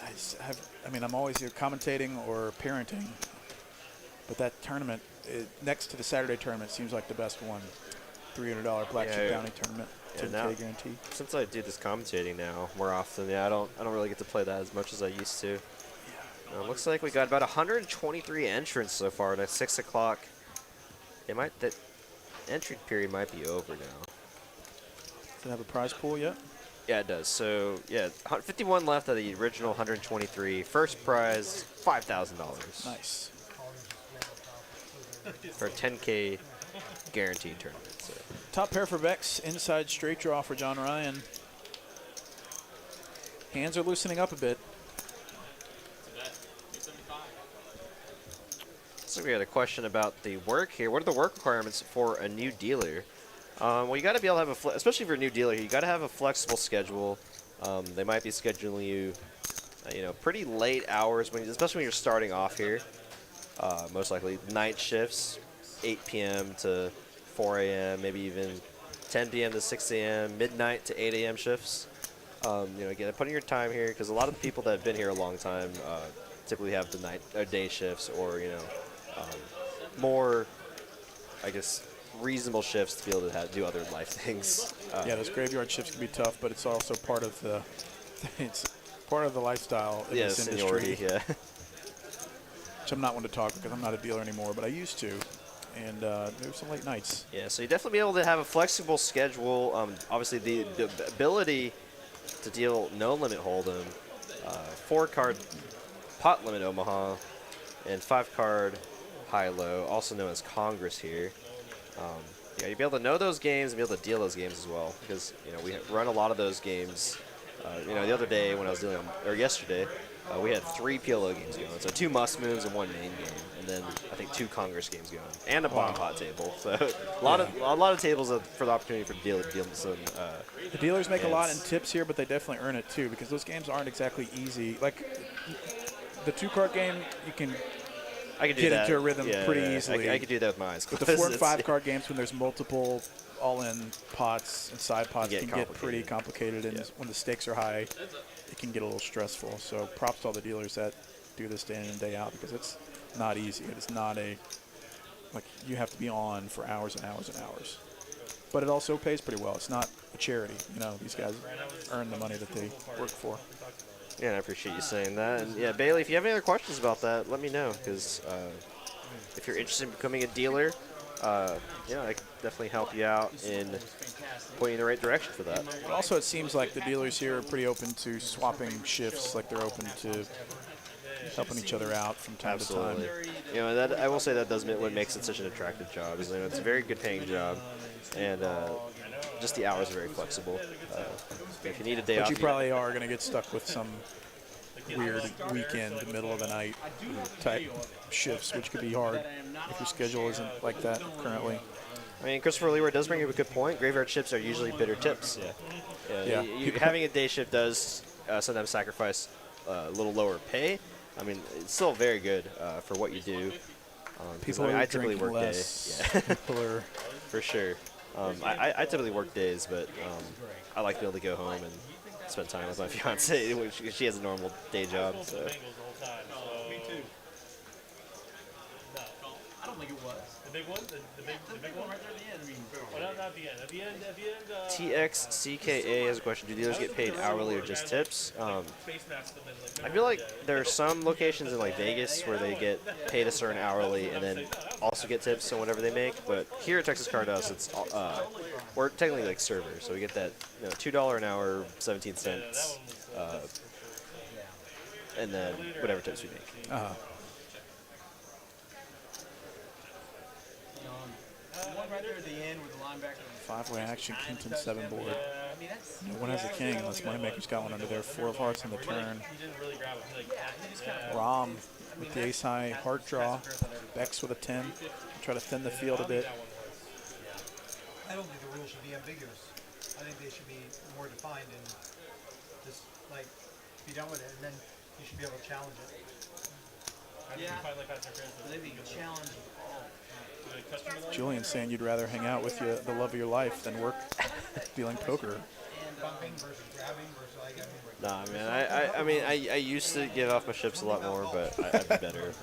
I mean, I'm always either commentating or parenting. But that tournament, next to the Saturday tournament, seems like the best one. $300 blackjack bounty tournament, 10K guarantee. Since I do this commentating now more often, I don't really get to play that as much as I used to. Looks like we got about 123 entrants so far. And at 6 o'clock, that entry period might be over now. Does it have a prize pool yet? Yeah, it does. So, yeah, 51 left of the original 123. First prize, $5,000. Nice. For a 10K guaranteed tournament. So. Top pair for Becks. Inside straight draw for John Ryan. Hands are loosening up a bit. So we had a question about the work here. What are the work requirements for a new dealer? Well, you got to be able to have especially if you're a new dealer, you got to have a flexible schedule. They might be scheduling you, pretty late hours, especially when you're starting off here. Most likely night shifts, 8 p.m. to 4 a.m., maybe even 10 p.m. to 6 a.m., midnight to 8 a.m. shifts. Again, putting your time here, because a lot of the people that have been here a long time typically have the day shifts or, more, I guess, reasonable shifts to be able to do other life things. Yeah, those graveyard shifts can be tough, but it's also part of the lifestyle in this seniority, industry. Yeah. Which I'm not one to talk because I'm not a dealer anymore, but I used to, and there were some late nights. Yeah, so you definitely be able to have a flexible schedule. Obviously, the ability to deal no limit hold'em, 4-card pot limit Omaha, and 5-card high-low, also known as Congress here. You'd be able to know those games and be able to deal those games as well, because we run a lot of those games. The other day when I was yesterday, we had 3 PLO games going, so 2 must moves and 1 main game, and then I think 2 Congress games going, and a bomb pot table. So a lot of tables for the opportunity for deal some. The dealers make a lot in tips here, but they definitely earn it too, because those games aren't exactly easy. Like the 2-card game, you can. I could get into a rhythm pretty easily. I could do that with my eyes. But the 4 and 5-card games, when there's multiple all-in pots and side pots, can get pretty complicated, and when the stakes are high, it can get a little stressful. So props to all the dealers that do this day in and day out, because it's not easy. It's not you have to be on for hours and hours and hours. But it also pays pretty well. It's not a charity. These guys earn the money that they work for. Yeah, and I appreciate you saying that. And yeah, Bailey, if you have any other questions about that, let me know, because if you're interested in becoming a dealer, I can definitely help you out in pointing in the right direction for that. Also, it seems like the dealers here are pretty open to swapping shifts, like they're open to helping each other out from time to time. That I will say that does what makes it such an attractive job. Is it's a very good paying job, and just the hours are very flexible. If you need a day off, but you probably are going to get stuck with some weird weekend, middle of the night type shifts, which could be hard if your schedule isn't like that currently. I mean, Christopher Leeward does bring up a good point. Graveyard shifts are usually bitter tips. Yeah. Having a day shift does sometimes sacrifice a little lower pay, I mean, it's still very good for what you do. People I are typically drinking work less. day. Yeah. People are for sure. I typically work days, but I like to be able to go home and spend time with my fiance, which she has a normal day job. So. Me too. No, I don't think it was. The big one? The big one right there at the end. I mean, well, not at the end. At the end, TXCKA has a question. Do dealers get paid hourly or just tips? I feel like there are some locations in like Vegas where they get paid a certain hourly and then also get tips on whatever they make. But here at Texas Card House, it's we're technically like servers, so we get that $2 an hour, 17 cents, and then whatever tips we make. Right there at the end with the linebacker. 5-way action, King 10-7 board. No one has a king unless Moneymaker's got one under there. 4 of hearts on the turn. Rom with the ace high heart draw. Becks with a 10. Try to thin the field a bit. I don't think the rules should be ambiguous. I think they should be more defined and just like be done with it, and then you should be able to challenge it. Yeah, they be challenged all. Julian's saying you'd rather hang out with the love of your life than work dealing poker. Bumping versus grabbing versus like, Nah, man. I mean, I used to give off my ships a lot more, but I've been better.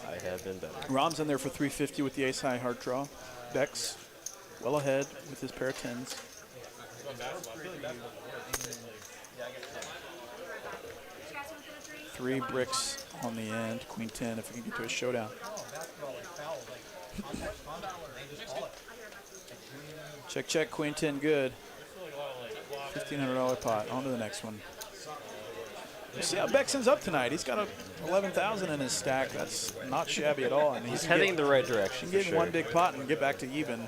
I have been better. Rom's in there for 350 with the ace high heart draw. Becks well ahead with his pair of 10s. 3 bricks on the end. Queen 10 if we can get to a showdown. Check, check. Queen 10 good. $1,500 pot. On to the next one. See how Beckson's up tonight. He's got 11,000 in his stack. That's not shabby at all. And he's heading the right direction. He can get one big pot and get back to even,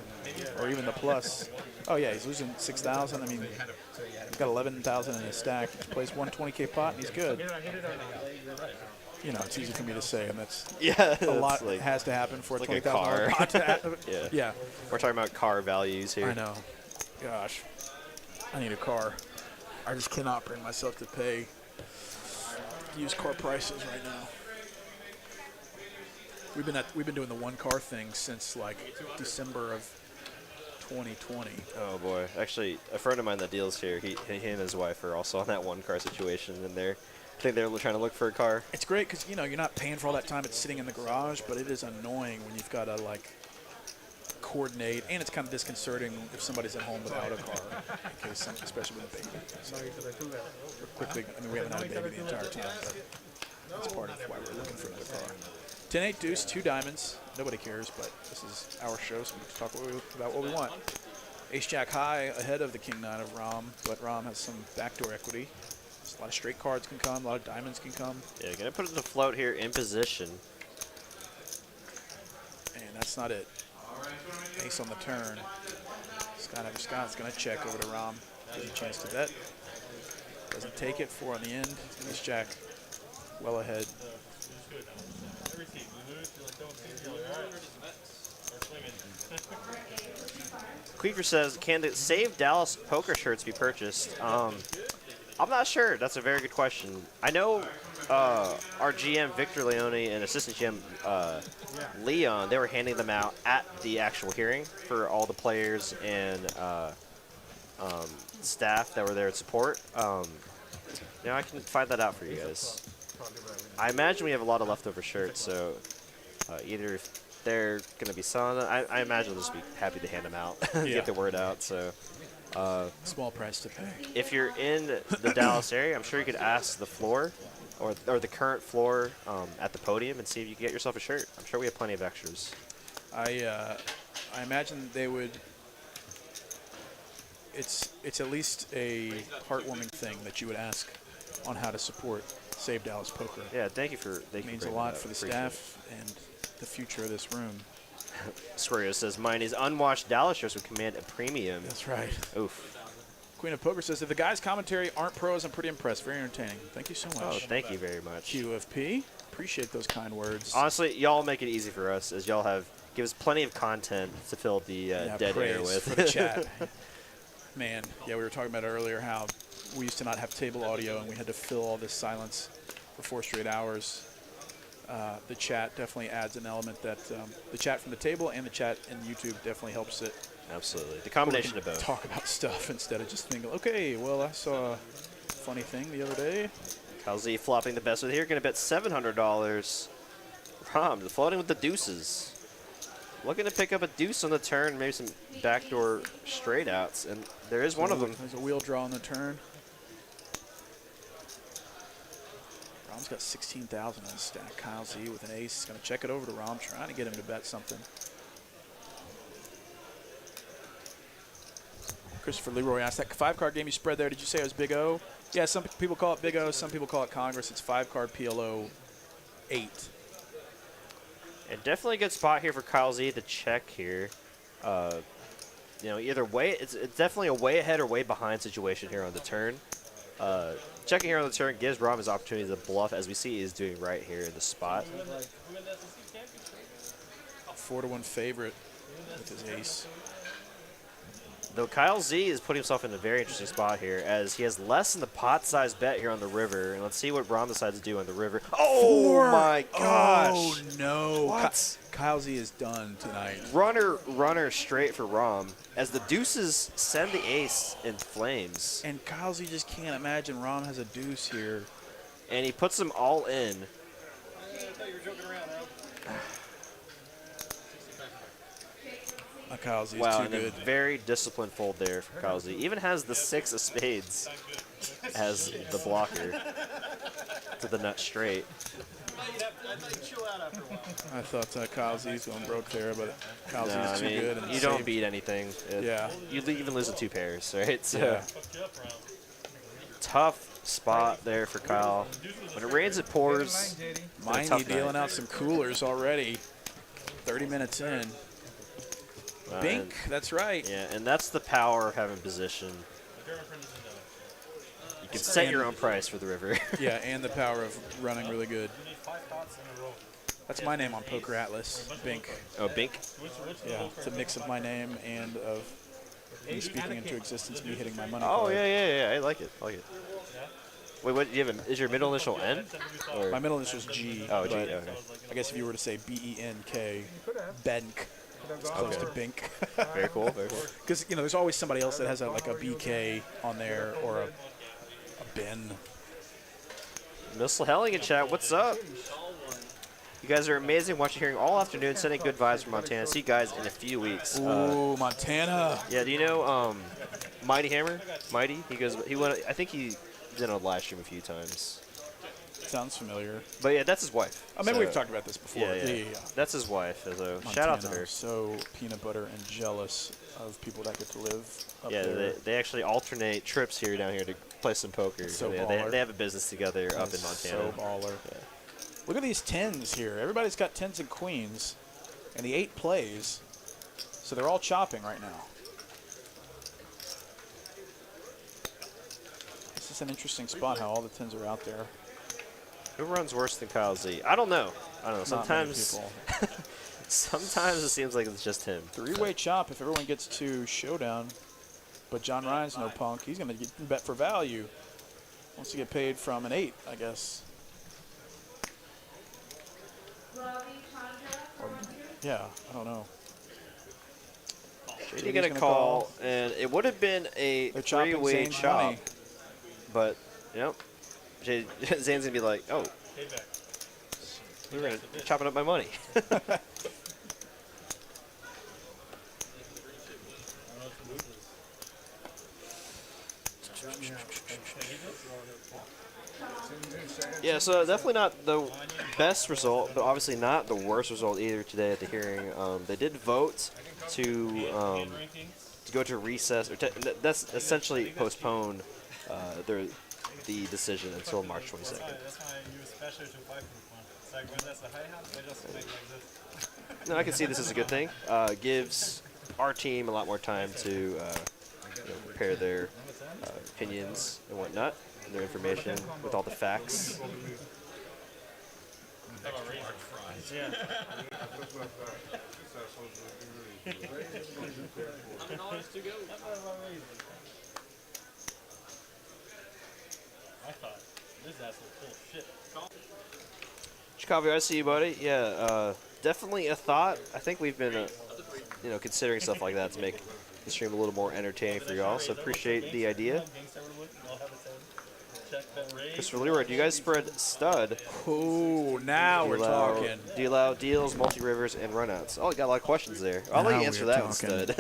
or even the plus. Oh yeah, he's losing 6,000. I mean, he's got 11,000 in his stack. He plays 120K pot and he's good. You know, it's easy for me to say, and that's a lot like, has to happen for a like $20,000 pot to happen. Yeah, we're talking about car values here. I know. Gosh, I need a car. I just cannot bring myself to pay used car prices right now. We've been doing the one car thing since like December of 2020. Oh boy, actually, a friend of mine that deals here, he and his wife are also on that one car situation, and I think they're trying to look for a car. It's great because you're not paying for all that time it's sitting in the garage, but it is annoying when you've got to like coordinate, and it's kind of disconcerting if somebody's at home without a car, in case especially with a baby. So quickly, I mean, we haven't had a baby the entire time, but that's part of why we're looking for another car. 10-8 deuce, 2 diamonds. Nobody cares, but this is our show, so we can talk about what we want. Ace Jack high ahead of the King 9 of Rom, but Rom has some backdoor equity. A lot of straight cards can come, a lot of diamonds can come. Yeah, gonna put it to float here in position. And that's not it. Ace on the turn. Scott's gonna check over to Rom. Gives a chance to bet. Doesn't take it. 4 on the end. Ace Jack well ahead. Queefer says, can the Save Dallas poker shirts be purchased? I'm not sure. That's a very good question. I know our GM, Victor Leone, and assistant GM, Leon, they were handing them out at the actual hearing for all the players and staff that were there to support. Now I can find that out for you guys. I imagine we have a lot of leftover shirts, so either if they're going to be selling them, I imagine they'll just be happy to hand them out, get the word out. So. Small price to pay. If you're in the Dallas area, I'm sure you could ask the floor or the current floor at the podium and see if you can get yourself a shirt. I'm sure we have plenty of extras. I imagine they would. It's at least a heartwarming thing that you would ask on how to support Save Dallas Poker. Yeah, thank you for it means a lot for the staff and the future of this room. Squario says, Miney's unwashed Dallas shirts would command a premium. That's right. Oof. Queen of Poker says, if the guys' commentary aren't pros, I'm pretty impressed. Very entertaining. Thank you so much. Oh, thank you very much. QFP. Appreciate those kind words. Honestly, y'all make it easy for us, as y'all give us plenty of content to fill the dead air with. For the chat. Man, yeah, we were talking about earlier how we used to not have table audio, and we had to fill all this silence for 4 straight hours. The chat definitely adds an element that the chat from the table and the chat in YouTube definitely helps it. Absolutely. The combination of both. Talk about stuff instead of just thinking, okay, well, I saw a funny thing the other day. Kyle Z flopping the best with here. Going to bet $700. Rom floating with the deuces. Looking to pick up a deuce on the turn, maybe some backdoor straight outs, and there is one of them. There's a wheel draw on the turn. Rom's got 16,000 in his stack. Kyle Z with an ace. He's going to check it over to Rom, trying to get him to bet something. Christopher Leroy asked, that 5-card game you spread there, did you say it was Big O? Yeah, some people call it Big O, some people call it Congress. It's 5-card PLO 8. And definitely a good spot here for Kyle Z to check here. You know, either way, it's definitely a way ahead or way behind situation here on the turn. Checking here on the turn gives Rom his opportunity to bluff, as we see he is doing right here in the spot. 4-1 favorite with his ace. Though Kyle Z is putting himself in a very interesting spot here, as he has less than the pot size bet here on the river. And let's see what Rom decides to do on the river. Oh my gosh! Oh no! What? Kyle Z is done tonight. Runner straight for Rom, as the deuces send the ace in flames. And Kyle Z just can't imagine Rom has a deuce here. And he puts them all in. Kyle Z is wow, too and good. a very disciplined fold there for Kyle Z. Even has the 6 of spades as the blocker to the nut straight. I thought Kyle Z's going broke there, but Kyle Z No, is too good. And you don't beat anything. Yeah. You even lose the 2 pairs, right? So yeah. Tough spot there for Kyle. When it rains, it pours. Miney dealing out some coolers already. 30 minutes in. Bink, that's right. Yeah, and that's the power of having position. You can set your own price for the river. Yeah, and the power of running really good. That's my name on Poker Atlas, Bink. Oh, Bink? Yeah, it's a mix of my name and of me speaking into existence, me hitting my money Oh, card. yeah, I like it. Wait, what do you have? Is your middle initial N? Or? My middle initial is G. Oh, G, okay. I guess if you were to say B-E-N-K, Benk. It's close to Bink. Very cool, very cool. Because, you know, there's always somebody else that has like a BK on there or a Ben. Missile Helling in chat, what's up? You guys are amazing. Watching, hearing all afternoon. Sending good vibes from Montana. See you guys in a few weeks. Ooh, Montana. Yeah, do you know Mighty Hammer? Mighty? He went. I think he did a live stream a few times. Sounds familiar. But yeah, that's his wife. Oh, maybe we've talked about this before. Yeah. That's his wife. So shout out to her. So peanut butter and jealous of people that get to live up yeah, there. they actually alternate trips down here to play some poker. So they have a business together up in Montana. So baller. Yeah. Look at these 10s here. Everybody's got 10s and queens, and the 8 plays. So they're all chopping right now. This is an interesting spot how all the 10s are out there. Who runs worse than Kyle Z? I don't know. Sometimes, sometimes it seems like it's just him. 3-way chop if everyone gets to showdown. But John Ryan's no punk. He's going to bet for value. Wants to get paid from an 8, I guess. Yeah, I don't know. You're going to call, and it would have been a 3-way chop. But, yep. Zane's going to be like, oh, we're going to chopping up my money. Yeah, so definitely not the best result, but obviously not the worst result either today at the hearing. They did vote to go to recess, or that's essentially postpone the decision until March 22nd. No, I can see this as a good thing. Gives our team a lot more time to prepare their opinions and whatnot, and their information with all the facts. This ass is full of shit. Chicago, I see you, buddy. Yeah, definitely a thought. I think we've been, considering stuff like that to make the stream a little more entertaining for y'all. So appreciate the idea. Christopher Leroy, do you guys spread stud? Oh, now we're talking. Do you allow deals, multi-rivers, and runouts? Oh, you got a lot of questions there. I'll let you answer that one, stud.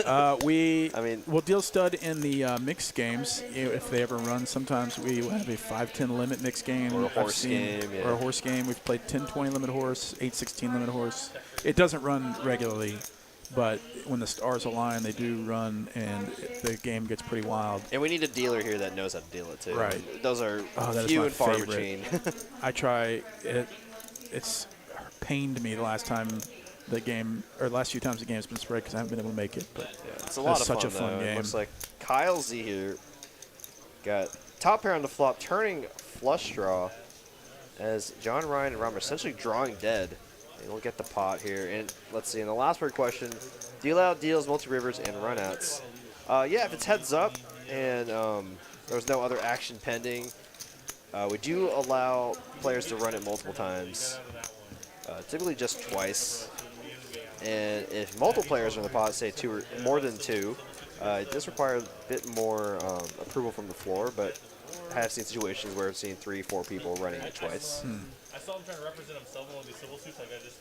We'll deal stud in the mixed games if they ever run. Sometimes we have a 5-10 limit mixed game. Or a horse game. Yeah. Or a horse game. We've played 10-20 limit horse, 8-16 limit horse. It doesn't run regularly, but when the stars align, they do run, and the game gets pretty wild. And we need a dealer here that knows how to deal it, too. Right. Those are that few is and far favorite. between. I try it. It's pained me the last time the game, or the last few times the game's been spread because I haven't been able to make it. But yeah, it's a lot of such fun, a fun game. It looks like Kyle Z here got top pair on the flop, turning flush draw as John Ryan and Rom are essentially drawing dead. And we'll get the pot here. And let's see, in the last word question, do you allow deals, multi-rivers, and runouts? Yeah, if it's heads up and there's no other action pending, we do allow players to run it multiple times, typically just twice. And if multiple players are in the pot, say two or more than two, it does require a bit more approval from the floor, but I have seen situations where I've seen 3-4 people running it twice. I saw him trying to represent himself in one of these civil suits. Like I just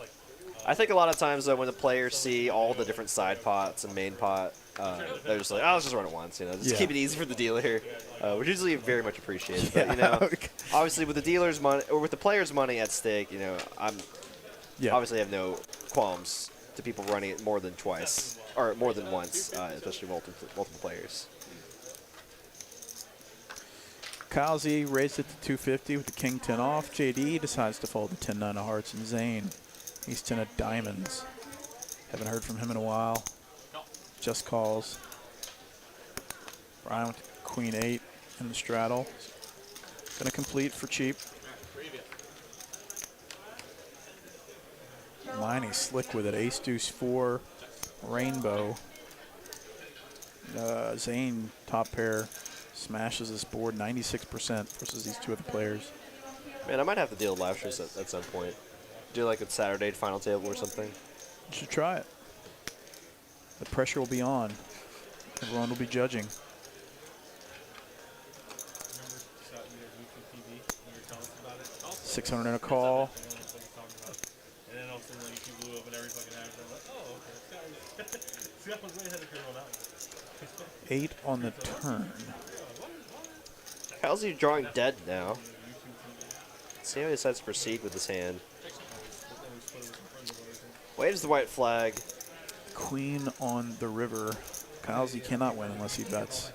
I think a lot of times though, when the players see all the different side pots and main pot, they're just like, "Oh, let's just run it once." Just keep it easy for the dealer, which is usually very much appreciated. But obviously with the dealer's money or with the player's money at stake, I'm obviously have no qualms to people running it more than twice or more than once, especially multiple players. Kyle Z raised it to 250 with the king 10 off. JD decides to fold the 10-9 of hearts, and Zane, he's 10 of diamonds. Haven't heard from him in a while. Just calls. Brian with the queen 8 in the straddle. Gonna complete for cheap. Miney slick with it. Ace deuce 4 rainbow. Zane top pair. Smashes this board 96% versus these two other players. Man, I might have to deal live streams at some point. Do like a Saturday final table or something. You should try it. The pressure will be on. Everyone will be judging. $600 and a call. And then all of a sudden YouTube blew up and every fucking average. I'm like, oh, okay. Scott was way ahead of Chris on that one. 8 on the turn. How's he drawing dead now? Let's see how he decides to proceed with his hand. Waves the white flag. Queen on the river. Kyle's, he cannot win unless he bets.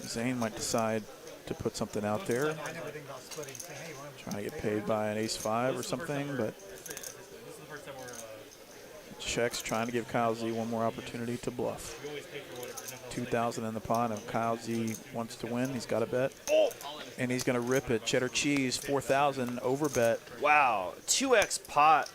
Zane might decide to put something out there. Trying to get paid by an ace-5 or something, but checks, trying to give Kyle Z one more opportunity to bluff. 2,000 in the pot, and Kyle Z wants to win. He's got a bet, and he's going to rip it. Cheddar cheese, 4,000 over bet. Wow, 2x pot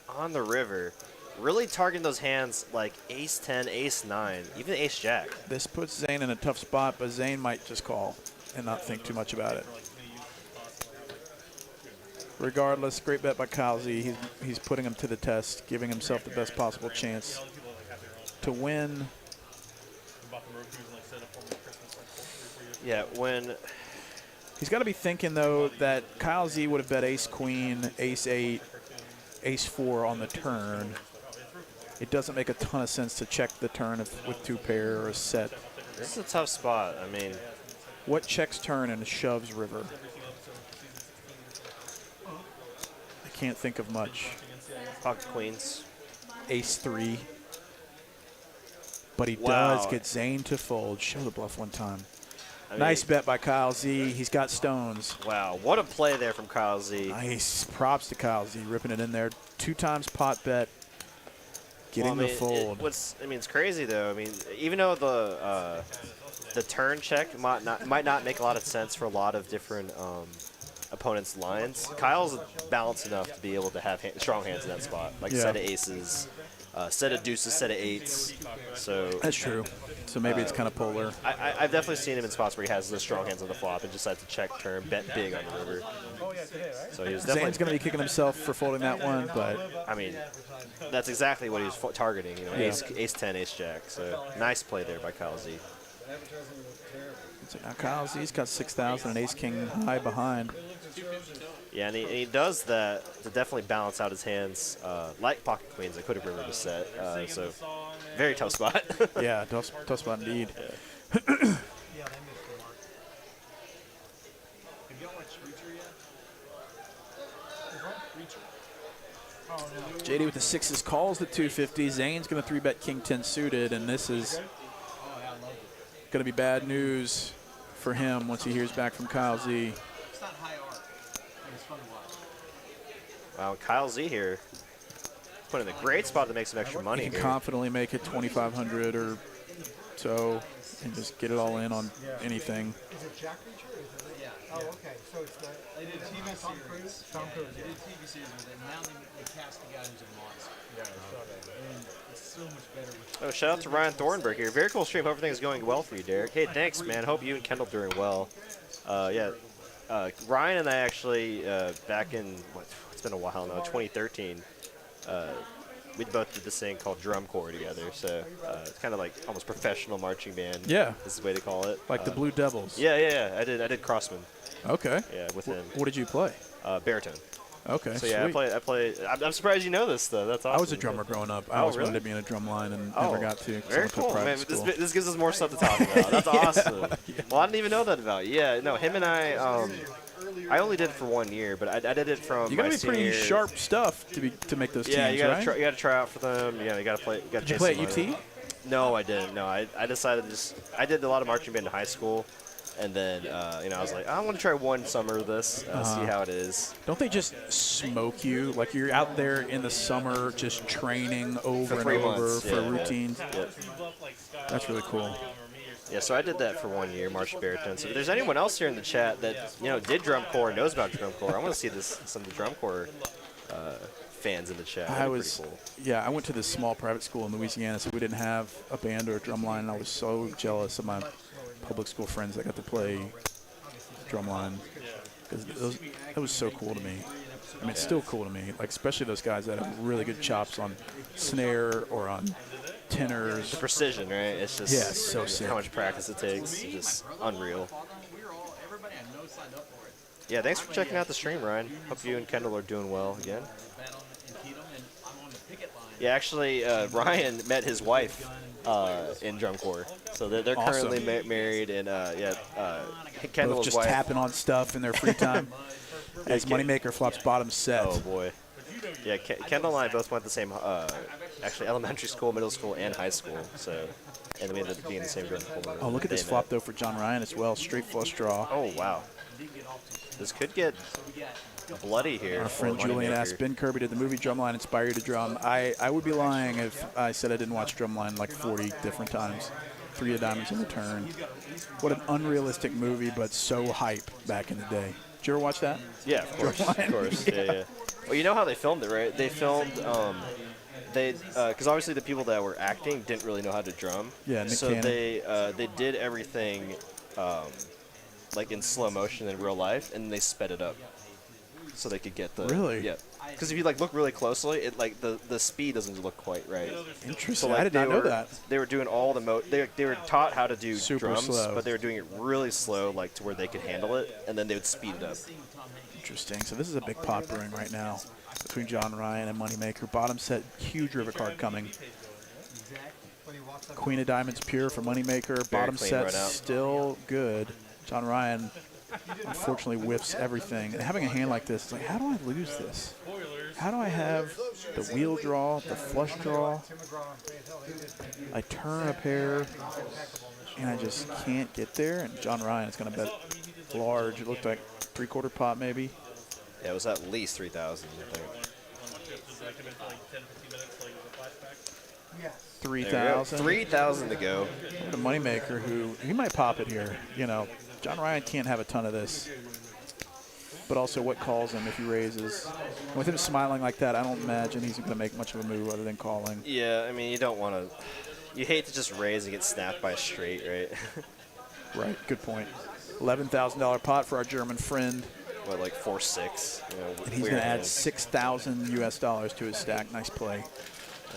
on the river. Really targeting those hands like ace-10, ace-9, even ace-jack. This puts Zane in a tough spot, but Zane might just call and not think too much about it. Regardless, great bet by Kyle Z. He's putting him to the test, giving himself the best possible chance to win. Yeah, when he's got to be thinking though that Kyle Z would have bet ace queen, ace 8, ace 4 on the turn. It doesn't make a ton of sense to check the turn with 2 pair or a set. This is a tough spot. I mean, what checks turn and shoves river? I can't think of much. Pocket queens. Ace 3. But he does get Zane to fold. Show the bluff one time. Nice bet by Kyle Z. He's got stones. Wow, what a play there from Kyle Z. Nice. Props to Kyle Z, ripping it in there. 2 times pot bet, getting the fold. It's crazy though. I mean, even though the turn check might not make a lot of sense for a lot of different opponents' lines, Kyle's balanced enough to be able to have strong hands in that spot, like a set of aces. set of deuces, set of eights. So That's true. So maybe it's kind of polar. I've definitely seen him in spots where he has the strong hands on the flop and decides to check turn, bet big on the river. So he was definitely Zane's going to be kicking himself for folding that one, but I mean, that's exactly what he was targeting. You know, ace 10, ace jack. So nice play there by Kyle Z. so now Kyle Z's got 6,000 and ace king high behind. Yeah, and he does that to definitely balance out his hands, like pocket queens. I could have rivered a set. So very tough spot. Yeah, tough spot indeed. JD with the sixes calls the 250. Zane's going to 3-bet king 10 suited, and this is going to be bad news for him once he hears back from Kyle Z. Wow, Kyle Z here put in a great spot to make some extra money. He can here. confidently make it 2,500 or so and just get it all in on anything. Is it Jack Reacher? Yeah. Oh, okay. So it's the. They did TV Tom series. Cruise? Tom Cruise. They did TV series with it. Now they cast the guy who's a monster. Yeah, I saw that. And it's so much better with. Oh, shout out to Ryan Thornberg here. Very cool stream. Hope everything's going well for you, Derek. Hey, thanks, man. Hope you and Kendall doing well. Ryan and I actually back in it's been a while now, 2013. We both did this thing called drum corps together, so it's kind of like almost professional marching band. Yeah, is the way to call it. Like the Blue Devils. Yeah. I did Crossman. Okay. Yeah, with him. What did you play? Baritone. Okay. So yeah, sweet. I play. I'm surprised you know this though. That's awesome. I was a drummer growing up. I always wanted to be in a drum line and never got to. Very cool, man. This gives us more stuff to talk about. That's awesome. Yeah. Well, I didn't even know that about you. Yeah, no, him and I only did it for 1 year, but I did it from. You gotta my be pretty senior sharp stuff to make those teams, you gotta right? you gotta try out for them. Yeah, you gotta play. Did you play at UT? No, I didn't. No, I decided I did a lot of marching band in high school, and then I was like, I want to try one summer of this, see how it is. Don't they just smoke you? Like you're out there in the summer just training over and over for routines. Yeah. That's really cool. Yeah, so I did that for 1 year, marching baritone. So if there's anyone else here in the chat that did drum corps, knows about drum corps, I want to see some of the drum corps fans in the chat. I went to this small private school in Louisiana, so we didn't have a band or a drum line, and I was so jealous of my public school friends that got to play drum line because that was so cool to me. I mean, it's still cool to me, like especially those guys that have really good chops on snare or on tenors. The precision, right? It's just it's so sick. How much practice it takes. It's just unreal. Yeah, thanks for checking out the stream, Ryan. Hope you and Kendall are doing well again. Yeah, actually, Ryan met his wife in drum corps, so they're awesome. currently married, and Kendall's both just wife tapping on stuff in their free time as Moneymaker flops bottom set. Oh boy. Yeah, Kendall and I both went to the same, actually elementary school, middle school, and high school. So, and we ended up being in the same drum corps. Oh, look at this flop though for John Ryan as well. Straight flush draw. Oh wow. This could get bloody here. Our friend Julian asked, Ben Kirby, did the movie Drumline inspire you to drum? I would be lying if I said I didn't watch Drumline like 40 different times. 3 of Diamonds in the Turn. What an unrealistic movie, but so hype back in the day. Did you ever watch that? Yeah, of course. Of course. Yeah. Well, you know how they filmed it, right? They filmed, because obviously the people that were acting didn't really know how to drum. Yeah, Nick so Cannon. they did everything like in slow motion in real life, and they sped it up so they could get the. Really? Yeah. Because if you look really closely, it the speed doesn't look quite right. Interesting. So, I did not know that. They were doing all the they were taught how to do Super drums, slow. but they were doing it really slow, like to where they could handle it, and then they would speed it up. Interesting. So this is a big pot brewing right now between John Ryan and Moneymaker. Bottom set, huge river card coming. Queen of Diamonds pure for Moneymaker. Bottom set still good. John Ryan unfortunately whiffs everything. And having a hand like this, it's like, how do I lose this? How do I have the wheel draw, the flush draw? I turn a pair, and I just can't get there. And John Ryan is going to bet large. It looked like 3/4 pot maybe. Yeah, it was at least 3,000, I think. 3,000. 3,000 to go. The Moneymaker, who he might pop it here. John Ryan can't have a ton of this. but also what calls him if he raises. With him smiling like that, I don't imagine he's going to make much of a move other than calling. Yeah, I mean, you don't want to. You hate to just raise and get snapped by a straight, right? Right, good point. $11,000 pot for our German friend. What, like 4-6? You know, and he's going to add 6,000 US dollars to his stack. Nice play.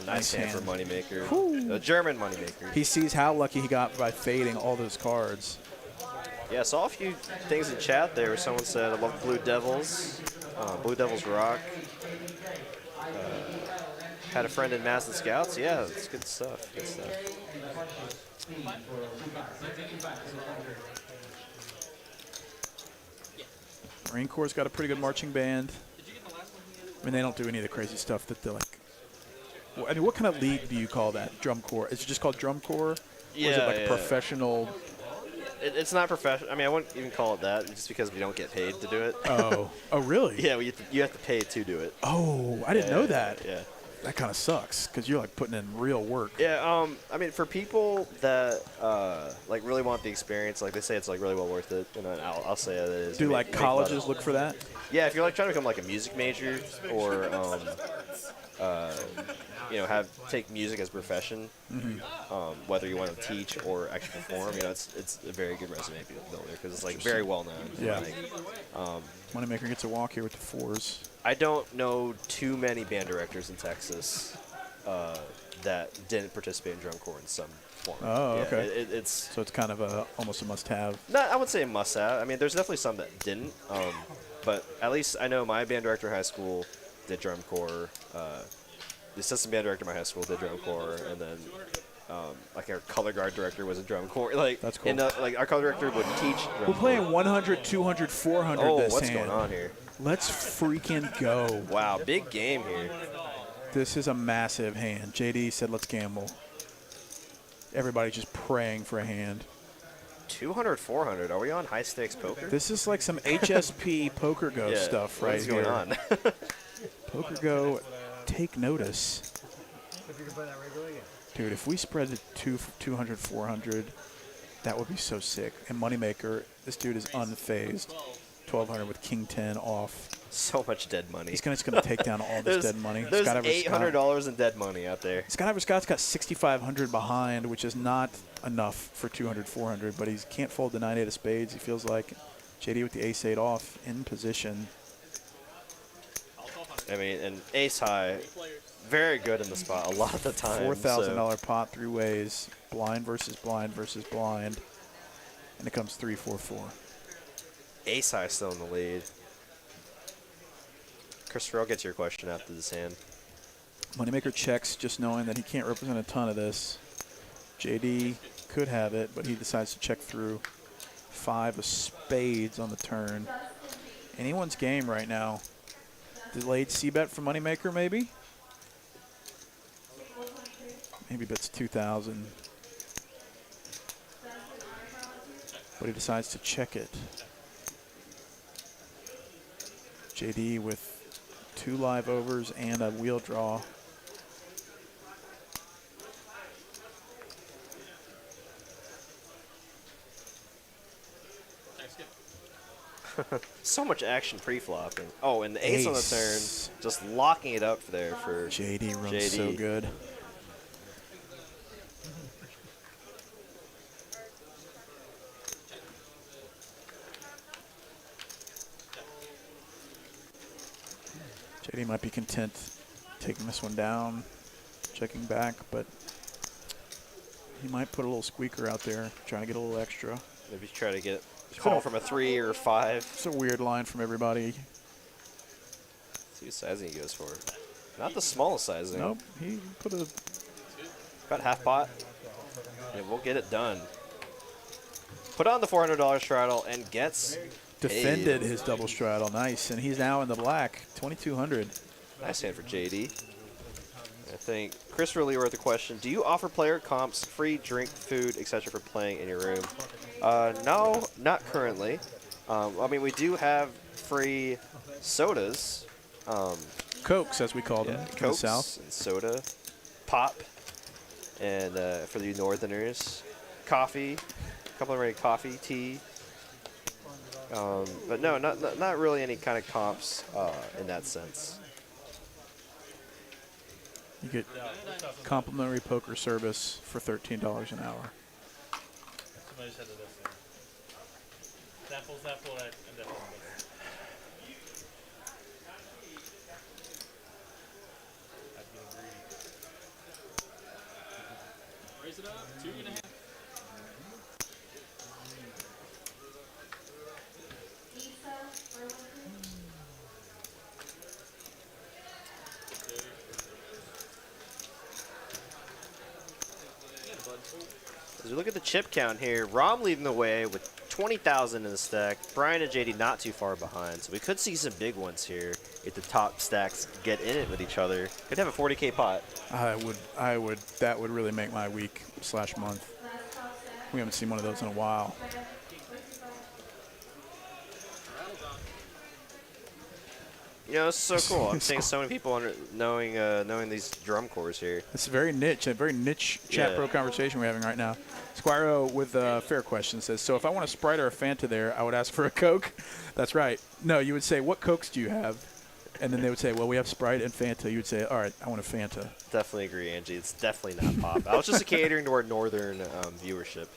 A nice hand for Moneymaker. A German Moneymaker. He sees how lucky he got by fading all those cards. Yeah, I saw a few things in chat there where someone said, I love Blue Devils. Blue Devils rock. Had a friend in Mass and Scouts. Yeah, it's good stuff. Good stuff. Marine Corps' got a pretty good marching band. I mean, they don't do any of the crazy stuff that they're like. I mean, what kind of league do you call that? Drum Corps? Is it just called Drum Corps? Yeah, or is it like a professional? It's not professional. I mean, I wouldn't even call it that just because we don't get paid to do it. Oh, oh really? Yeah, you have to pay to do it. Oh, I didn't know that. Yeah. That kind of sucks because you're like putting in real work. Yeah, I mean, for people that like really want the experience, like they say it's like really well worth it, and I'll say it is. Do like colleges look for that? Yeah, if you're like trying to become like a music major or you know, take music as a profession, whether you want to teach or actually perform, you know, it's a very good resume builder because it's like very well known. Yeah. Like, Moneymaker gets a walk here with the 4s. I don't know too many band directors in Texas that didn't participate in Drum Corps in some form. Oh, yeah, okay. So it's kind of almost a must-have. No, I would say a must-have. I mean, there's definitely some that didn't, but at least I know my band director in high school did Drum Corps. The assistant band director in my high school did Drum Corps, and then like our color guard director was a Drum Corps. Like, that's cool. Like our color director would teach. We're playing 100, 200, 400 this what's hand. going on here? Let's freaking go. Wow, big game here. This is a massive hand. JD said, let's gamble. Everybody's just praying for a hand. 200, 400. Are we on high stakes poker? This is like some HSP Poker Go stuff right here. What's going on? Poker Go, take notice. Dude, if we spread it to 200, 400, that would be so sick. And Moneymaker, this dude is unfazed. 1,200 with King 10 off. So much dead money. He's just going to take down all this dead money. There's $800 in dead money out there. Scott Scott's got 6,500 behind, which is not enough for 200, 400, but he can't fold the 9-8 of spades, he feels like. JD with the ace-8 off, in position. I mean, and ace high, very good in the spot a lot of the time. $4,000 pot, 3 ways. Blind versus blind versus blind. And it comes 3-4-4. Ace high still in the lead. Christopher, I'll get to your question after this hand. Moneymaker checks, just knowing that he can't represent a ton of this. JD could have it, but he decides to check through. 5 of spades on the turn. Anyone's game right now. Delayed C-bet for Moneymaker, maybe? Maybe bets 2,000. But he decides to check it. JD with 2 live overs and a wheel draw. So much action pre-flop. Oh, and the ace on the turn, just locking it up there for JD. Runs so good. JD might be content taking this one down, checking back, but he might put a little squeaker out there, trying to get a little extra. Maybe try to get call from a 3 or 5. It's a weird line from everybody. See what sizing he goes for. Not the smallest sizing. Nope, he put a... About half pot. And we'll get it done. Put on the $400 straddle and gets defended his double straddle. Nice, and he's now in the black. 2,200. Nice hand for JD. I think Chris really wrote the question: do you offer player comps, free drink, food, etc. for playing in your room? No, not currently. I mean, we do have free sodas. Cokes, as we call them, in the South. Cokes and soda, pop, and for the Northerners, coffee, complimentary coffee, tea. But no, not really any kind of comps in that sense. You get complimentary poker service for $13 an hour. Somebody said that that's Zapple, and definitely. Raise it up, 2.5. As we look at the chip count here, Rom leading the way with 20,000 in the stack. Brian and JD not too far behind, so we could see some big ones here if the top stacks get in it with each other. Could have a 40K pot. That would really make my week / month. We haven't seen one of those in a while. You know, it's so cool. I'm seeing so many people knowing these drum cores here. It's a very niche chat pro conversation we're having right now. Squiro with a fair question says, so if I want a Sprite or a Fanta there, I would ask for a Coke? That's right. No, you would say, what Cokes do you have? And then they would say, well, we have Sprite and Fanta. You would say, all right, I want a Fanta. Definitely agree, Angie. It's definitely not pop. I was just catering to our northern viewership.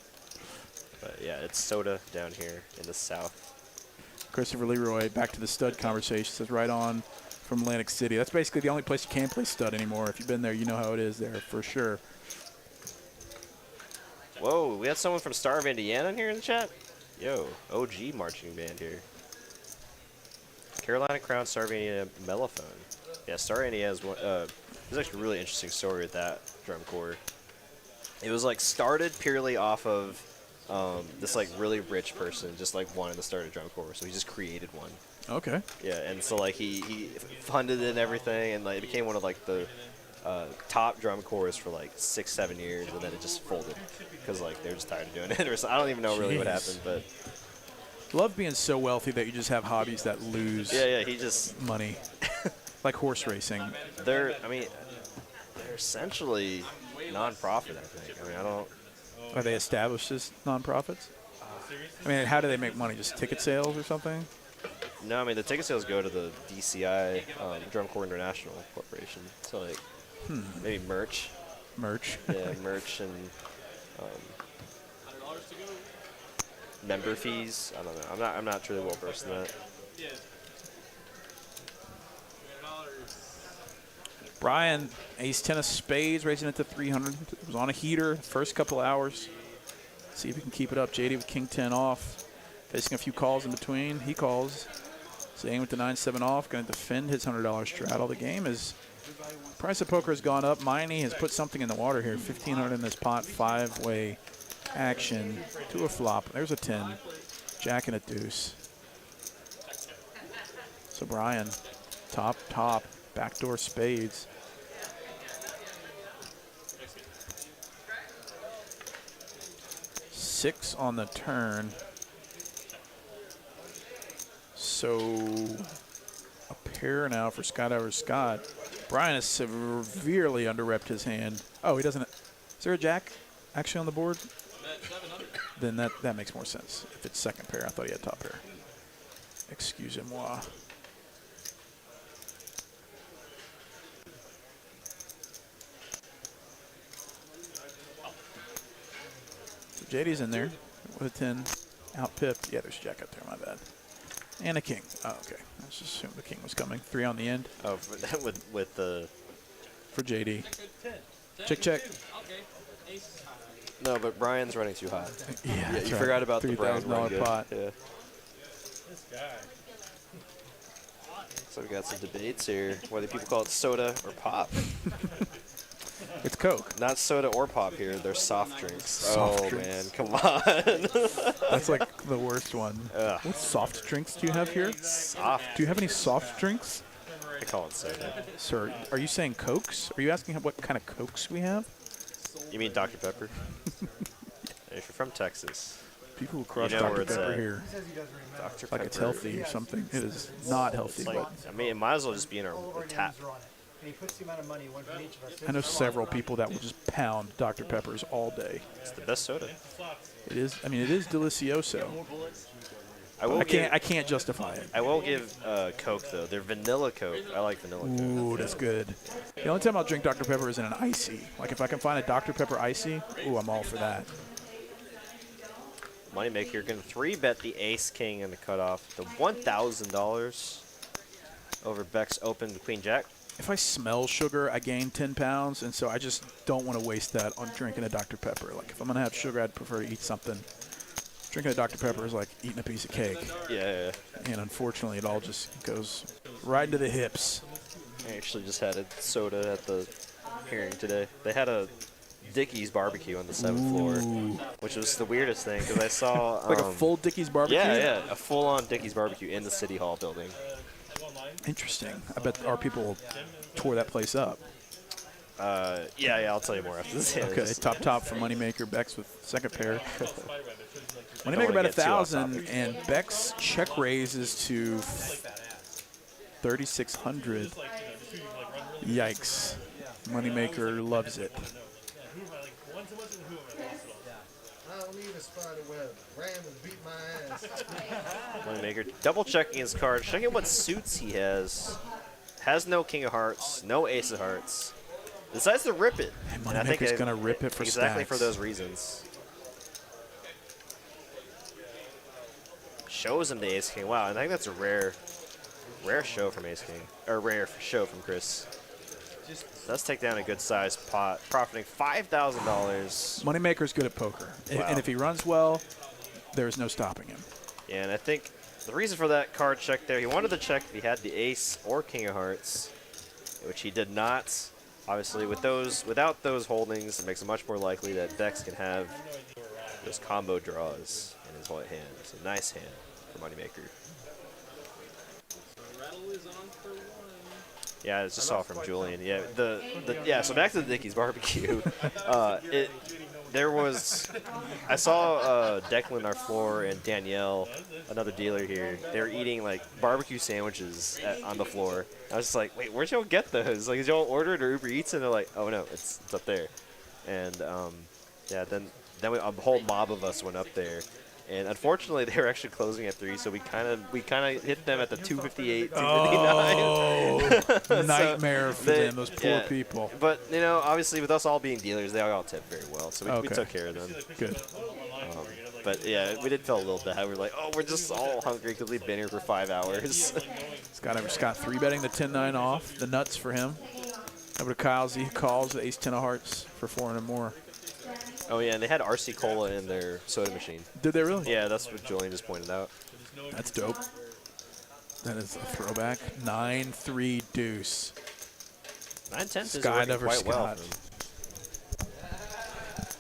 But yeah, it's soda down here in the south. Christopher Leroy, back to the stud conversation, says right on from Atlantic City. That's basically the only place you can play stud anymore. If you've been there, you know how it is there for sure. Whoa, we had someone from Star of Indiana in here in the chat? Yo, OG marching band here. Carolina Crown, Star of Indiana, Mellophone. Yeah, Star of Indiana is one. There's actually a really interesting story with that drum corps. It was like started purely off of this like really rich person just like wanted to start a drum corps, so he just created one. Okay. Yeah, and so like he funded it and everything, and like it became one of like the top drum corps for like 6-7 years, and then it just folded because like they're just tired of doing it, or so, I don't even know really what happened, but. Love being so wealthy that you just have hobbies that lose. Yeah, he just money, like horse racing. They're essentially non-profit, I think. I mean, I don't. Are they established as non-profits? I mean, how do they make money? Just ticket sales or something? No, I mean the ticket sales go to the DCI Drum Corps International Corporation. So like maybe merch. Merch. Yeah, merch and member fees. I don't know. I'm not truly well versed in that. Brian, ace 10 of spades, raising it to 300. It was on a heater first couple hours. See if he can keep it up. JD with king 10 off. Facing a few calls in between. He calls. Staying with the 9-7 off. Going to defend his $100 straddle. The game is, price of poker has gone up. Miney has put something in the water here. 1,500 in this pot. 5-way action to a flop. There's a 10. Jack and a deuce. So Brian, top, backdoor spades. Six on the turn. So a pair now for Skydiver Scott. Brian has severely under-repped his hand. Oh, he doesn't. Is there a jack actually on the board? Then that makes more sense. If it's second pair, I thought he had top pair. Excusez-moi. So JD's in there with a 10. Out pipped. Yeah, there's a jack up there, my bad. And a king. Oh, okay. Let's just assume the king was coming. 3 on the end. Oh, with the... For JD. Check. No, but Brian's running too hot. Yeah, you forgot about the Brian $3,000 pot. Yeah. This guy. So we got some debates here, whether people call it soda or pop. It's Coke. Not soda or pop here. They're soft drinks. Soft oh, drinks. man. Come on. That's like the worst one. Ugh. What soft drinks do you have here? Soft. Do you have any soft drinks? I call it soda. Sir, are you saying Cokes? Are you asking what kind of Cokes we have? You mean Dr. Pepper? If you're from Texas, people who crush you know Dr. Pepper at. here. Dr. Like it's healthy or something. It is not healthy. Like, I mean, it might as well just be in our tap. I know several people that will just pound Dr. Peppers all day. It's the best soda. It is. I mean, it is delicioso. I can't justify it. I will give Coke though. They're vanilla Coke. I like vanilla Coke. Ooh, that's good. The only time I'll drink Dr. Pepper is in an icy. Like if I can find a Dr. Pepper icy, ooh, I'm all for that. Moneymaker going to 3-bet the ace king in the cutoff. The $1,000 over Becks open Queen Jack. If I smell sugar, I gain 10 pounds, and so I just don't want to waste that on drinking a Dr. Pepper. Like if I'm gonna have sugar, I'd prefer to eat something. Drinking a Dr. Pepper is like eating a piece of cake. Yeah. And unfortunately, it all just goes right into the hips. I actually just had a soda at the hearing today. They had a Dickie's barbecue on the 7th floor, which was the weirdest thing because I saw like a full Dickie's barbecue. Yeah, a full-on Dickie's barbecue in the City Hall building. Interesting. I bet our people tore that place up. Yeah, I'll tell you more after this. Okay, top for Moneymaker. Becks with second pair. Moneymaker bet 1,000, and Becks check raises to 3,600. Yikes. Moneymaker loves it. I don't need a spider web. Ram and beat my ass. Moneymaker double checking his cards, checking what suits he has. Has no King of Hearts, no Ace of Hearts. Decides to rip it. And I think he's going to rip it for exactly stacks. for those reasons. Shows him the Ace King. Wow, I think that's a rare show from Ace King, or rare show from Chris. Does take down a good sized pot, profiting $5,000. Moneymaker's good at poker, Wow. and if he runs well, there's no stopping him. Yeah, and I think the reason for that card check there, he wanted to check if he had the Ace or King of Hearts, which he did not. Obviously, without those holdings, it makes it much more likely that Becks can have those combo draws in his white hand. It's a nice hand for Moneymaker. Yeah, I just saw from Julian. Yeah, so back to the Dickie's barbecue. I saw Declan, our floor, and Danielle, another dealer here. They were eating like barbecue sandwiches on the floor. I was just like, wait, where'd y'all get those? Like, did y'all order it or Uber Eats? And they're like, oh no, it's up there. And then a whole mob of us went up there. And unfortunately, they were actually closing at 3, so we kind of hit them at the 258, 259. Oh, nightmare for them, those poor people. But obviously, with us all being dealers, they all tipped very well, so we took care of them. Good. But yeah, we did feel a little bad. We were like, oh, we're just all hungry because we've been here for 5 hours. Scott 3-betting the 10-9 off, the nuts for him. Over to Kyle Z, calls the Ace-10 of Hearts for 4 and more. Oh, yeah, and they had RC Cola in their soda machine. Did they really? Yeah, that's what Julian just pointed out. That's dope. That is a throwback. 9-3 deuce. 9-10 is working quite well.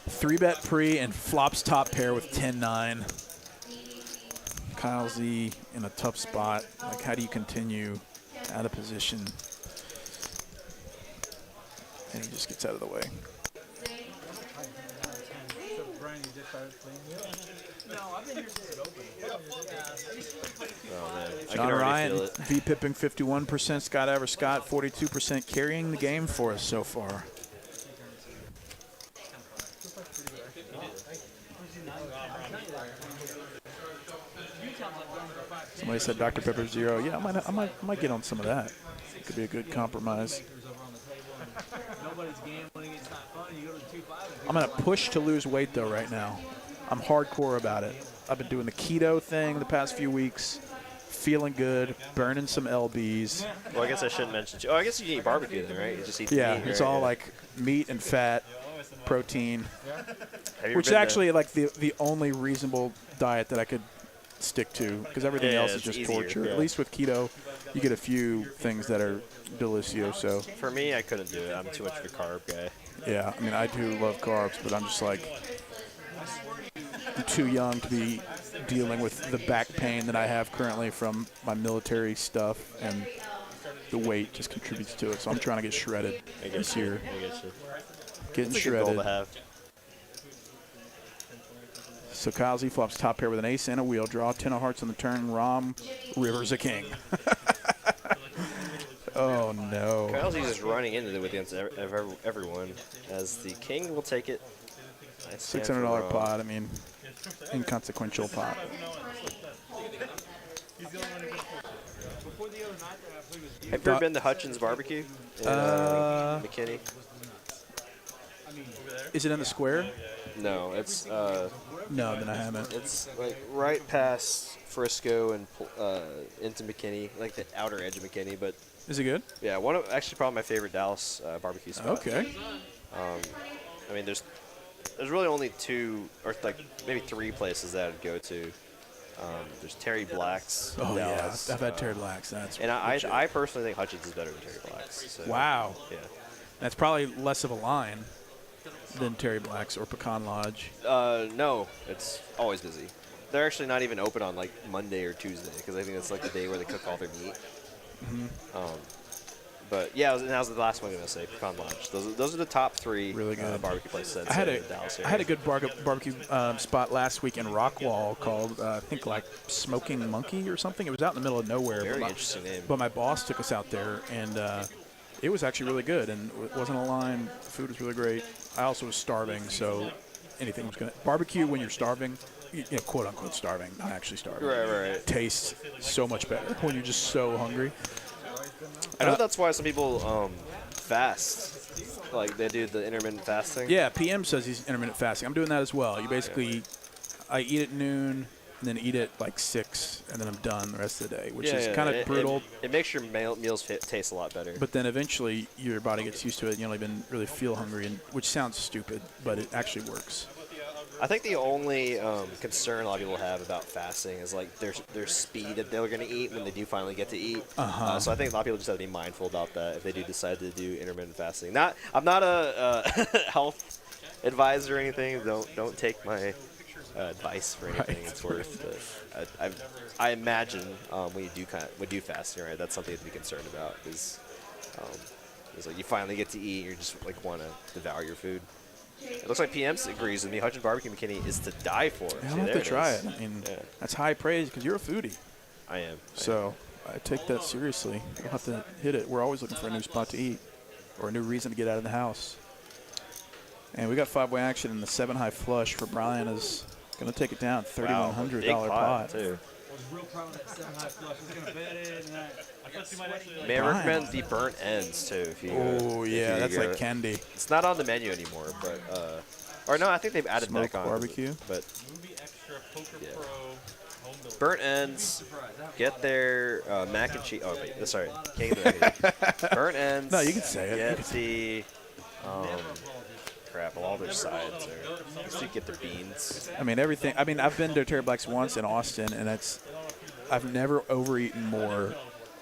3-bet pre and flops top pair with 10-9. Kyle Z in a tough spot. Like, how do you continue out of position? And he just gets out of the way. John Ryan, V-pipping 51%. Scott 42% carrying the game for us so far. Somebody said Dr. Pepper 0. Yeah, I might get on some of that. Could be a good compromise. I'm going to push to lose weight, though, right now. I'm hardcore about it. I've been doing the keto thing the past few weeks, feeling good, burning some LBs. Well, I guess I shouldn't mention. Oh, I guess you eat barbecue then, right? You just eat yeah, meat, it's right? all like meat and fat, protein, Have you which is been actually like the only reasonable diet that I could stick to, because everything else is it's just easier, torture. yeah. At least with keto, you get a few things that are delicioso. For me, I couldn't do it. I'm too much of a carb guy. Yeah, I mean, I do love carbs, but I'm just like, I'm too young to be dealing with the back pain that I have currently from my military stuff, and the weight just contributes to it. So I'm trying to get shredded this year. I get you. Getting That's a good goal shredded. to have. So Kyle Z flops top pair with an ace and a wheel. Draw 10 of hearts on the turn. Rom, river's a king. Oh, no. Kyle's just running into it against everyone, as the king will take it. $600 pot. I mean, inconsequential pot. Have you ever been to Hutchins Barbecue in McKinney? Is it in the square? No, it's no, then I haven't. It's like right past Frisco and into McKinney, like the outer edge of McKinney. But is it good? Yeah, actually probably my favorite Dallas barbecue spot. Okay. I mean, there's really only 2 or like maybe 3 places that I'd go to. There's Terry Black's. Oh Dallas. yeah, I've had Terry Black's. That's and I personally think Hutchins is better than Terry Black's. So, wow. Yeah. That's probably less of a line than Terry Black's or Pecan Lodge. No, it's always busy. They're actually not even open on like Monday or Tuesday because I think that's like the day where they cook all their meat. But yeah, that was the last one I'm gonna say, Pecan Lodge. Those are the top 3 really good barbecue places. I had in the Dallas area. I had a good barbecue spot last week in Rockwall called I think like Smoking Monkey or something. It was out in the middle of nowhere. Very interesting name. But my boss took us out there, and it was actually really good, and it wasn't a line. The food was really great. I also was starving, so anything was gonna barbecue when you're starving. You know, quote unquote starving, not actually starving. Right. Tastes so much better when you're just so hungry. I know that's why some people fast, like they do the intermittent fasting. Yeah, PM says he's intermittent fasting. I'm doing that as well. You basically, I eat at noon, and then eat at like 6, and then I'm done the rest of the day, which is kind of brutal. It makes your meals taste a lot better. But then eventually your body gets used to it, and you don't even really feel hungry, which sounds stupid, but it actually works. I think the only concern a lot of people have about fasting is like their speed that they're going to eat when they do finally get to eat. So I think a lot of people just have to be mindful about that if they do decide to do intermittent fasting. I'm not a health advisor or anything. Don't take my advice for anything it's worth. But I imagine when you do fasting, right, that's something to be concerned about. Is like you finally get to eat, you just like want to devour your food. It looks like PM agrees with me. Hutchins Barbecue McKinney is to die for. Yeah, I'll have to try it. I mean, that's high praise because you're a foodie. I am. So I take that seriously. We'll have to hit it. We're always looking for a new spot to eat or a new reason to get out of the house. And we got 5-way action in the 7-high flush for Brian is going to take it down. $3,100 pot. Too. Real proud of that 7-high flush. I was going to bet it, and I got sweaty. May I recommend the burnt ends too? If you that's like candy. It's not on the menu anymore, but or no, I think they've added Smoked back on barbecue. But burnt ends. Get their mac and cheese. Oh wait, sorry, can't get that. Burnt ends. No, you can say it. Get the crap, all their sides. So you get the beans. I mean everything. I mean I've been to Terry Black's once in Austin, and I've never overeaten more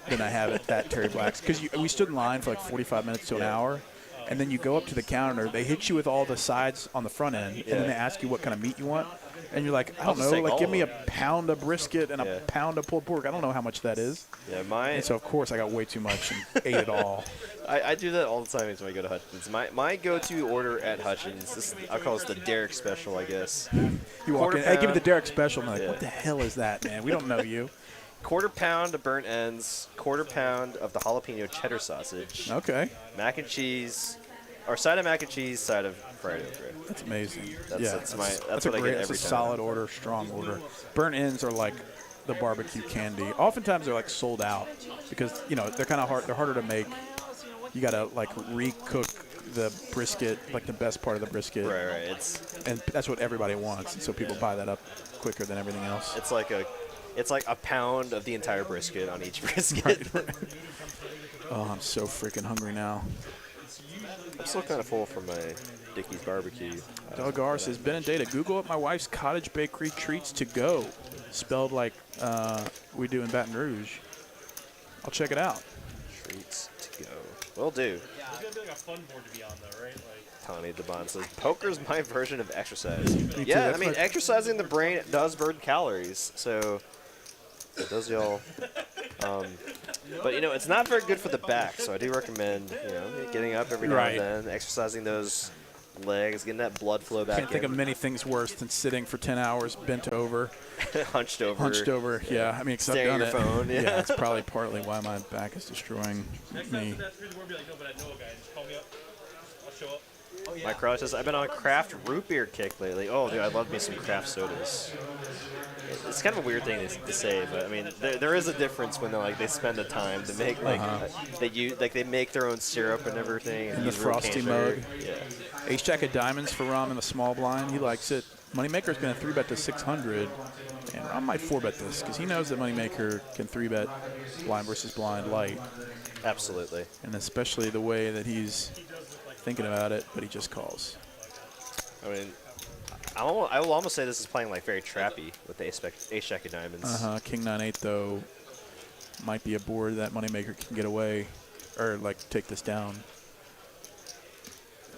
than I have at that Terry Black's because we stood in line for like 45 minutes to an hour, and then you go up to the counter. They hit you with all the sides on the front end, and then they ask you what kind of meat you want, and you're like, I don't know, like give me a pound of brisket and a pound of pulled pork. I don't know how much that is. Yeah, and so of course I got way too much and ate it all. I do that all the time when I go to Hutchins. My go-to order at Hutchins, I call this the Derek Special, I guess. You walk in, hey, give me the Derek Special. And I'm like, what the hell is that, man? We don't know you. Quarter pound of burnt ends, quarter pound of the jalapeno cheddar sausage. Okay. Mac and cheese, or side of mac and cheese, side of fried okra. That's amazing. That's what I get That's every a time. solid order, strong order. Burnt ends are like the barbecue candy. Oftentimes they're like sold out because they're kind of hard. They're harder to make. You gotta like recook the brisket, like the best part of the brisket. Right. And that's what everybody wants, and so people buy that up quicker than everything else. It's like a pound of the entire brisket on each brisket. Right. Oh, I'm so freaking hungry now. I'm still kind of full from my Dickie's barbecue. Doug R says, Ben and Data, Google up my wife's cottage bakery treats to go, spelled like we do in Baton Rouge. I'll check it out. Treats to go. Will do. It's gonna be like a fun board to be on, though, right? Tony DeBon says, poker's my version of exercise. Me Yeah, too. I mean, exercising the brain does burn calories, so it does y'all. But, it's not very good for the back, so I do recommend, getting up every now and then, exercising those legs, getting that blood flow back in. Can't think of many things worse than sitting for 10 hours bent over. Hunched over. Yeah. I mean, because I've Staring done at your phone. Yeah, it's probably partly why my back is destroying me. Mike Crowley says, I've been on a craft root beer kick lately. Oh, dude, I love me some craft sodas. It's kind of a weird thing to say, but I mean, there is a difference when they spend the time to make they make their own syrup and everything. In the frosty mug. Yeah. Ace Jack of Diamonds for Rom in the small blind. He likes it. Moneymaker's going to 3-bet to 600, and Rom might 4-bet this because he knows that Moneymaker can 3-bet blind versus blind light. Absolutely. And especially the way that he's thinking about it, but he just calls. I mean, I will almost say this is playing very trappy with the Ace Jack of Diamonds. King 9-8 though might be a board that Moneymaker can get away or take this down.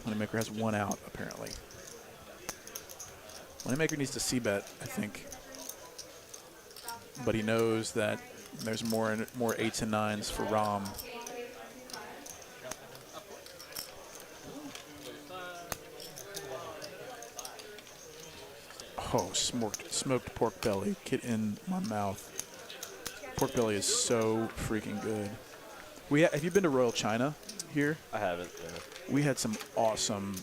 Moneymaker has one out apparently. Moneymaker needs to c-bet, I think, but he knows that there's more 8s and 9s for Rom. Oh, smoked pork belly. Get in my mouth. Pork belly is so freaking good. Have you been to Royal China here? I haven't. Yeah. We had some awesome,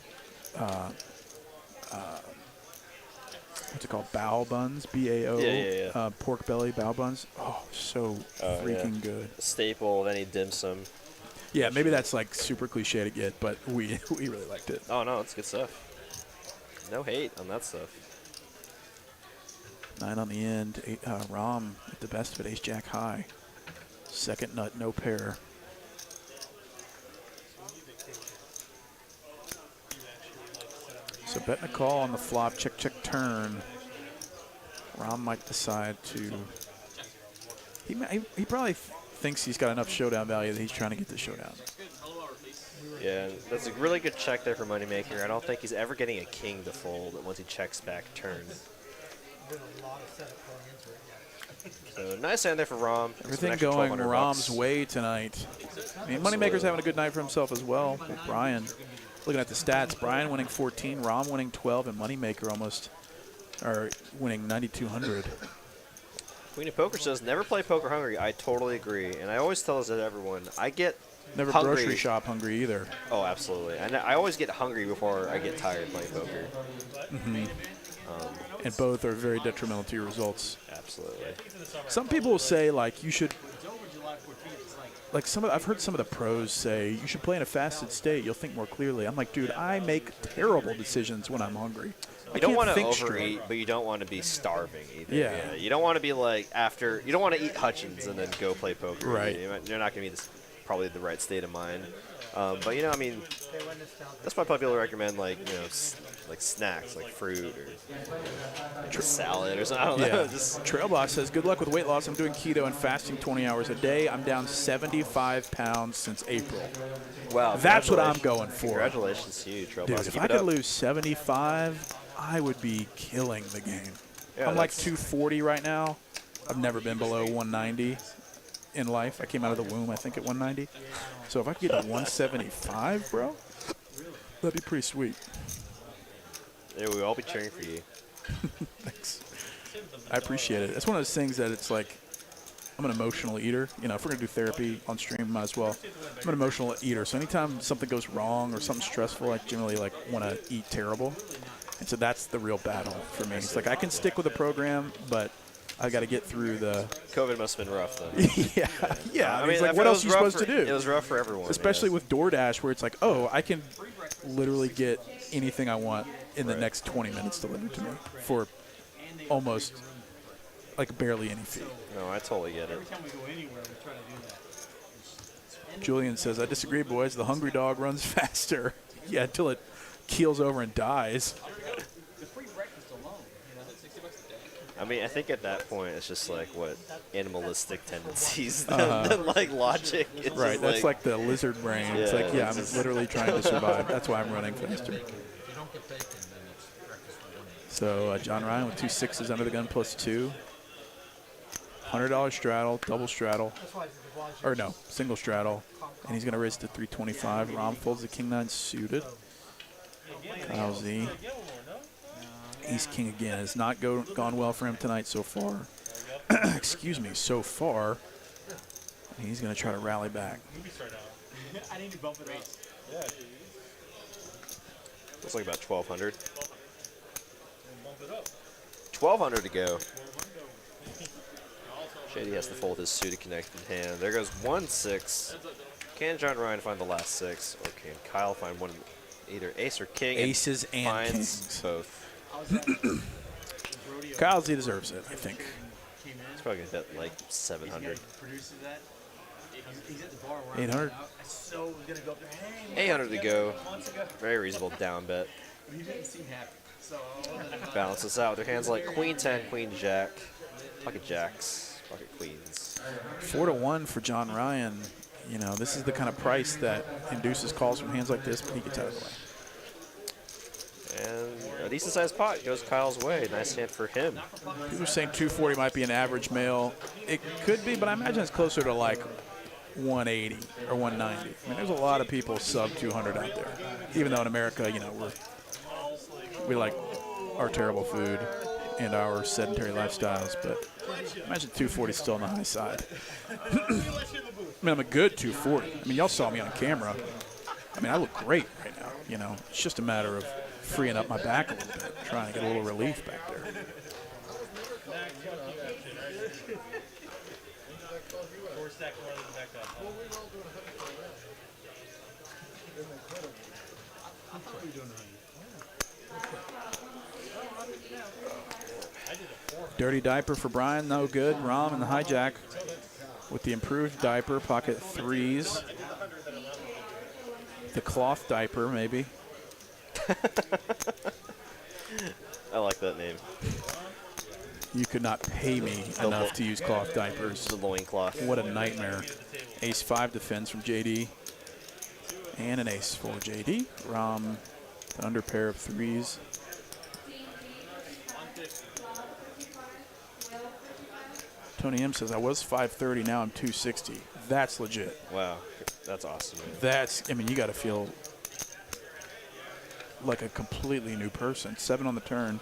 what's it called? Bao buns, B-A-O. Yeah. Pork belly bao buns. Oh, so freaking good. A staple of any dim sum. Yeah, maybe that's super cliche to get, but we really liked it. Oh no, it's good stuff. No hate on that stuff. 9 on the end. Rom at the best of it. Ace Jack high. Second nut, no pair. So betting a call on the flop. Check, turn. Rom might decide to. He probably thinks he's got enough showdown value that he's trying to get the showdown. Yeah, that's a really good check there for Moneymaker. I don't think he's ever getting a king to fold once he checks back turn. So nice hand there for Rom. Everything going Rom's way tonight. I mean, Moneymaker's having a good night for himself as well. With Brian, looking at the stats, Brian winning 14, Rom winning 12, and Moneymaker winning 9,200. Queen of Poker says, never play poker hungry. I totally agree. And I always tell this to everyone, I get never hungry. Grocery shop hungry either. Oh, absolutely. And I always get hungry before I get tired playing poker. Mm-hmm. And both are very detrimental to your results. Absolutely. Some people will say you should, I've heard some of the pros say you should play in a fasted state. You'll think more clearly. I'm like, dude, I make terrible decisions when I'm hungry. You don't want to overeat, but you don't want to be starving either. Yeah. You don't want to be you don't want to eat Hutchins and then go play poker. Right. You're not going to be probably the right state of mind. But I mean, that's why people recommend snacks like fruit or salad or something. I don't know. Just Trailboss says, good luck with weight loss. I'm doing keto and fasting 20 hours a day. I'm down 75 pounds since April. Wow. That's what I'm going for. Congratulations to you, Trailboss. Dude, if I could lose 75, I would be killing the game. Yeah, I'm 240 right now. I've never been below 190 in life. I came out of the womb, I think, at 190. So if I could get to 175, bro, that'd be pretty sweet. Yeah, we'll all be cheering for you. Thanks. I appreciate it. It's one of those things that it's I'm an emotional eater. If we're going to do therapy on stream, might as well. I'm an emotional eater. So anytime something goes wrong or something stressful, I generally want to eat terrible. And so that's the real battle for me. It's I can stick with the program, but I got to get through the. COVID must have been rough, though. yeah. I mean, what else are you supposed to do? It was rough for everyone. Especially with DoorDash, where it's I can literally get anything I want in the next 20 minutes delivered to me for almost barely any fee. No, I totally get it. Every time we go anywhere, we try to do that. Julian says, I disagree, boys. The hungry dog runs faster. Yeah, until it keels over and dies. The free breakfast alone, that's $60 a day. I mean, I think at that point, it's just animalistic tendencies than logic. It's right, that's the lizard brain. It's I'm literally trying to survive. That's why I'm running faster. So John Ryan with 2 6s under the gun plus 2. $100 straddle, double straddle, or no, single straddle, and he's going to raise to 325. Rom folds the king 9 suited. Kyle Z. Ace king again. Has not gone well for him tonight so far. Excuse me, so far. And he's going to try to rally back. I need to bump it up. Looks like about 1,200. 1,200 to go. Shady has to fold his suited connected hand. There goes 1-6. Can John Ryan find the last 6, or can Kyle find one, either ace or king? Aces and finds kings. both. Kyle's, he deserves it, I think. He's probably gonna bet like 700. 800. 800 to go. Very reasonable down bet. Balance this out. Their hands like queen 10, queen jack, pocket jacks, pocket queens. 4-1 for John Ryan. You know, this is the kind of price that induces calls from hands like this, but he gets out of the way. And a decent sized pot goes Kyle's way. Nice hand for him. People are saying 240 might be an average male. It could be, but I imagine it's closer to like 180 or 190. I mean, there's a lot of people sub 200 out there. Even though in America, you know, we like our terrible food and our sedentary lifestyles, but imagine 240 still on the high side. I mean, I'm a good 240. I mean, y'all saw me on camera. I mean, I look great right now. You know, it's just a matter of freeing up my back a little bit, trying to get a little relief back there. Dirty diaper for Brian, no good. Rom and the hijack with the improved diaper, pocket 3s. The cloth diaper, maybe. I like that name. You could not pay me enough to use cloth diapers. The loincloth. What a nightmare. Ace 5 defense from JD. And an ace for JD. Rom, the under pair of 3s. Tony M says, I was 530, now I'm 260. That's legit. Wow, that's awesome. Man. That's, I mean, you got to feel like a completely new person. 7 on the turn.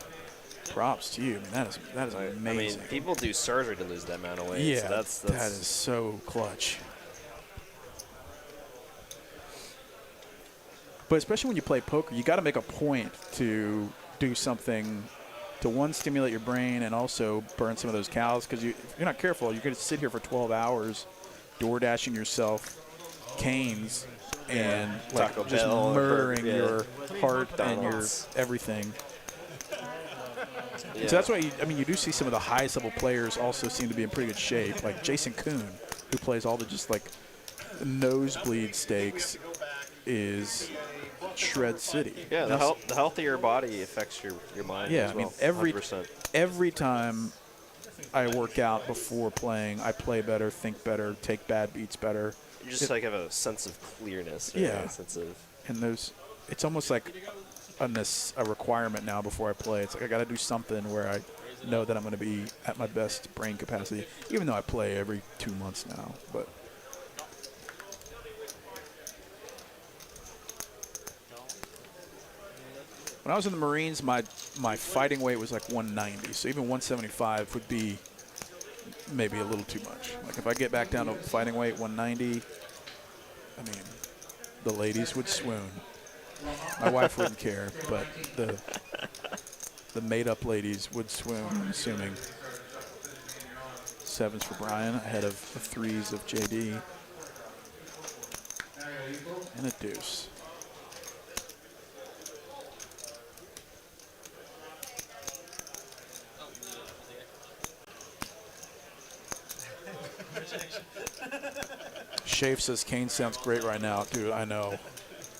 Props to you. I mean, that is amazing. I mean, people do surgery to lose that amount of weight. Yeah, so that is so clutch. But especially when you play poker, you got to make a point to do something to, one, stimulate your brain and also burn some of those calories, because if you're not careful, you're going to sit here for 12 hours door dashing yourself canes and like just murdering your heart and your everything. Yeah. So that's why, you do see some of the highest level players also seem to be in pretty good shape, like Jason Kuhn, who plays all the just like nosebleed stakes, is shred city. Yeah, the healthier body affects your mind. Yeah, as well, I mean, 100%. every time I work out before playing, I play better, think better, take bad beats better. You just like have a sense of clearness. Right? Yeah. A sense of. And it's almost like a requirement now before I play. It's like I got to do something where I know that I'm going to be at my best brain capacity, even though I play every 2 months now. But when I was in the Marines, my fighting weight was like 190, so even 175 would be maybe a little too much. Like if I get back down to fighting weight 190, I mean, the ladies would swoon. My wife wouldn't care, but the made-up ladies would swoon, I'm assuming. 7s for Brian, ahead of the 3s of JD. And a deuce. Shafe says Kane sounds great right now. Dude, I know.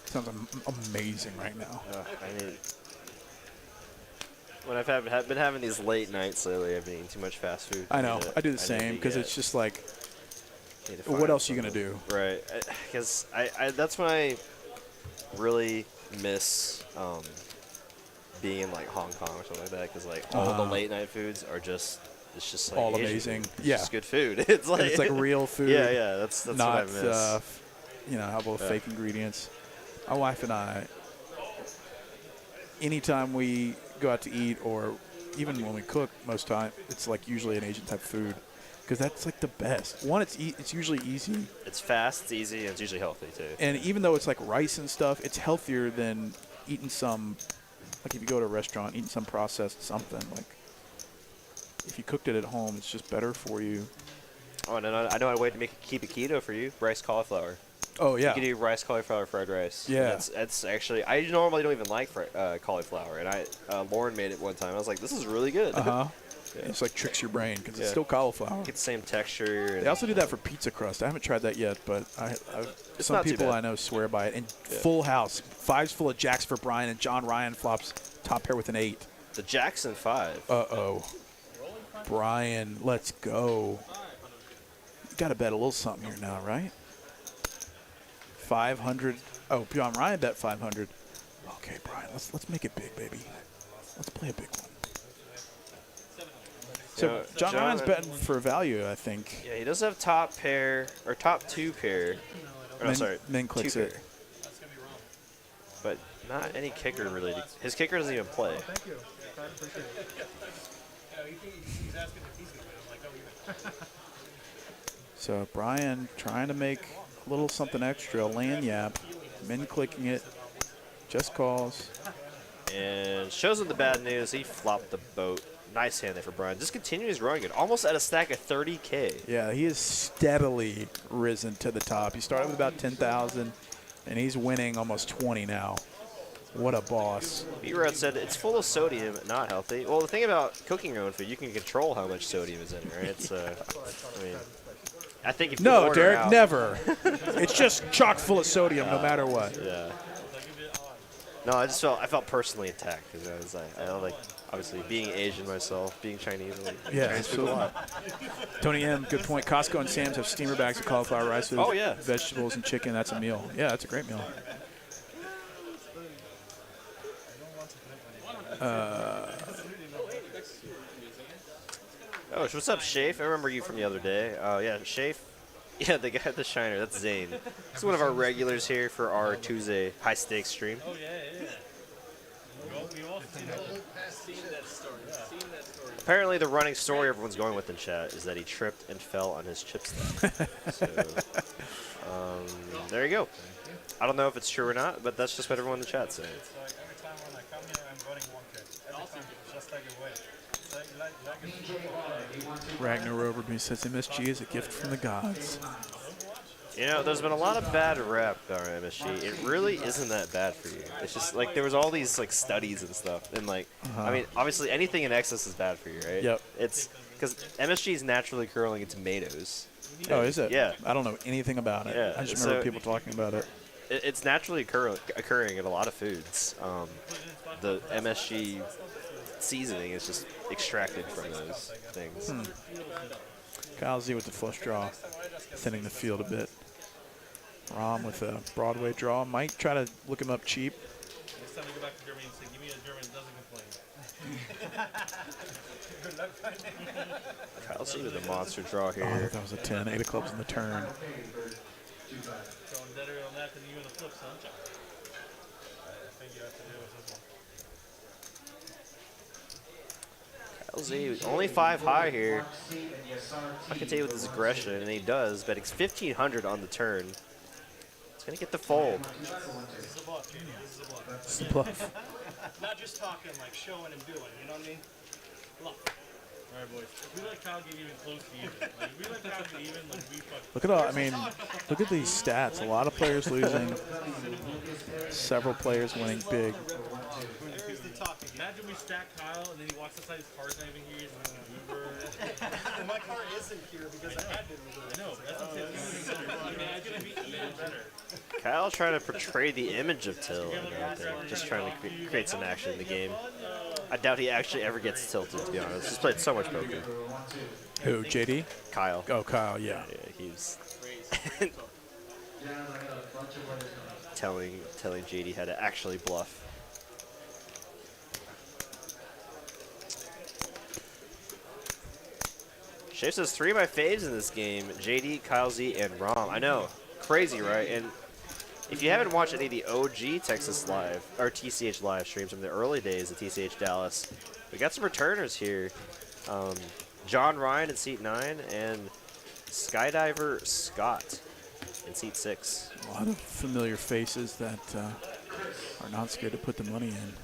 Sounds amazing right now. I mean, when I've been having these late nights lately, I've been eating too much fast food. I know. I do the same because it's just like, what else are you going to do? Right. Because that's when I really miss being in like Hong Kong or something like that, because like all the late night foods are just, it's just like all Asian amazing. Food. It's Yeah. just good food. It's like real food. Yeah, that's not, what I miss. How about fake ingredients? My wife and I, anytime we go out to eat, or even when we cook, most time it's like usually an Asian type food, because that's like the best. One, it's usually easy. It's fast, it's easy, and it's usually healthy too. And even though it's like rice and stuff, it's healthier than eating some, like if you go to a restaurant, eating some processed something, like if you cooked it at home, it's just better for you. Oh, and I know a way to keep it keto for you. Rice cauliflower. Oh, yeah. You can do rice cauliflower fried rice. Yeah. That's actually, I normally don't even like cauliflower, and Lauren made it one time. I was like, this is really good. Uh-huh. Yeah. It's like tricks your brain because it's still cauliflower. Get the same texture. They also do that for pizza crust. I haven't tried that yet, but some people I know swear by it. And full house. 5's full of jacks for Brian, and John Ryan flops top pair with an 8. The Jackson 5. Uh-oh. Brian, let's go. You got to bet a little something here now, right? 500. Oh, John Ryan bet 500. Okay, Brian, let's make it big, baby. Let's play a big one. So John Ryan's betting for value, I think. Yeah, he does have top pair or top 2 pair. Or no, sorry, then clicks it. But not any kicker really. His kicker doesn't even play. Thank you. I appreciate it. He's asking if he's going to win. I'm like, oh, even. So Brian trying to make a little something extra, a land yap, min clicking it, just calls. And shows him the bad news. He flopped the boat. Nice hand there for Brian. Just continues running it. Almost at a stack of 30K. Yeah, he has steadily risen to the top. He started with about 10,000, and he's winning almost 20 now. What a boss. B-Rod said it's full of sodium, not healthy. Well, the thing about cooking your own food, you can control how much sodium is in it, right? It's, I mean, I think if you No, order Derek, out, never. It's just chock full of sodium no matter what. Yeah. No, I felt personally attacked because I like, obviously being Asian myself, being Chinese. Yeah, Chinese food a absolutely. lot. Tony M, good point. Costco and Sam's have steamer bags of cauliflower rice with Oh, yeah. vegetables and chicken. That's a meal. Yeah, that's a great meal. Oh, what's up, Shafe? I remember you from the other day. Oh, yeah, Shafe. Yeah, the guy at the Shiner. That's Zane. He's one of our regulars here for our Tuesday high-stakes stream. Oh, yeah. We've all seen that story. Apparently, the running story everyone's going with in chat is that he tripped and fell on his chip stack. So, there you go. I don't know if it's true or not, but that's just what everyone in the chat said. It's like every time when I come here, I'm voting 1K. Also, just like a way. Ragnar Roverby says MSG is a gift from the gods. You know, there's been a lot of bad rep on MSG. It really isn't that bad for you. It's just like there was all these like studies and stuff, and like I mean, obviously anything in excess is bad for you, right? Yep. It's because MSG is naturally curling in tomatoes. Oh, is it? Yeah. I don't know anything about it. Yeah. I just remember people talking about it. It's naturally occurring in a lot of foods. The MSG seasoning is just extracted from those things. Kyle Z with the flush draw, thinning the field a bit. Rom with a Broadway draw. Might try to look him up cheap. Next time we go back to Germany and say, give me a German that doesn't complain. Good luck finding. Kyle Z with a monster draw here. Oh, that was a 10. 8 of clubs in the turn. Going better on that than you in the flip, son. I think you have to deal with this one. LZ, only 5 high here. I can tell you with his aggression, and he does, but it's 1,500 on the turn. It's going to get the fold. This is a bluff, Jamie. This is a bluff. It's the bluff. Not just talking, like showing and doing, you know what I mean? Bluff. All right, boys. If we let Kyle get even close to even, like, if we let Kyle get even, like, we fuck. Look at all. I mean, look at these stats. A lot of players losing. Several players winning big. There's the talk. Imagine we stack Kyle and then he walks outside, his car's not even here. Well, my car isn't here because I had to. I know. That's what I'm saying. It's going to be even better. Kyle trying to portray the image of Till, I think. Just trying to create some action in the game. I doubt he actually ever gets tilted, to be honest. He's played so much poker. Who, JD? Kyle. Oh, Kyle, yeah. Yeah, he's telling JD how to actually bluff. Shafe says 3 of my faves in this game, JD, Kyle Z, and Rom. I know, crazy, right? And if you haven't watched any of the OG Texas Live, or TCH Live streams from the early days of TCH Dallas, we got some returners here. John Ryan in seat 9 and Skydiver Scott in seat 6. A lot of familiar faces that are not scared to put the money in.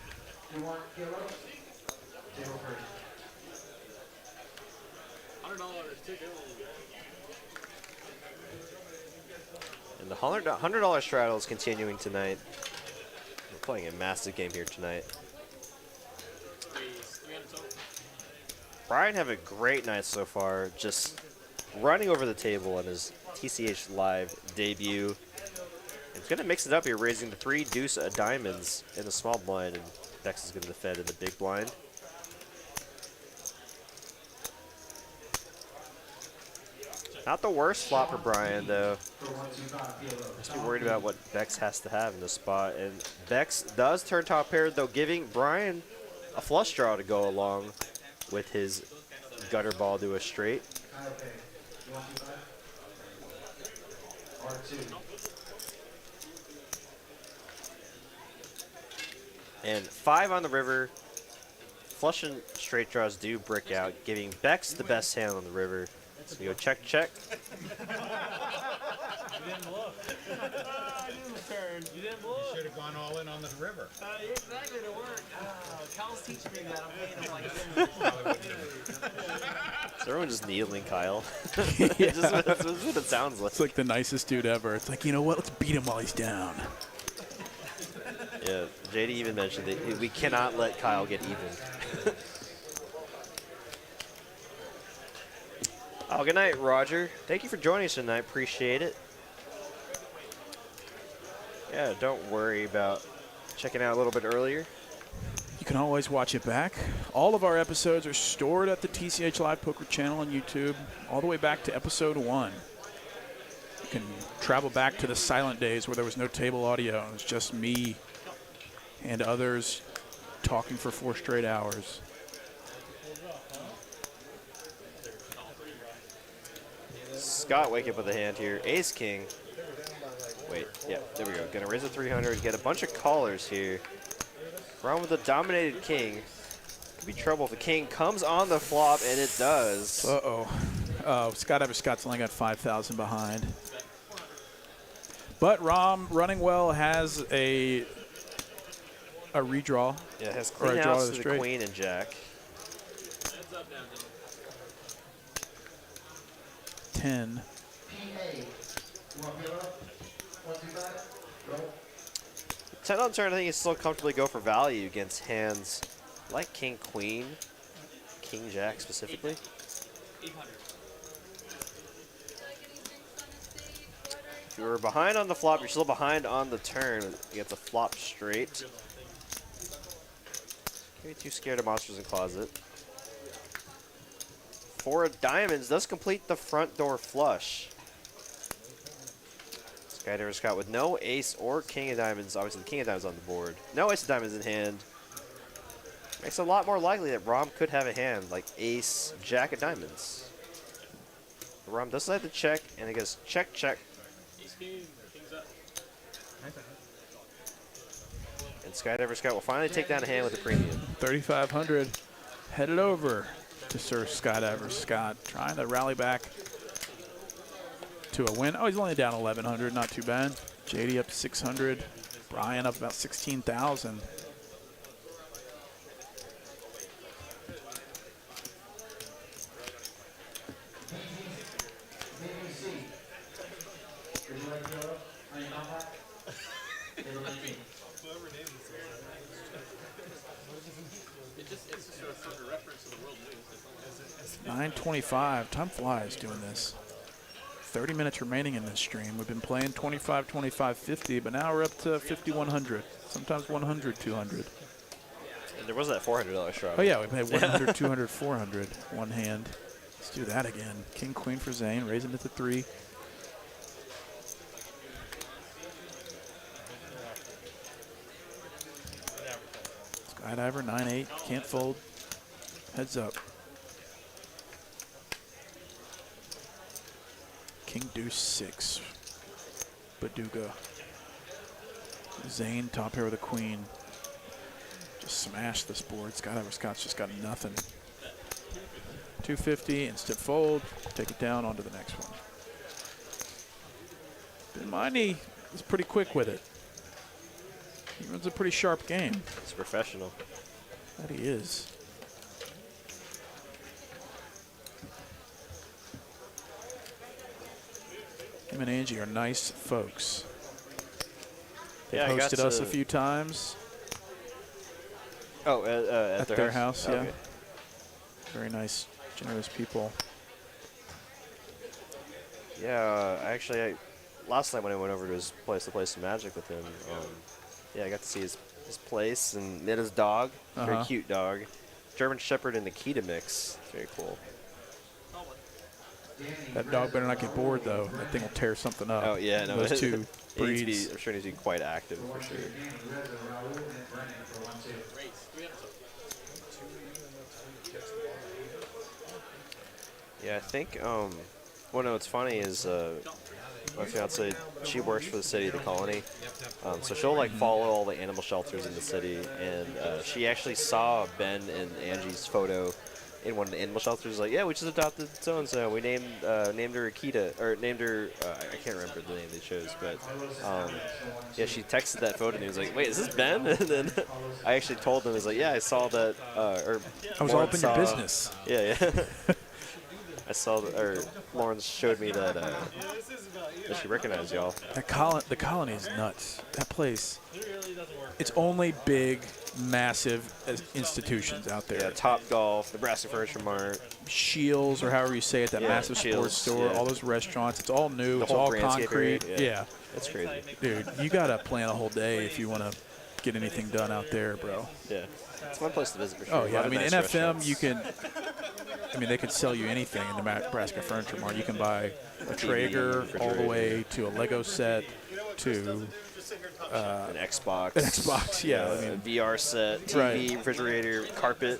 And the $100 straddle is continuing tonight. We're playing a massive game here tonight. Brian have a great night so far, just running over the table on his TCHLive debut. He's going to mix it up here, raising the 3 deuce of diamonds in the small blind, and Becks is going to defend in the big blind. Not the worst flop for Brian, though. Just be worried about what Becks has to have in this spot. And Becks does turn top pair, though, giving Brian a flush draw to go along with his gutter ball to a straight. And 5 on the river. Flush and straight draws do brick out, giving Becks the best hand on the river. So we go check, check. You didn't bluff. You didn't bluff. You should have gone all in on the river. Exactly, to work. Kyle's teaching me that. I'm paying him like Is everyone just kneeling Kyle? That's what it sounds like. It's like the nicest dude ever. It's like, you know what? Let's beat him while he's down. Yeah, JD even mentioned that we cannot let Kyle get even. Oh, good night, Roger. Thank you for joining us tonight. Appreciate it. Yeah, don't worry about checking out a little bit earlier. You can always watch it back. All of our episodes are stored at the TCHLive Poker channel on YouTube, all the way back to episode 1. You can travel back to the silent days where there was no table audio. It was just me and others talking for 4 straight hours. Scott wake up with a hand here. Ace King. Wait, yeah, there we go. Gonna raise a 300, get a bunch of callers here. Round with a dominated king. Could be trouble if the king comes on the flop, and it does. Uh-oh. Scott's only got 5,000 behind. But Rom, running well, has a redraw. Yeah, it has clean outs to the queen and jack. 10. 10 on turn, I think he still comfortably go for value against hands like king, queen, king, jack specifically. If you were behind on the flop, you're still behind on the turn against a flop straight. Can't be too scared of monsters in closet. 4 of diamonds does complete the front door flush. Skydiver Scott with no ace or king of diamonds. Obviously, the king of diamonds on the board. No ace of diamonds in hand. Makes it a lot more likely that Rom could have a hand like ace, jack of diamonds. Rom does like to check, and it goes check, check. And Skydiver Scott will finally take down a hand with a premium. 3,500 headed over to Sir Skydiver Scott, trying to rally back to a win. Oh, he's only down 1,100, not too bad. JD up 600, Brian up about 16,000. $9.25. Time flies doing this. 30 minutes remaining in this stream. We've been playing 25, 25, 50, but now we're up to 5,100. Sometimes 100, 200. And there was that $400 shot. Oh, yeah, we played 100, 200, 400, one hand. Let's do that again. King, queen for Zane, raising it to 3. Skydiver, 9-8, can't fold. Heads up. King deuce 6. Baduga. Zane top pair with a queen. Just smashed this board. Skydiver Scott's just got nothing. 250, instant fold. Take it down onto the next one. Ben Miney is pretty quick with it. He It's a pretty sharp game. It's professional. That he is. Him and Angie are nice folks. They hosted us a few times. Oh, at their house, yeah. Okay. Very nice, generous people. Yeah, actually, last night when I went over to his place to play some Magic with him, yeah, I got to see his place and met his dog. Very cute dog. German Shepherd and Nikita mix. Very cool. That dog better not get bored, though. That thing will tear something up. Oh, yeah. No, those two breeds. I'm sure he needs to be quite active, for sure. Yeah, I think, well, no, what's funny is my fiance, she works for the city of the colony. So she'll, like, follow all the animal shelters in the city. And she actually saw Ben and Angie's photo in one of the animal shelters. Like, yeah, we just adopted so-and-so. We named her Akita, or named her, I can't remember the name they chose. But, yeah, she texted that photo and he was like, wait, is this Ben? And then I actually told him, I was like, yeah, I saw that, or I was all up in your business. Yeah, yeah. I saw, Lawrence showed me that, that she recognized y'all. The colony is nuts. That place, it's only big, massive institutions out there. Yeah, Top Golf, Nebraska Furniture Mart. Shields, or however you say it, that massive sports store, all those restaurants. It's all new. It's all concrete. Yeah. That's crazy. Dude, you got to plan a whole day if you want to get anything done out there, bro. Yeah. It's one place to visit for sure. Oh, yeah. I mean, NFM, you can... I mean, they could sell you anything in the Nebraska Furniture Mart. You can buy a Traeger all the way to a Lego set to an Xbox. An Xbox, yeah. I mean, a VR set, TV, refrigerator, carpet.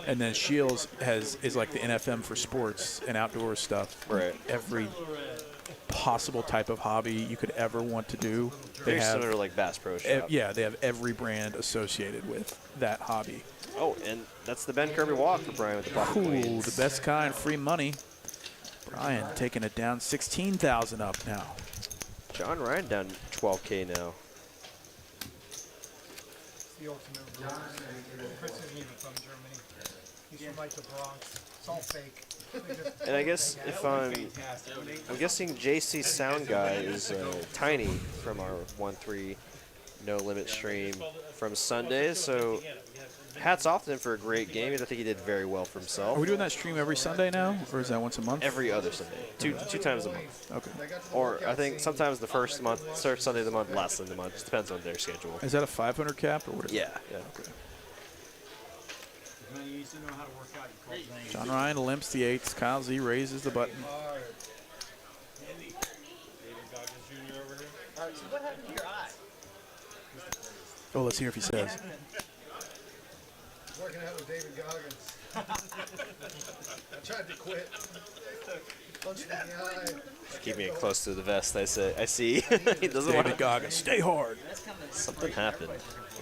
And then Shields is like the NFM for sports and outdoor stuff. Right. Every possible type of hobby you could ever want to do. Very similar to like Bass Pro Shop. Yeah, they have every brand associated with that hobby. Oh, and that's the Ben Kirby walk for Brian with the pocket queens. The best kind, free money. Brian taking it down 16,000 up now. John Ryan down 12K now. The ultimate Chris isn't even from Germany. He's from like the Bronx. It's all fake. And I guess if I'm guessing JC Sound Guy is Tiny from our 1-3 No Limit stream from Sunday. So hats off to him for a great game. I think he did very well for himself. Are we doing that stream every Sunday now, or is that once a month? Every other Sunday. Two times a month. Okay. Or I think sometimes the first Sunday of the month, last Sunday of the month. Just depends on their schedule. Is that a 500 cap or what is Yeah. it? Yeah. Okay. John Ryan limps the eights. Kyle Z raises the button. What happened to your eye? Oh, let's hear if he says. Working out with David Goggins. I tried to quit. Punched me in the eye. Keeping it close to the vest, I see. He doesn't want to. David Goggins, stay hard. Something happened.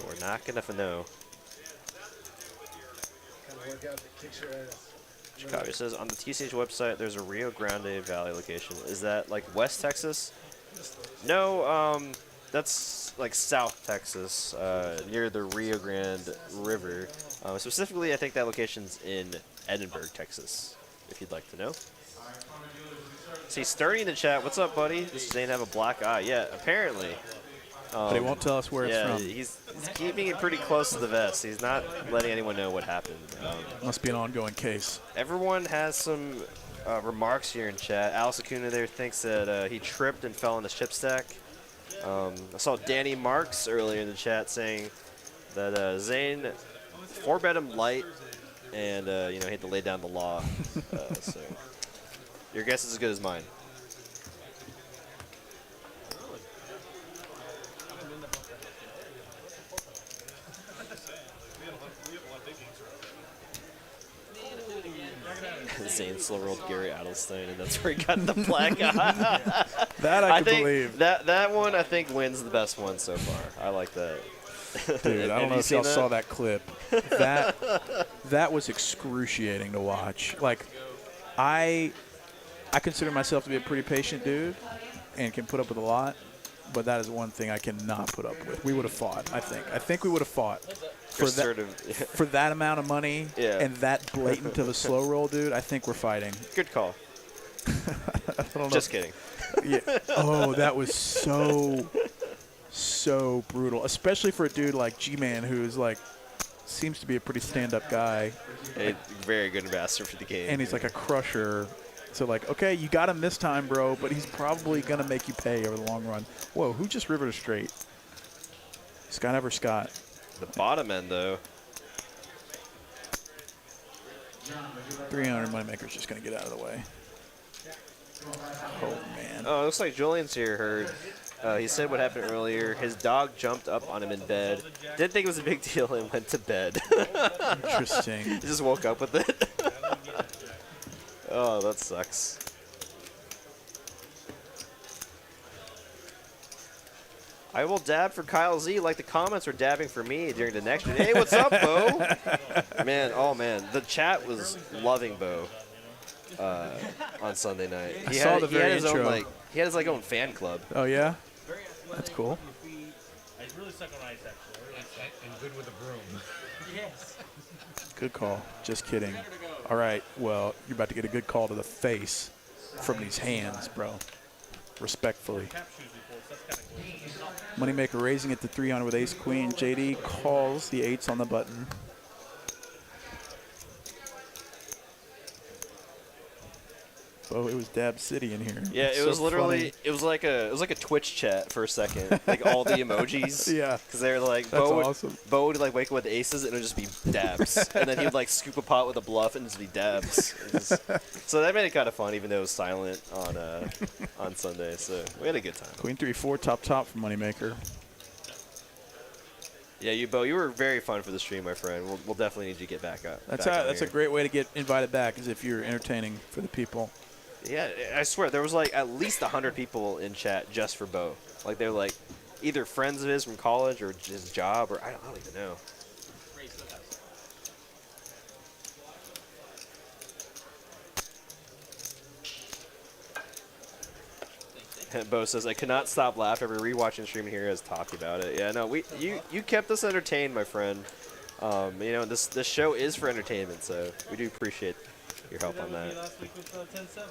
We're not going to know. Workout that kicks your ass. Chicago says on the TCH website there's a Rio Grande Valley location. Is that like West Texas? No, that's like South Texas, near the Rio Grande River. Specifically, I think that location's in Edinburgh, Texas, if you'd like to know. See, Sturdy in the chat. What's up, buddy? Does Zane have a black eye? Yeah, apparently. But he won't tell us where it's from. He's keeping it pretty close to the vest. He's not letting anyone know what happened. Must be an ongoing case. Everyone has some remarks here in chat. Alice Acuna there thinks that he tripped and fell in the chip stack. I saw Danny Marks earlier in the chat saying that Zane 4-bet him light and he had to lay down the law. So your guess is as good as mine. Zane slow rolled Gary Adelstein, and that's where he got the black eye. That I can believe. That one I think wins the best one so far. I like that. Dude, I don't know if y'all saw that clip. That was excruciating to watch. Like, I consider myself to be a pretty patient dude and can put up with a lot. but that is one thing I cannot put up with. We would have fought, I think. I think we would have fought. For that amount of money and that blatant of a slow roll, dude, I think we're fighting. Good call. I don't know. Just kidding. Yeah. Oh, that was so brutal, especially for a dude like G-Man, who's like seems to be a pretty stand-up guy. A very good ambassador for the game. And he's like a crusher. So like, okay, you got him this time, bro, but he's probably gonna make you pay over the long run. Whoa, who just rivered a straight? Scott. The bottom end, though. 300 Moneymaker's just gonna get out of the way. Oh man. Oh, it looks like Julian's here. Heard. He said what happened earlier. His dog jumped up on him in bed. Didn't think it was a big deal and went to bed. Interesting. He just woke up with it. Oh, that sucks. I will dab for Kyle Z like the comments are dabbing for me during the next. Hey, what's up, Bo? Man, oh man, the chat was loving Bo on Sunday night. I saw the very intro. He had his own fan club. Oh yeah, that's cool. I really suck on ice, actually. I really suck. And good with a broom. Yes. Good call. Just kidding. All right. Well, you're about to get a good call to the face from these hands, bro. Respectfully. Moneymaker raising it to 300 with ace queen. JD calls the eights on the button. Oh, it was Dab City in here. Yeah, It's it was so literally funny. it was like a Twitch chat for a second, like all the emojis. Yeah, because they were like that's Bo awesome. Bo would like wake up with aces and it would just be dabs, and then he would like scoop a pot with a bluff and just be dabs. So that made it kind of fun, even though it was silent on Sunday. So we had a good time. Queen 3-4 top for Moneymaker. Yeah, Bo, you were very fun for the stream, my friend. We'll definitely need you to get back up. That's back a great way to get invited back, is if you're entertaining for the people. Yeah, I swear there was like at least 100 people in chat just for Bo. Like they were like either friends of his from college or his job, or I don't even know. Bo says, I could not stop laughing every rewatching the stream and hear us talk about it. Yeah, no, you kept us entertained, my friend. You know, this show is for entertainment, so we do appreciate your help on that. Last week with 10-7.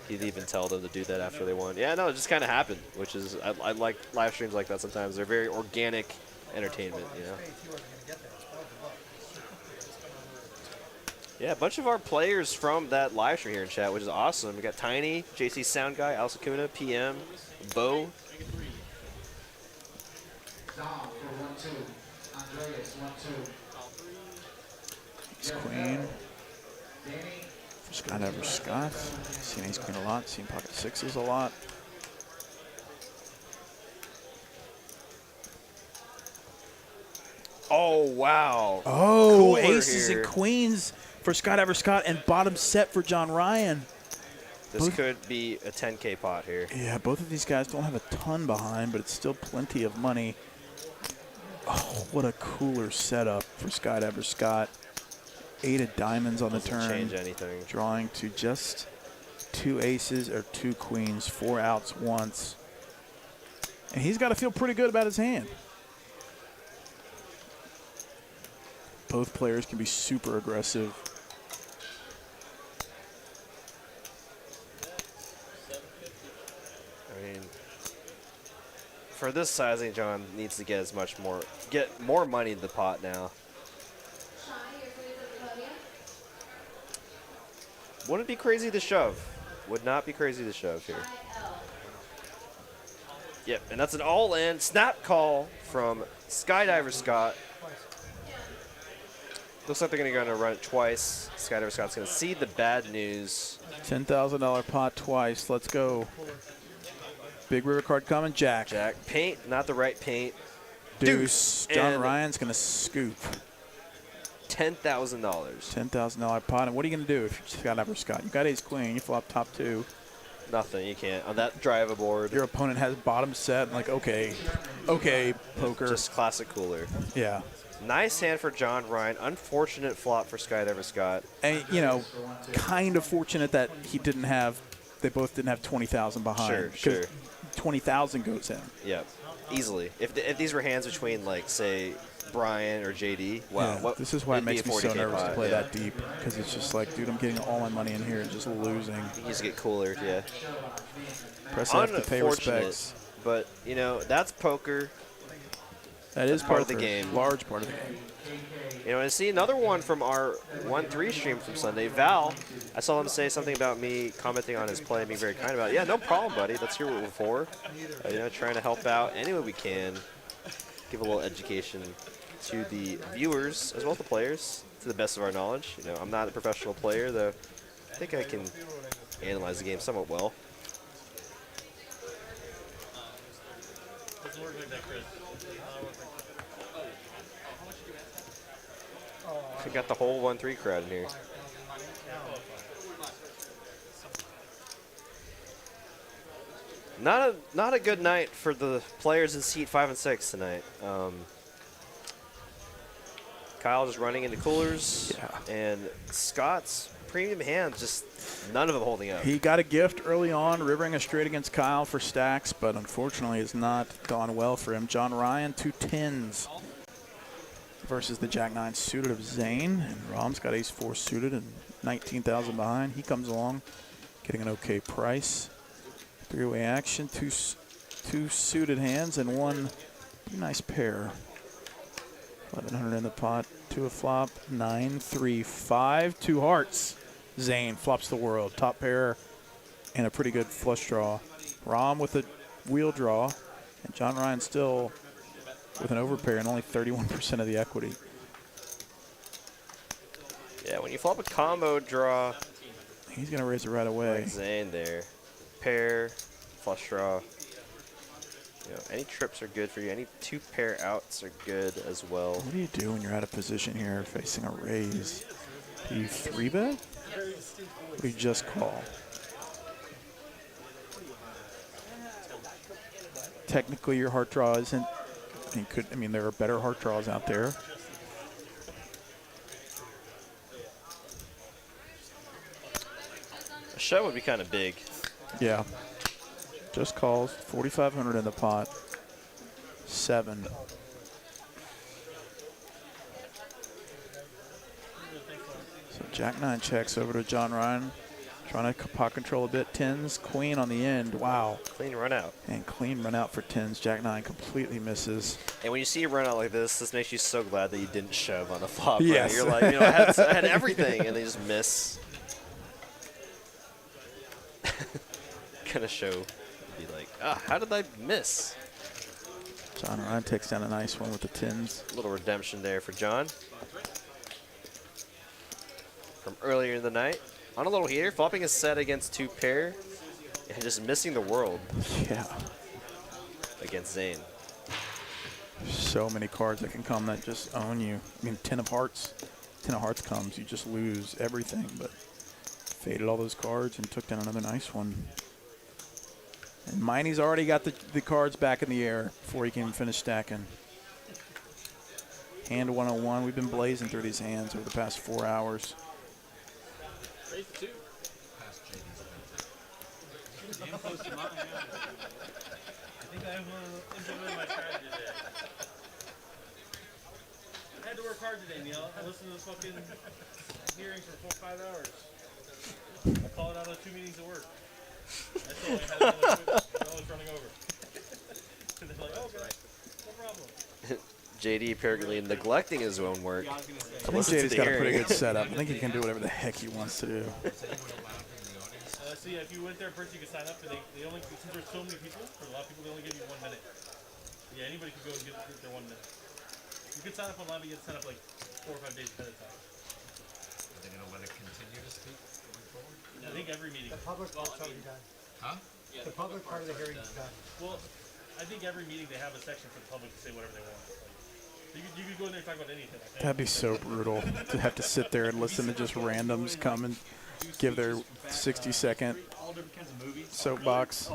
He'd even tell them to do that after they won. Yeah, no, it just kind of happened, which is I like live streams like that sometimes. They're very organic entertainment, you know. Yeah, a bunch of our players from that live stream here in chat, which is awesome. We got Tiny, JC Sound Guy, Al Sakuna, PM, Bo. Ace Queen. For Scott ever Scott. Seen Ace Queen a lot. Seen pocket sixes a lot. Oh, wow. Oh, Cooler aces here. and queens for Scott ever Scott, and bottom set for John Ryan. This could be a 10K pot here. Yeah, both of these guys don't have a ton behind, but it's still plenty of money. Oh, what a cooler setup for Scott ever Scott. 8 of diamonds on the turn. Change anything. Drawing to just 2 aces or 2 queens, 4 outs once. And he's got to feel pretty good about his hand. Both players can be super aggressive. I mean, for this sizing, John needs to get more money in the pot now. Wouldn't be crazy to shove. Would not be crazy to shove here. Yep, and that's an all-in snap call from Skydiver Scott. Looks like they're going to run it twice. Skydiver Scott's going to see the bad news. $10,000 pot twice. Let's go. Big river card coming. Jack. Jack. Paint, not the right paint. Deuce. John And Ryan's going to scoop. $10,000. $10,000 pot. And what are you going to do if you got ever Scott? You got ace queen. You flop top 2. Nothing. You can't. On that drive board. Your opponent has bottom set. And like, okay, poker. Just classic cooler. Yeah. Nice hand for John Ryan. Unfortunate flop for Skydiver Scott. And, you know, kind of fortunate that he didn't have they both didn't have 20,000 behind. Sure. 20,000 goes in. Yep, easily. If these were hands between, like, say, Brian or JD, wow. Yeah, this is why it it'd be makes a me so 40K nervous to pot, play yeah. that deep, because it's just like, dude, I'm getting all my money in here and just losing. You just get cooler, yeah. Press F to pay Unfortunate, respects. but, you know, that's poker. That is part of the poker. game. Large part of the game. You know, I see another one from our 1-3 stream from Sunday. Val, I saw him say something about me commenting on his play and being very kind about it. Yeah, no problem, buddy. That's here what we're for. You know, trying to help out any way we can. Give a little education to the viewers as well as the players to the best of our knowledge. You know, I'm not a professional player, though I think I can analyze the game somewhat well. Doesn't work like that, Chris. We got the whole 1-3 crowd in here. Not a good night for the players in seat 5 and 6 tonight. Kyle just running into coolers, and Scott's premium hands, just none of them holding up. He got a gift early on, rivering a straight against Kyle for stacks, but unfortunately it's not gone well for him. John Ryan, 2 10s versus the Jack-9 suited of Zane, and Rom's got ace-4 suited and 19,000 behind. He comes along, getting an okay price. Three-way action, two suited hands and one pretty nice pair. 1,100 in the pot, 2 a flop, 9, 3, 5, 2 hearts. Zane flops the world, top pair, and a pretty good flush draw. Rom with a wheel draw, and John Ryan still with an overpair and only 31% of the equity. Yeah, when you flop a combo draw, he's going to raise it right away. Like Zane there. Pair, flush draw. You know, any trips are good for you. Any 2 pair outs are good as well. What do you do when you're out of position here facing a raise? Do you 3-bet? Or do you just call? Technically, your heart draw isn't. I mean, there are better heart draws out there. A shove would be kind of big. Yeah. Just calls. 4,500 in the pot. 7. So Jack-9 checks over to John Ryan. Trying to pot control a bit. 10s, queen on the end. Wow. Clean run out. And clean run out for 10s. Jack-9 completely misses. And when you see a run out like this makes you so glad that you didn't shove on the flop. Yes. Right? You're like, you know, I had everything, and they just miss. Gonna show, be like, how did I miss? John Ryan takes down a nice one with the 10s. A little redemption there for John. From earlier in the night. On a little heater, flopping a set against 2 pair, and just missing the world. Yeah. Against Zane. So many cards that can come that just own you. I mean, 10 of hearts. 10 of hearts comes, you just lose everything. But faded all those cards and took down another nice one. And Miney's already got the cards back in the air before he can even finish stacking. Hand 101. We've been blazing through these hands over the past 4 hours. Raise 2. Damn close to mine, yeah. I think I implemented my strategy today. I had to work hard today, Neil. I listened to the fucking hearings for 4 or 5 hours. I called out on 2 meetings at work. That's all I had another They're always running over. And they're like, okay, no problem. JD apparently neglecting his own work. I think JD's got a pretty good setup. I think he can do whatever the heck he wants to do. So yeah, if you went there first, you could sign up, and they only, since there's so many people, for a lot of people, they only give you 1 minute. Yeah, anybody could go and get their 1 minute. You could sign up online, but you get to sign up like 4 or 5 days ahead of time. Are they going to let it continue to speak going forward? I think every meeting. The public part's already done. Huh? The public part of the hearing is done. Well, I think every meeting they have a section for the public to say whatever they want. Like, you could go in there and talk about anything. I think. That'd be so brutal to have to sit there and listen to just randoms come and give their 60-second soapbox.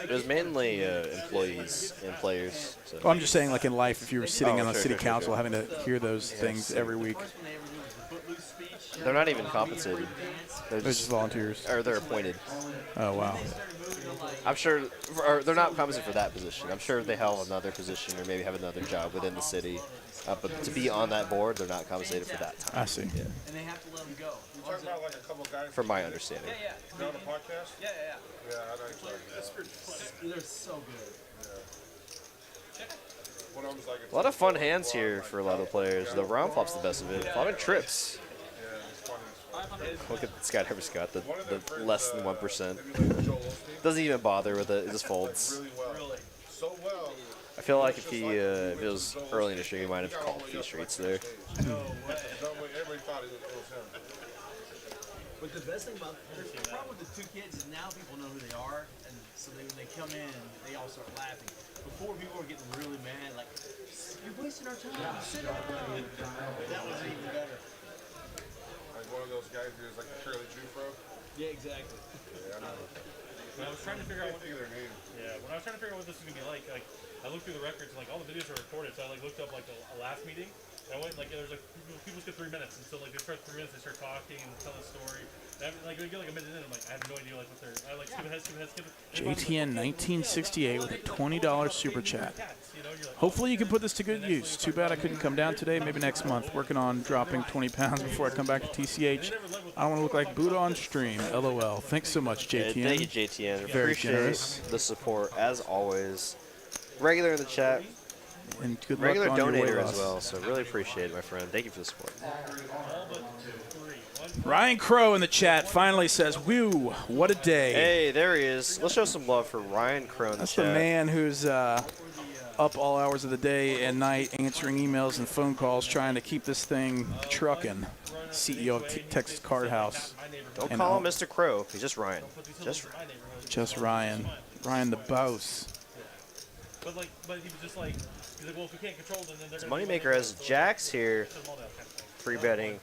It was mainly employees and players. So. Well, I'm just saying, like in life, if you were sitting on a city sure. council having to hear those things every week. They're not even compensated. They're just volunteers. Or they're appointed. Oh, wow. I'm sure or they're not compensated for that position. I'm sure they have another position or maybe have another job within the city. But to be on that board, they're not compensated for that time. I see. Yeah. And they have to let them go. You talking about like a couple guys? From my understanding. Yeah. They're on a podcast? Yeah. Yeah, I know exactly. They're so good. One of them's like A lot of fun hands here for a lot of the players. The round flop's the best of it. A lot of trips. Look at Scott Herbert Scott, the less than 1%. Doesn't even bother with it. It just folds. so well. I feel like if it was early in the stream, he might have called a few streets there. Everybody thought it was him. But the best thing about the problem with the two kids is now people know who they are, and so when they come in, they all start laughing. Before, people were getting really mad, like, you're wasting our time. Sit down. That was even better. Like one of those guys who's like a Shirley Jufro. Yeah, exactly. Yeah, I know. When I was trying to figure out what their name. Yeah, when I was trying to figure out what this was gonna be like I looked through the records and like all the videos are recorded, so I like looked up like a last meeting. And I went like there's like people get 3 minutes, and so like the first 3 minutes they start talking and telling a story. And like we get like a minute in, I'm like I have no idea like what they're. I like skip ahead. JTN 1968 with a $20 super chat. Hopefully you can put this to good use. Too bad I couldn't come down today. Maybe next month. Working on dropping 20 pounds before I come back to TCH. I don't want to look like Buddha on stream. LOL. Thanks so much, JTN. Thank you, JTN. Very Appreciate generous. the support as always. Regular in the chat. And good regular luck on your weight donator loss. as well. So really appreciate it, my friend. Thank you for the support. Ryan Crow in the chat finally says, "Woo, what a day!" Hey, there he is. Let's show some love for Ryan Crow in the That's chat. the man who's up all hours of the day and night, answering emails and phone calls, trying to keep this thing trucking. CEO of Texas Card House. Don't call him Mr. Crow. He's just Ryan. Just Ryan. Ryan the boss. But he was just like, he's like, well, if we can't control them, then they're So Moneymaker has jacks here, free betting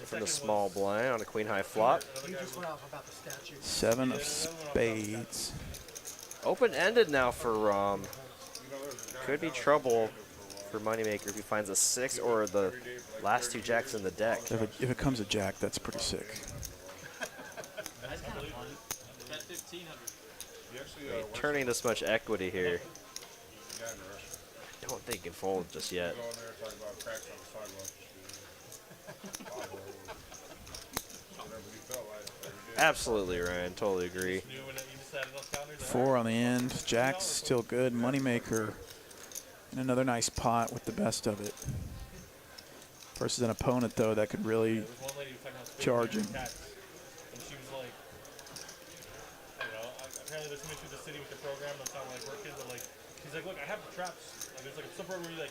from the small blind on a queen high flop. Seven of spades. Open-ended now for Rom. Could be trouble for Moneymaker if he finds a 6 or the last 2 jacks in the deck. If it comes a jack, that's pretty sick. That's kind of fun. Bet 1,500. Turning this much equity here. I don't think he can fold just yet. Absolutely, Ryan. Totally agree. 4 on the end. Jack's still good. Moneymaker in another nice pot with the best of it. Versus an opponent, though, that could really charge him. Apparently there's some issue with the city with the program that's not like working, but like he's like, look, I have the traps. Like, there's like some program where you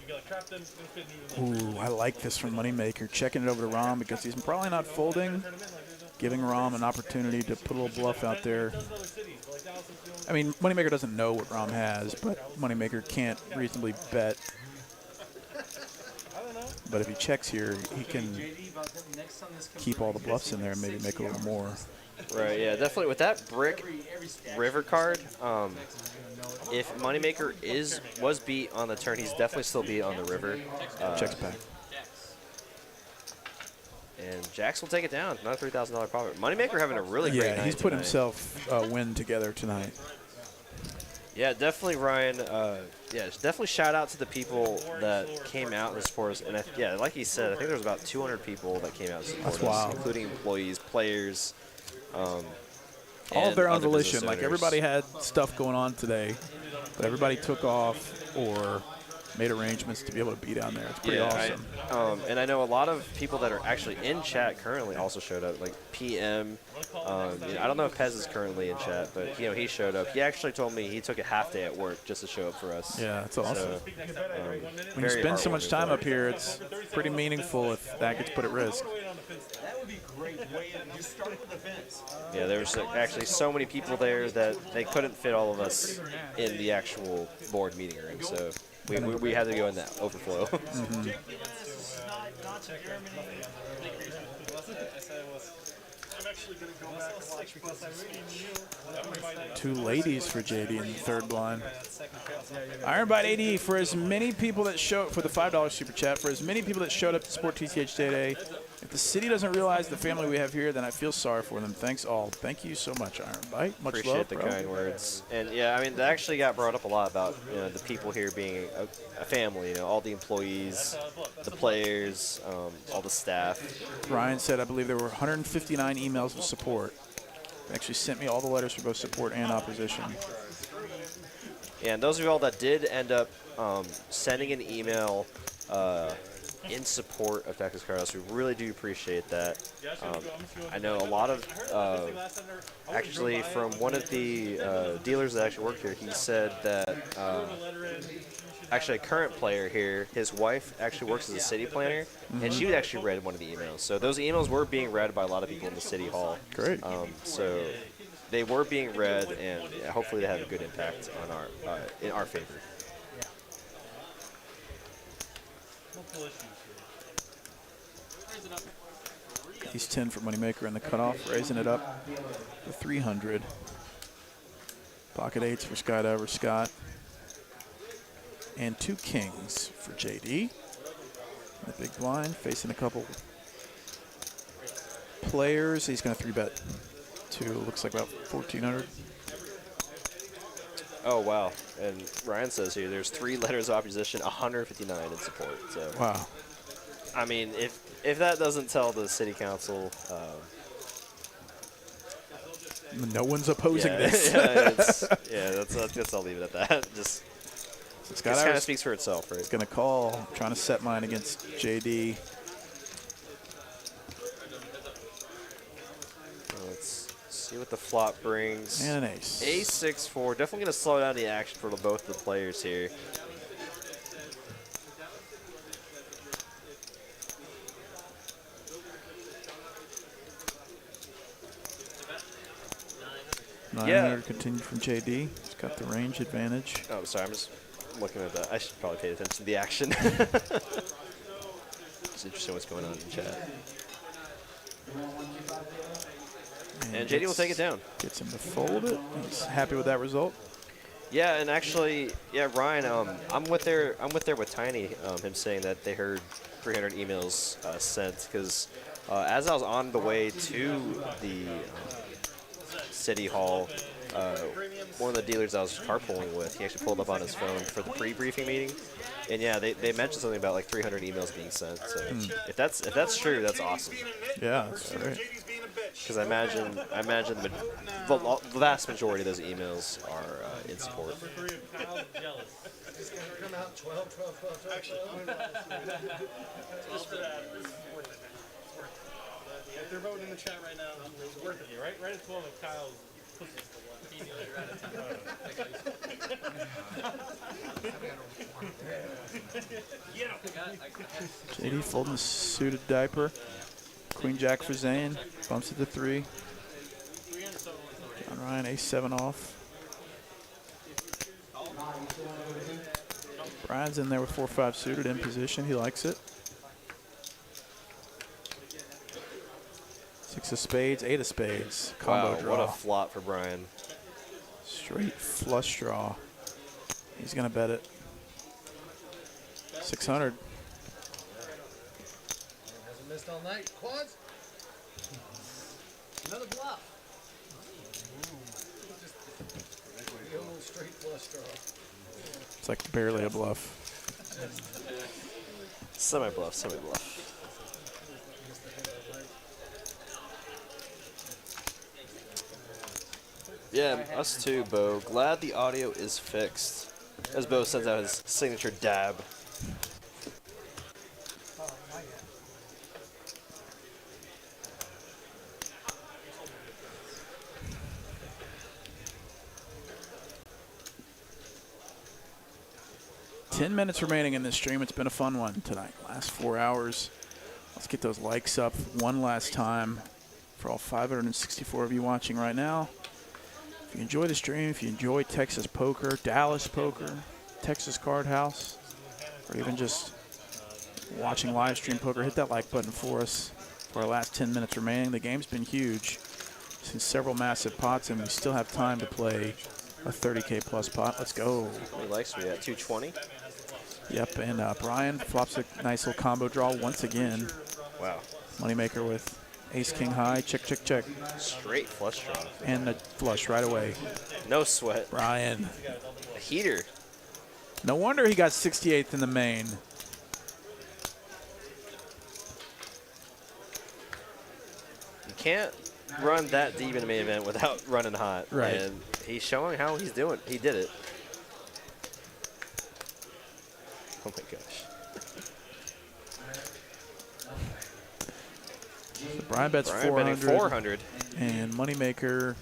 can like trap them, spin even. Ooh, I like this from Moneymaker. Checking it over to Rom because he's probably not folding. Giving Rom an opportunity to put a little bluff out there. I mean, Moneymaker doesn't know what Rom has, but Moneymaker can't reasonably bet. But if he checks here, he can keep all the bluffs in there and maybe make a little more. Right, yeah, definitely. With that brick river card, if Moneymaker was beat on the turn, he's definitely still beat on the river. Checks back. And Jax will take it down. Another $3,000 profit. Moneymaker having a really great night. Yeah, he's put himself a win together tonight. Yeah, definitely, Ryan. Yeah, definitely shout out to the people that came out and support us. And yeah, like he said, I think there was about 200 people that came out and support us, including employees, players. All of their own volition. Like everybody had stuff going on today, but everybody took off or made arrangements to be able to be down there. It's pretty awesome. And I know a lot of people that are actually in chat currently also showed up, like PM. I don't know if Pez is currently in chat, but he showed up. He actually told me he took a half day at work just to show up for us. Yeah, that's awesome. So, when you spend so much time up here, it's pretty meaningful if that gets put at risk. That would be great. Just start with the fence. Yeah, there was actually so many people there that they couldn't fit all of us in the actual board meeting room. So we had to go in that overflow. Mm-hmm. Two ladies for JD in the third blind. Ironbite 80 for as many people that showed for the $5 super chat, for as many people that showed up to support TCH today, If the city doesn't realize the family we have here, then I feel sorry for them. Thanks all. Thank you so much, Iron Bite. Much Appreciate love, the bro. kind words. And yeah, I mean, that actually got brought up a lot about the people here being a family. All the employees, the players, all the staff. Ryan said, I believe there were 159 emails of support. They actually sent me all the letters for both support and opposition. Yeah, and those of you all that did end up sending an email in support of Texas Card House, we really do appreciate that. I know a lot of, actually from one of the dealers that actually worked here, he said that actually a current player here, his wife actually works as a city planner, and she actually read one of the emails. So those emails were being read by a lot of people in the city hall. Great. So they were being read, and hopefully they had a good impact on our in our favor. He's 10 for Moneymaker in the cutoff, raising it up to 300. Pocket 8s for Skydiver Scott. And 2 kings for JD. The big blind, facing a couple players. He's going to 3-bet to, looks like about 1,400. Oh, wow. And Ryan says here, there's 3 letters of opposition, 159 in support. So, wow. I mean, if that doesn't tell the city council, no one's opposing this. that's I'll leave it at that. Just it kind of speaks for itself, right? It's going to call. I'm trying to set mine against JD. Let's see what the flop brings. And an ace. Ace 6-4. Definitely going to slow down the action for both the players here. Yeah. Continued from JD. He's got the range advantage. Oh, sorry. I'm just looking at that. I should probably pay attention to the action. It's interesting what's going on in chat. And JD will take it down. Gets him to fold it. He's happy with that result. Yeah, and actually, yeah, Ryan, I'm with there with Tiny, him saying that they heard 300 emails sent, because as I was on the way to the City Hall, one of the dealers I was carpooling with, he actually pulled up on his phone for the pre-briefing meeting, and yeah, they mentioned something about like 300 emails being sent. So if that's true, that's awesome. Yeah, that's great. Because I imagine the vast majority of those emails are in support. It's going to come out 12, 12, 12, 12, 12. If they're voting in the chat right now, it's worth it. Right at 12 and Kyle's JD folding the suited diaper. Queen Jack for Zane. Bumps it to 3. John Ryan, ace-7 off. Brian's in there with 4-5 suited in position. He likes it. 6 of spades, 8 of spades. Combo draw. What a flop for Brian. Straight flush draw. He's going to bet it. 600. Hasn't missed all night. Quads. Another bluff. The old straight flush draw. It's like barely a bluff. Semi-bluff, semi-bluff. Yeah, us too, Bo. Glad the audio is fixed. As Bo sends out his signature dab. Ten minutes remaining in this stream. It's been a fun one tonight. Last 4 hours. Let's get those likes up one last time for all 564 of you watching right now. If you enjoy the stream, if you enjoy Texas poker, Dallas poker, Texas Card House, or even just watching live stream poker, hit that like button for us for our last 10 minutes remaining. The game's been huge. Seen several massive pots, and we still have time to play a 30K plus pot. Let's go. How many likes we at? 220? Yep, and Brian flops a nice little combo draw once again. Wow. Moneymaker with ace king high. Check, check, check. Straight flush draw. And a flush right away. No sweat. Brian. A heater. No wonder he got 68th in the main. You can't run that deep in the main event without running hot. Right. And he's showing how he's doing. He did it. Oh my gosh. So Brian bets Brian 400. betting 400. And Moneymaker,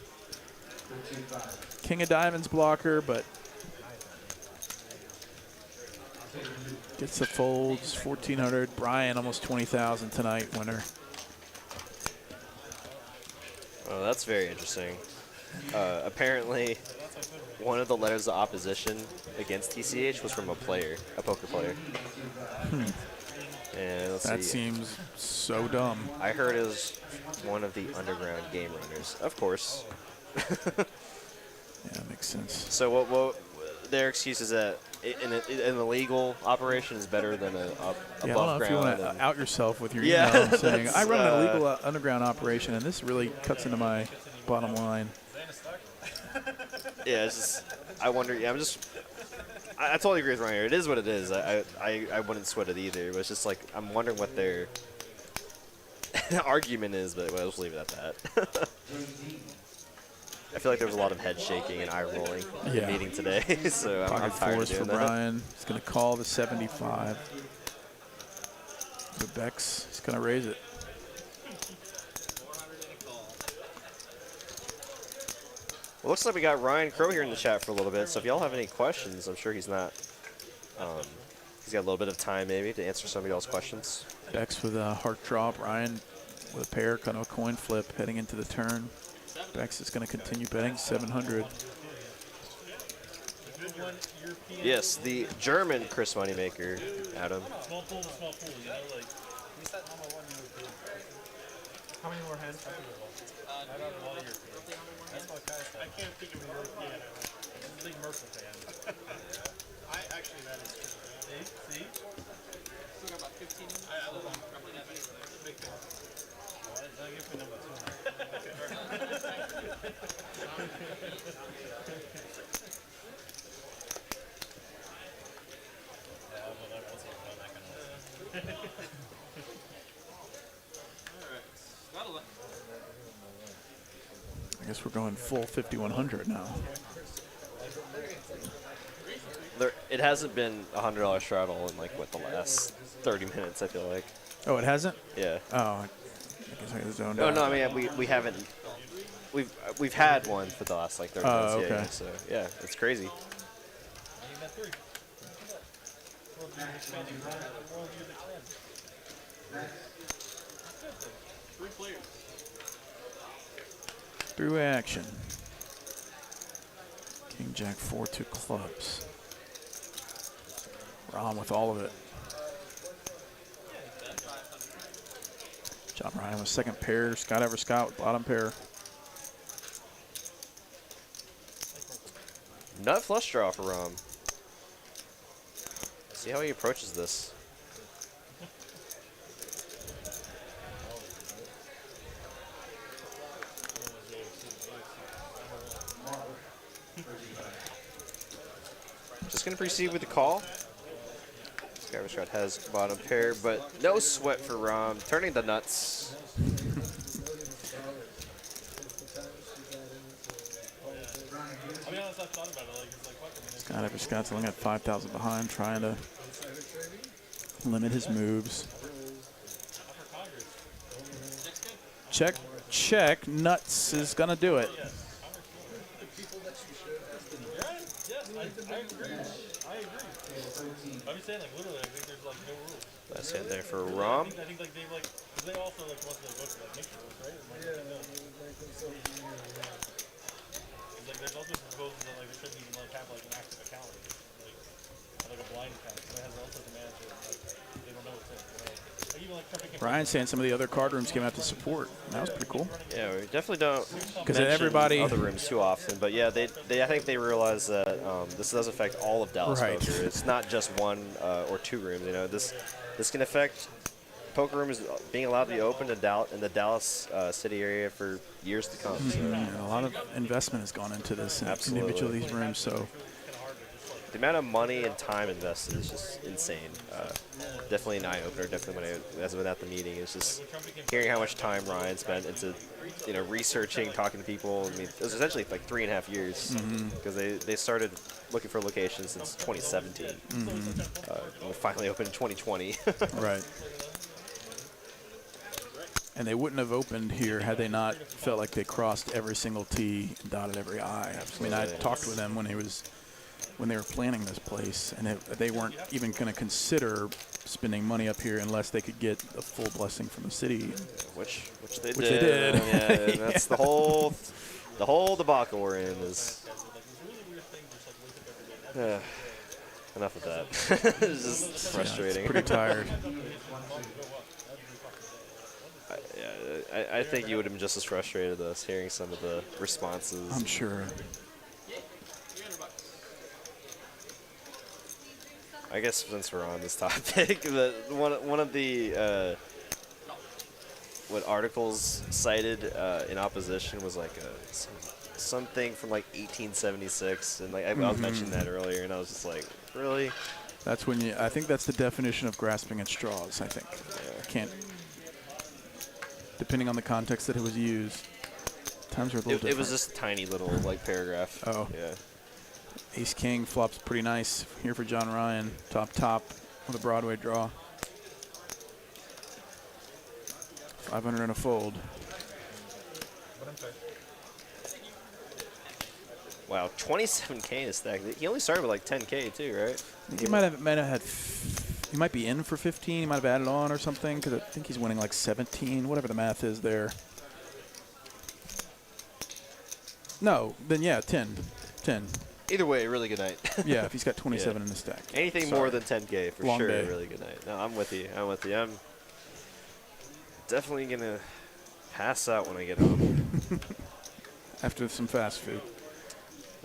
king of diamonds blocker, but gets the folds, 1,400. Brian almost 20,000 tonight, winner. Oh, that's very interesting. Apparently, one of the letters of opposition against TCH was from a player, a poker player. And let's That see. seems so dumb. I heard it was one of the underground game runners, of course. Yeah, that makes sense. So what their excuse is that an illegal operation is better than a above Yeah, I don't know if you ground. want to out yourself with your Yeah, email saying, I run an illegal that's, underground operation, and this really cuts into my bottom line. Yeah, it's just, I wonder, yeah, I totally agree with Ryan. It is what it is. I wouldn't sweat it either. But it's just like, I'm wondering what their argument is, but we'll just leave it at that. I feel like there was a lot of head shaking and eye rolling in the meeting today, so I'm Pocket tired of fours for doing that. Brian. He's going to call the 75. The Becks, he's going to raise it. Well, looks like we got Ryan Crow here in the chat for a little bit, so if y'all have any questions, I'm sure he's not. He's got a little bit of time maybe to answer some of y'all's questions. Becks with a heart draw. Brian with a pair, kind of a coin flip heading into the turn. Becks is going to continue betting 700. Yes, the German Chris Moneymaker, Adam. Small pool to small pool, you know, like. How many more hands? I don't know all your I can't think of a European. I'm a big Merkel fan. I actually, that is true. See? Still got about 15. I love probably that many. Big fan. I'll give me number 2. I guess we're going full 5,100 now. It hasn't been a $100 straddle in like what the last 30 minutes. I feel like. Oh, it hasn't? Yeah. Oh, I guess I zoned No, out. no. I mean, we haven't. We've had one for the last like 30 minutes. Okay. Yeah, so yeah, it's crazy. Through action. King Jack 4, 2 clubs. Ron with all of it. John Ryan with second pair. Scott Everscott with bottom pair. Nut flush draw for Rom. See how he approaches this. Just gonna proceed with the call. Scott has bottom pair, but no sweat for Rom. Turning the nuts. Scott Everscott's only got 5,000 behind, trying to limit his moves. Check, check. Nuts is going to do it. I'm saying, like, literally, I think there's, like, no rules. Nice hit there for Rom. I think, like, they've, like, cause they also, like, want to, like, make rules, right? And, like, like, there's also proposals that, like, they shouldn't even, like, have, like, an active account. Like a blind account. So it has all sorts of managers, like, they don't know what's in it. Like, even, like, Trumpet Brian's saying some of the other card rooms came out to support. That was pretty cool. Yeah, we definitely don't Because mention everybody other rooms too often, but yeah, they I think they realize that this does affect all of Dallas Right. poker. It's not just one or two rooms. You know, this can affect poker room is being allowed to be opened in the Dallas city area for years to come. So. A lot of investment has gone into this in individual these rooms. So the amount of money and time invested is just insane. Definitely an eye opener. Definitely when I was at the meeting, it's just hearing how much time Ryan spent into researching, talking to people. I mean, it was essentially like 3.5 years because they started looking for locations since 2017. And we finally opened in 2020. Right. And they wouldn't have opened here had they not felt like they crossed every single T and dotted every I. Absolutely. I mean, I talked with them when they were planning this place, and they weren't even going to consider spending money up here unless they could get a full blessing from the city. Which they did. Yeah, and that's the whole debacle we're in is. Enough of that. It's just frustrating. It's pretty tired. I think you would have been just as frustrated as us hearing some of the responses. I'm sure. I guess since we're on this topic, one of the what articles cited in opposition was like something from like 1876, and like I was mentioning that earlier, and I was just like, really? That's when I think that's the definition of grasping at straws. I think can't. Depending on the context that it was used, times are a little different. It was just a tiny little like paragraph. Oh. Yeah. Ace King flops pretty nice here for John Ryan. Top with a Broadway draw. 500 and a fold. Wow, 27K in a stack. He only started with like 10K too, right? I think he might have had. He might be in for 15. He might have added on or something because I think he's winning like 17, whatever the math is there. No, then yeah, 10. Either way, really good night. Yeah, if he's got 27 in the stack. Anything more than 10K for Long sure, day. really good night. No, I'm with you. I'm definitely going to pass out when I get home. After some fast food.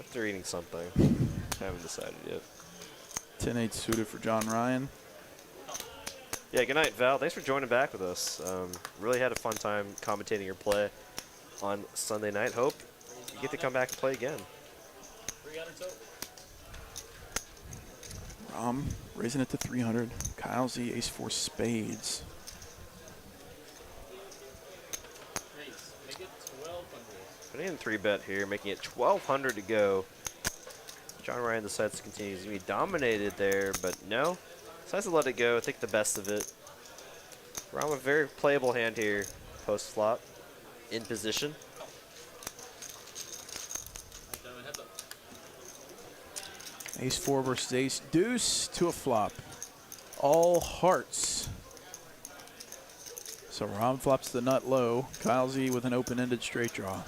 After eating something. Haven't decided yet. 10-8 suited for John Ryan. Yeah, good night, Val. Thanks for joining back with us. Really had a fun time commentating your play on Sunday night. Hope you get to come back and play again. Rom raising it to 300. Kyle Z, ace-4 spades. Putting in 3-bet here, making it 1,200 to go. John Ryan decides to continue to be dominated there, but no. Decides to let it go, take the best of it. Rom, a very playable hand here, post-flop, in position. Ace-4 versus ace-deuce to a flop. All hearts. So Rom flops the nut low. Kyle Z with an open-ended straight draw.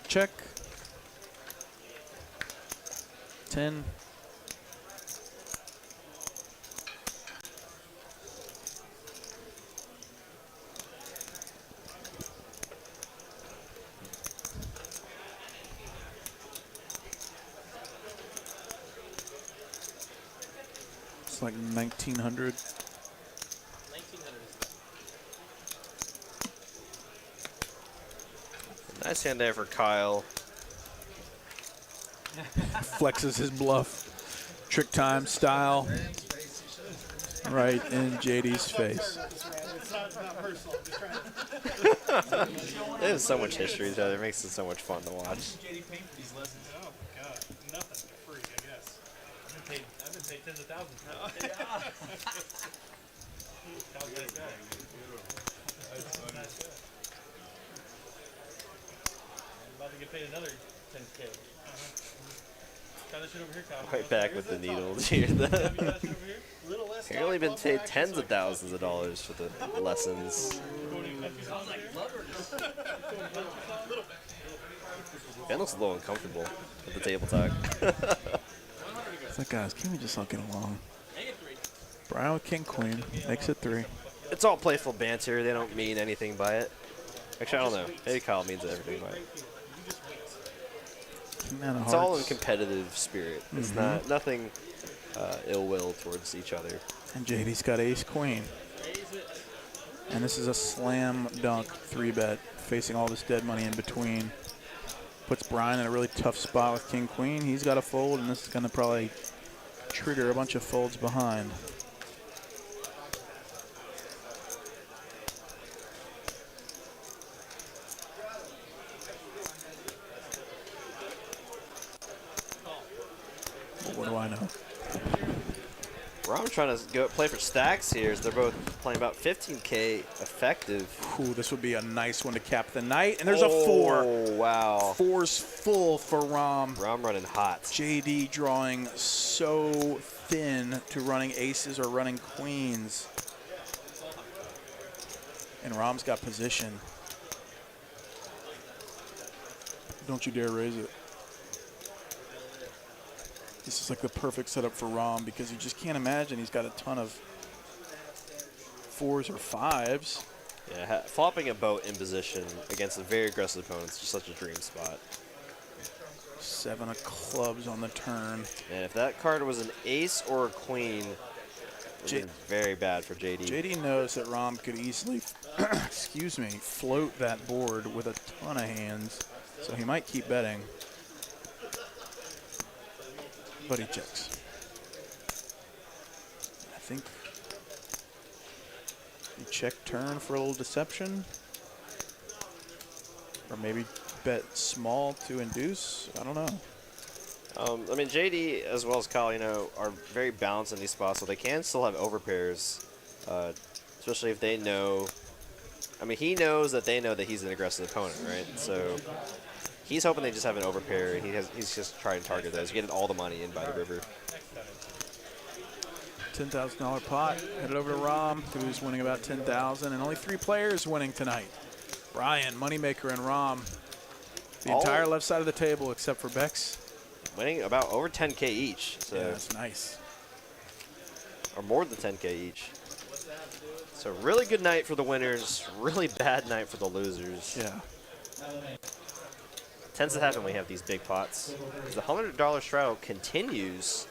Check. 10. It's like 1900. Nice hand there for Kyle. Flexes his bluff. Trick time style. Right in JD's face. There's so much history together. It makes it so much fun to watch. Oh God, nothing for free, I guess. I've been paid tens of thousands now. Kyle's a nice guy. Nice guy. I'm about to get paid another 10K. Try that shit over here, Kyle. Right back with the needles here. He's only been paid tens of thousands of dollars for the lessons. Ben looks a little uncomfortable at the table talk. It's like, guys, can we just all get along? Brian with king queen makes it 3. It's all playful banter. They don't mean anything by it. Actually, I don't know. Maybe Kyle means everything by it. King of It's all in hearts. competitive spirit. It's Mhm. nothing ill will towards each other. And JD's got ace queen. And this is a slam dunk 3-bet, facing all this dead money in between. Puts Brian in a really tough spot with king queen. He's got a fold, and this is going to probably trigger a bunch of folds behind. Well, what do I know? Rom trying to go play for stacks here. So they're both playing about 15K effective. Ooh, this would be a nice one to cap the night. And there's a 4. Oh, wow. 4's full for Rom. Rom running hot. JD drawing so thin to running aces or running queens. And Rom's got position. Don't you dare raise it. This is like the perfect setup for Rom because you just can't imagine he's got a ton of 4s or 5s. Yeah, flopping a boat in position against a very aggressive opponent is just such a dream spot. 7 of clubs on the turn. And if that card was an ace or a queen, it would be very bad for JD. JD knows that Rom could easily, excuse me, float that board with a ton of hands, so he might keep betting. But he checks. I think you check turn for a little deception. Or maybe bet small to induce. I don't know. I mean, JD as well as Kyle, are very balanced in these spots, so they can still have overpairs, especially if they know. I mean, he knows that they know that he's an aggressive opponent, right? So he's hoping they just have an overpair, and he's just trying to target those, getting all the money in by the river. $10,000 pot headed over to Rom, who's winning about $10,000, and only 3 players winning tonight. Brian, Moneymaker, and Rom. The entire left side of the table except for Becks. Winning about over 10K each. So yeah, that's nice. Or more than 10K each. So really good night for the winners, really bad night for the losers. Yeah. Tends to happen when we have these big pots. The $100 straddle continues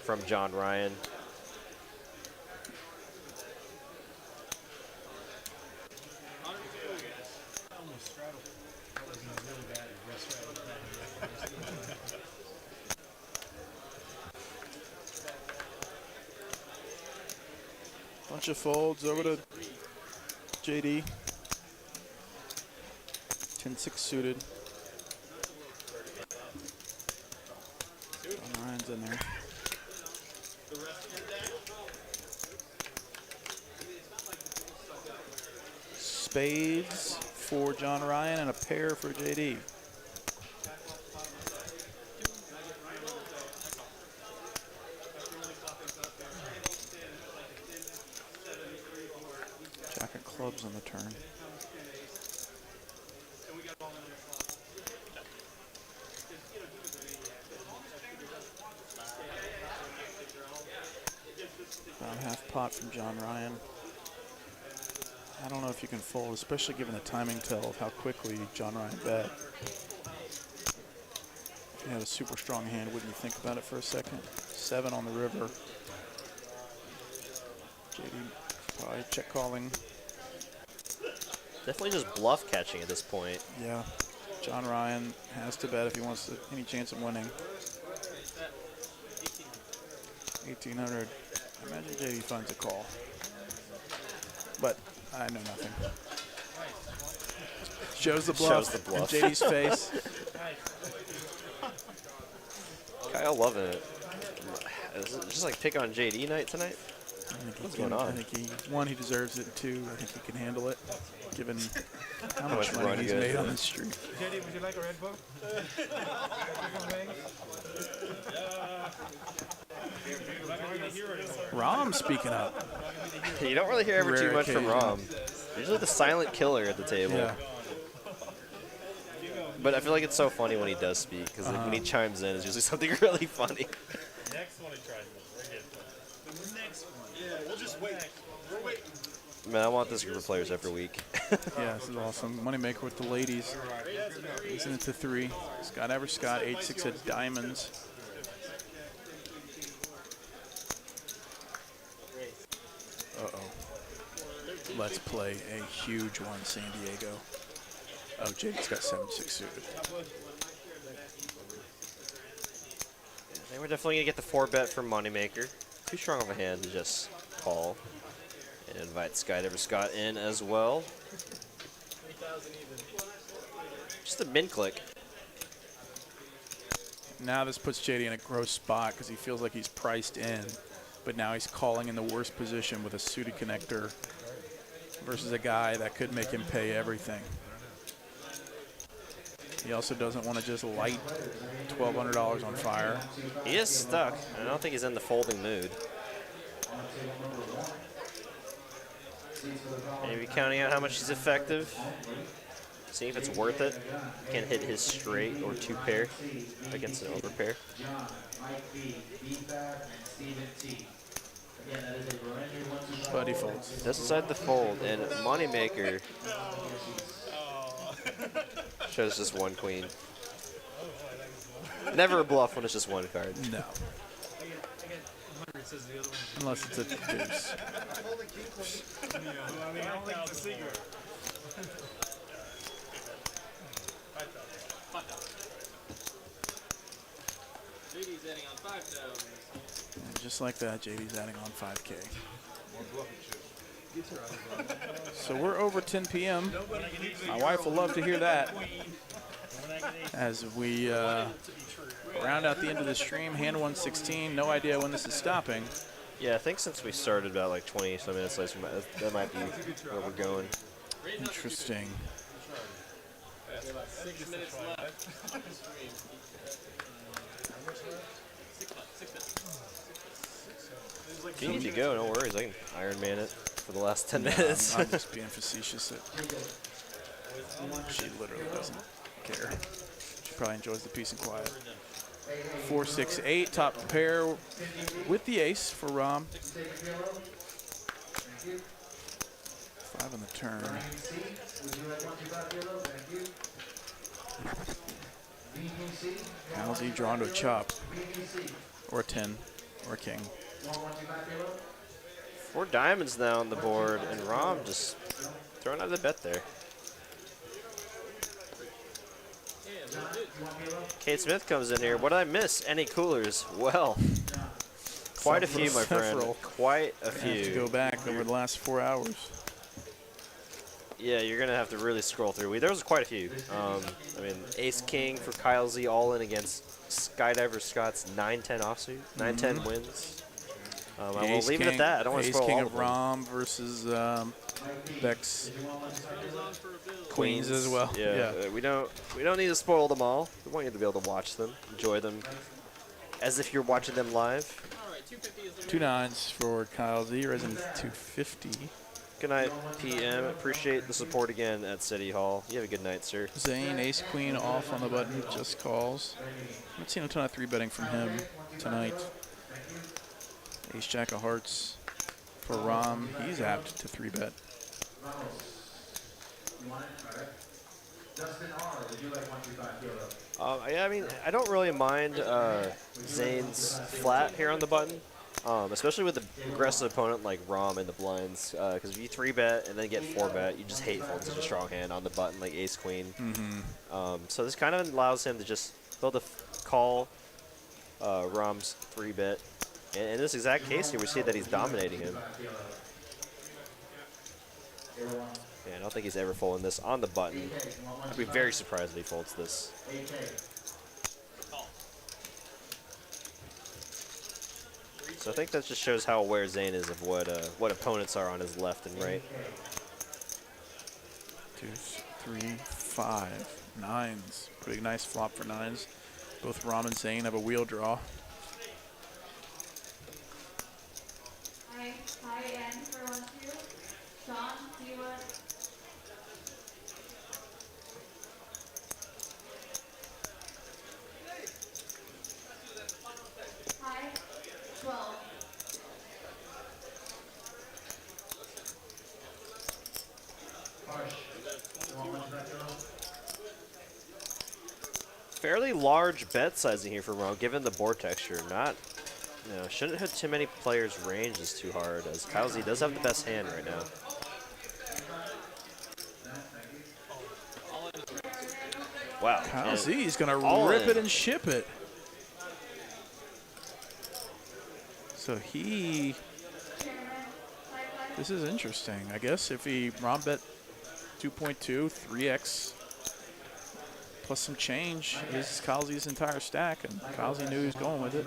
from John Ryan. Bunch of folds over to JD. 10-6 suited. Ryan's in there. Spades for John Ryan and a pair for JD. Jack of clubs on the turn. About half pot from John Ryan. I don't know if you can fold, especially given the timing tell of how quickly John Ryan bet. If you had a super strong hand, wouldn't you think about it for a second? 7 on the river. JD probably check calling. Definitely just bluff catching at this point. Yeah. John Ryan has to bet if he wants any chance of winning. 1,800. I imagine JD finds a call. But I know nothing. Shows the bluff. Shows the bluff. In JD's face. Kyle loving it. Is it just like pick on JD night tonight? What's going on? I think he deserves it. 2, I think he can handle it, given how How much much money he's run made good. on the street. JD, would you like a Red Bull? Rom speaking up. You don't really hear ever too Rare much from occasion. Rom. Usually the silent killer at the table. Yeah. But I feel like it's so funny when he does speak, because like, when he chimes in, it's usually something really funny. Next one he tries. We're good. The next one. Yeah, we'll just wait. We're waiting. Man, I want this group of players every week. Yeah, this is awesome. Moneymaker with the ladies. Raising it to 3. Scott Evers Scott, 8-6 at diamonds. Uh-oh. Let's play a huge one, San Diego. Oh, JD's got 7-6 suited. They were definitely going to get the 4-bet from Moneymaker. Too strong of a hand to just call. And invite Scott Evers Scott in as well. Just a min click. Now this puts JD in a gross spot because he feels like he's priced in, but now he's calling in the worst position with a suited connector versus a guy that could make him pay everything. He also doesn't want to just light $1,200 on fire. He is stuck. I don't think he's in the folding mood. Maybe counting out how much he's effective. See if it's worth it. Can hit his straight or 2-pair against an overpair. But he folds. Just decide to fold, and Moneymaker shows just 1 queen. Never a bluff when it's just 1 card. No. Unless it's a deuce. And just like that, JD's adding on 5K. So we're over 10 p.m. My wife will love to hear that. As we round out the end of the stream, hand 116. No idea when this is stopping. Yeah, I think since we started about like 20-some minutes later, that might be where we're going. Interesting. 6 minutes left. If you need to go, no worries. I can Iron Man it for the last 10 minutes. I'm just being facetious. She literally doesn't care. She probably enjoys the peace and quiet. 4, 6, 8, top pair with the ace for Rom. 5 on the turn. Halsey drawn to a chop, or a 10, or a king. 4 diamonds now on the board, and Rom just throwing out the bet there. Kate Smith comes in here. What did I miss? Any coolers? Well, quite a few, my friend. Quite a few. Have to go back over the last 4 hours. Yeah, you're going to have to really scroll through. There was quite a few. I mean, Ace-King for Kyle Z all in against Skydiver Scott's 9-10 offsuit. 9-10 wins. I will leave it at that. I don't want to spoil all Ace-King of of them. Rom versus Becks. Queens as well. Yeah, we don't need to spoil them all. We want you to be able to watch them, enjoy them, as if you're watching them live. 2 9s for Kyle Z, raising 250. Good night, PM. Appreciate the support again at City Hall. You have a good night, sir. Zane, ace queen off on the button, just calls. Haven't seen a ton of 3-betting from him tonight. Ace jack of hearts for Rom. He's apt to 3-bet. Yeah, I mean, I don't really mind Zane's flat here on the button, especially with an aggressive opponent like Rom in the blinds. Because if you 3-bet and then get 4-bet, you just hate folding such a strong hand on the button like Ace Queen. So this kind of allows him to just be able to call Rom's 3-bet. And in this exact case here, we see that he's dominating him. Yeah, I don't think he's ever folding this on the button. I'd be very surprised if he folds this. So I think that just shows how aware Zane is of what opponents are on his left and right. 2, 3, 5, 9s. Pretty nice flop for 9s. Both Rom and Zane have a wheel draw. Hi, Ann for 1, 2. Sean, do you want? Hi, 12. fairly large bet sizing here for Rom, given the board texture. Not, shouldn't hit too many players' ranges too hard, as Kyle Z does have the best hand right now. Wow. Kyle Z is going to rip it and ship it. So this is interesting. I guess if he Rom bet 2.2, 3x plus some change is Kyle Z's entire stack, and Kyle Z knew he was going with it.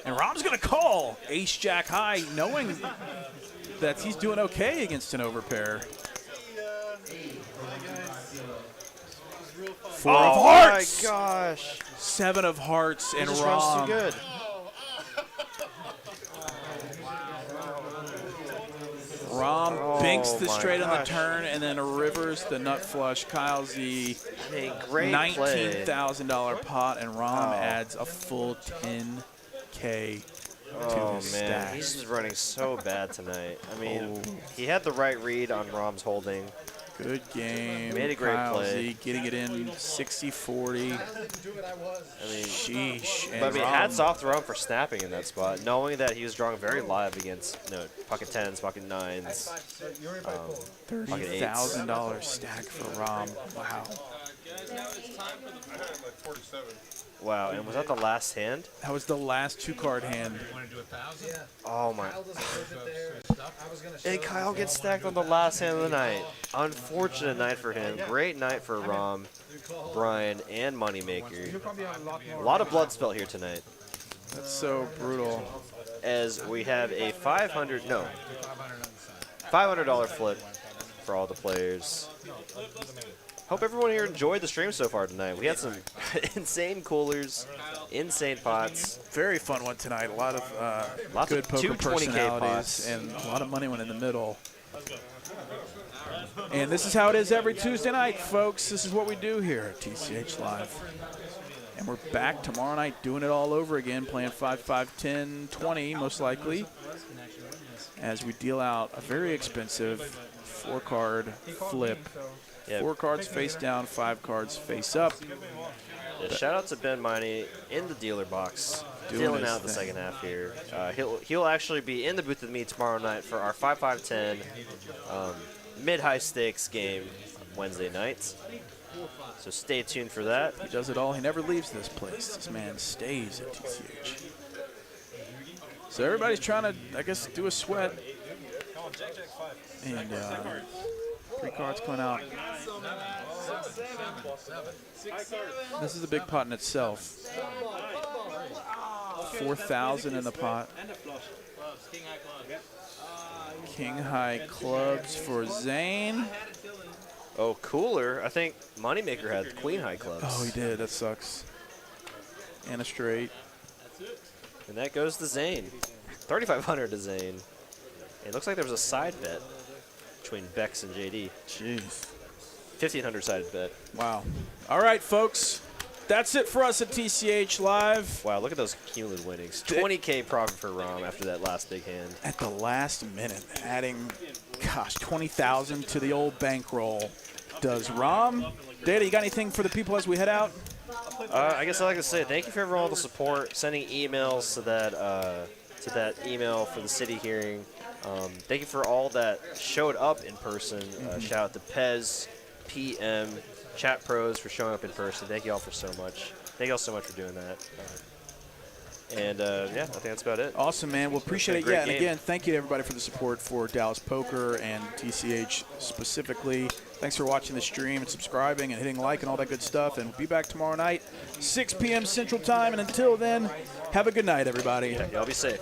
And Rom's going to call ace jack high, knowing that he's doing okay against an overpair. 4 of hearts. Oh my gosh. 7 of hearts, and just Rom. runs too good. Rom binks the straight on the turn and then rivers the nut flush. Kyle Z, great $19,000 pot, and Rom adds a full 10K to his stack. He's just running so bad tonight. I mean, he had the right read on Rom's holding. Good game. Made a great Kyle play. Z getting it in 60-40. I mean, sheesh. But I mean, hats off to Rom for snapping in that spot, knowing that he was drawing very live against pocket 10s, pocket 9s, pocket 8s. $30,000 stack for Rom. Wow. Wow, and was that the last hand? That was the last 2-card hand. Oh my. And Kyle gets stacked on the last hand of the night. Unfortunate night for him. Great night for Rom, Brian, and Moneymaker. A lot of blood spilled here tonight. That's so brutal. As we have a $500 flip for all the players. Hope everyone here enjoyed the stream so far tonight. We had some insane coolers, insane pots. Very fun one tonight. A lot of good poker 220K personalities, pots. and a lot of money went in the middle. And this is how it is every Tuesday night, folks. This is what we do here at TCH Live. And we're back tomorrow night doing it all over again, playing 5, 5, 10, 20, most likely, as we deal out a very expensive 4-card flip. Yep. 4 cards face down, 5 cards face up. Yeah, shout out to Ben Miney in the dealer box, dealing out the second half here. He'll actually be in the booth with me tomorrow night for our 5-5-10 mid-high stakes game Wednesday nights. So stay tuned for that. He does it all. He never leaves this place. This man stays at TCH. So everybody's trying to, I guess, do a sweat. And 3 cards coming out. This is a big pot in itself. 4,000 in the pot. King high clubs for Zane. Oh, cooler. I think Moneymaker had queen high clubs. Oh, he did. That sucks. And a straight. And that goes to Zane. 3,500 to Zane. It looks like there was a side bet between Becks and JD. Jeez. 1,500 sided bet. Wow. All right, folks. That's it for us at TCH Live. Wow, look at those cumulative winnings. 20K profit for Rom after that last big hand. At the last minute, adding, gosh, 20,000 to the old bankroll. Does Rom? Data, you got anything for the people as we head out? I guess I'd like to say thank you for everyone all the support, sending emails to that email for the city hearing. Thank you for all that showed up in person. Shout out to Pez, PM, Chat Pros for showing up in person. Thank you all for so much. Thank you all so much for doing that. And yeah, I think that's about it. Awesome, man. We'll appreciate it. Yeah, and again, thank you to everybody for the support for Dallas Poker and TCH specifically. Thanks for watching the stream and subscribing and hitting like and all that good stuff. And we'll be back tomorrow night, 6 p.m. Central Time. And until then, have a good night, everybody. Yeah, y'all be safe.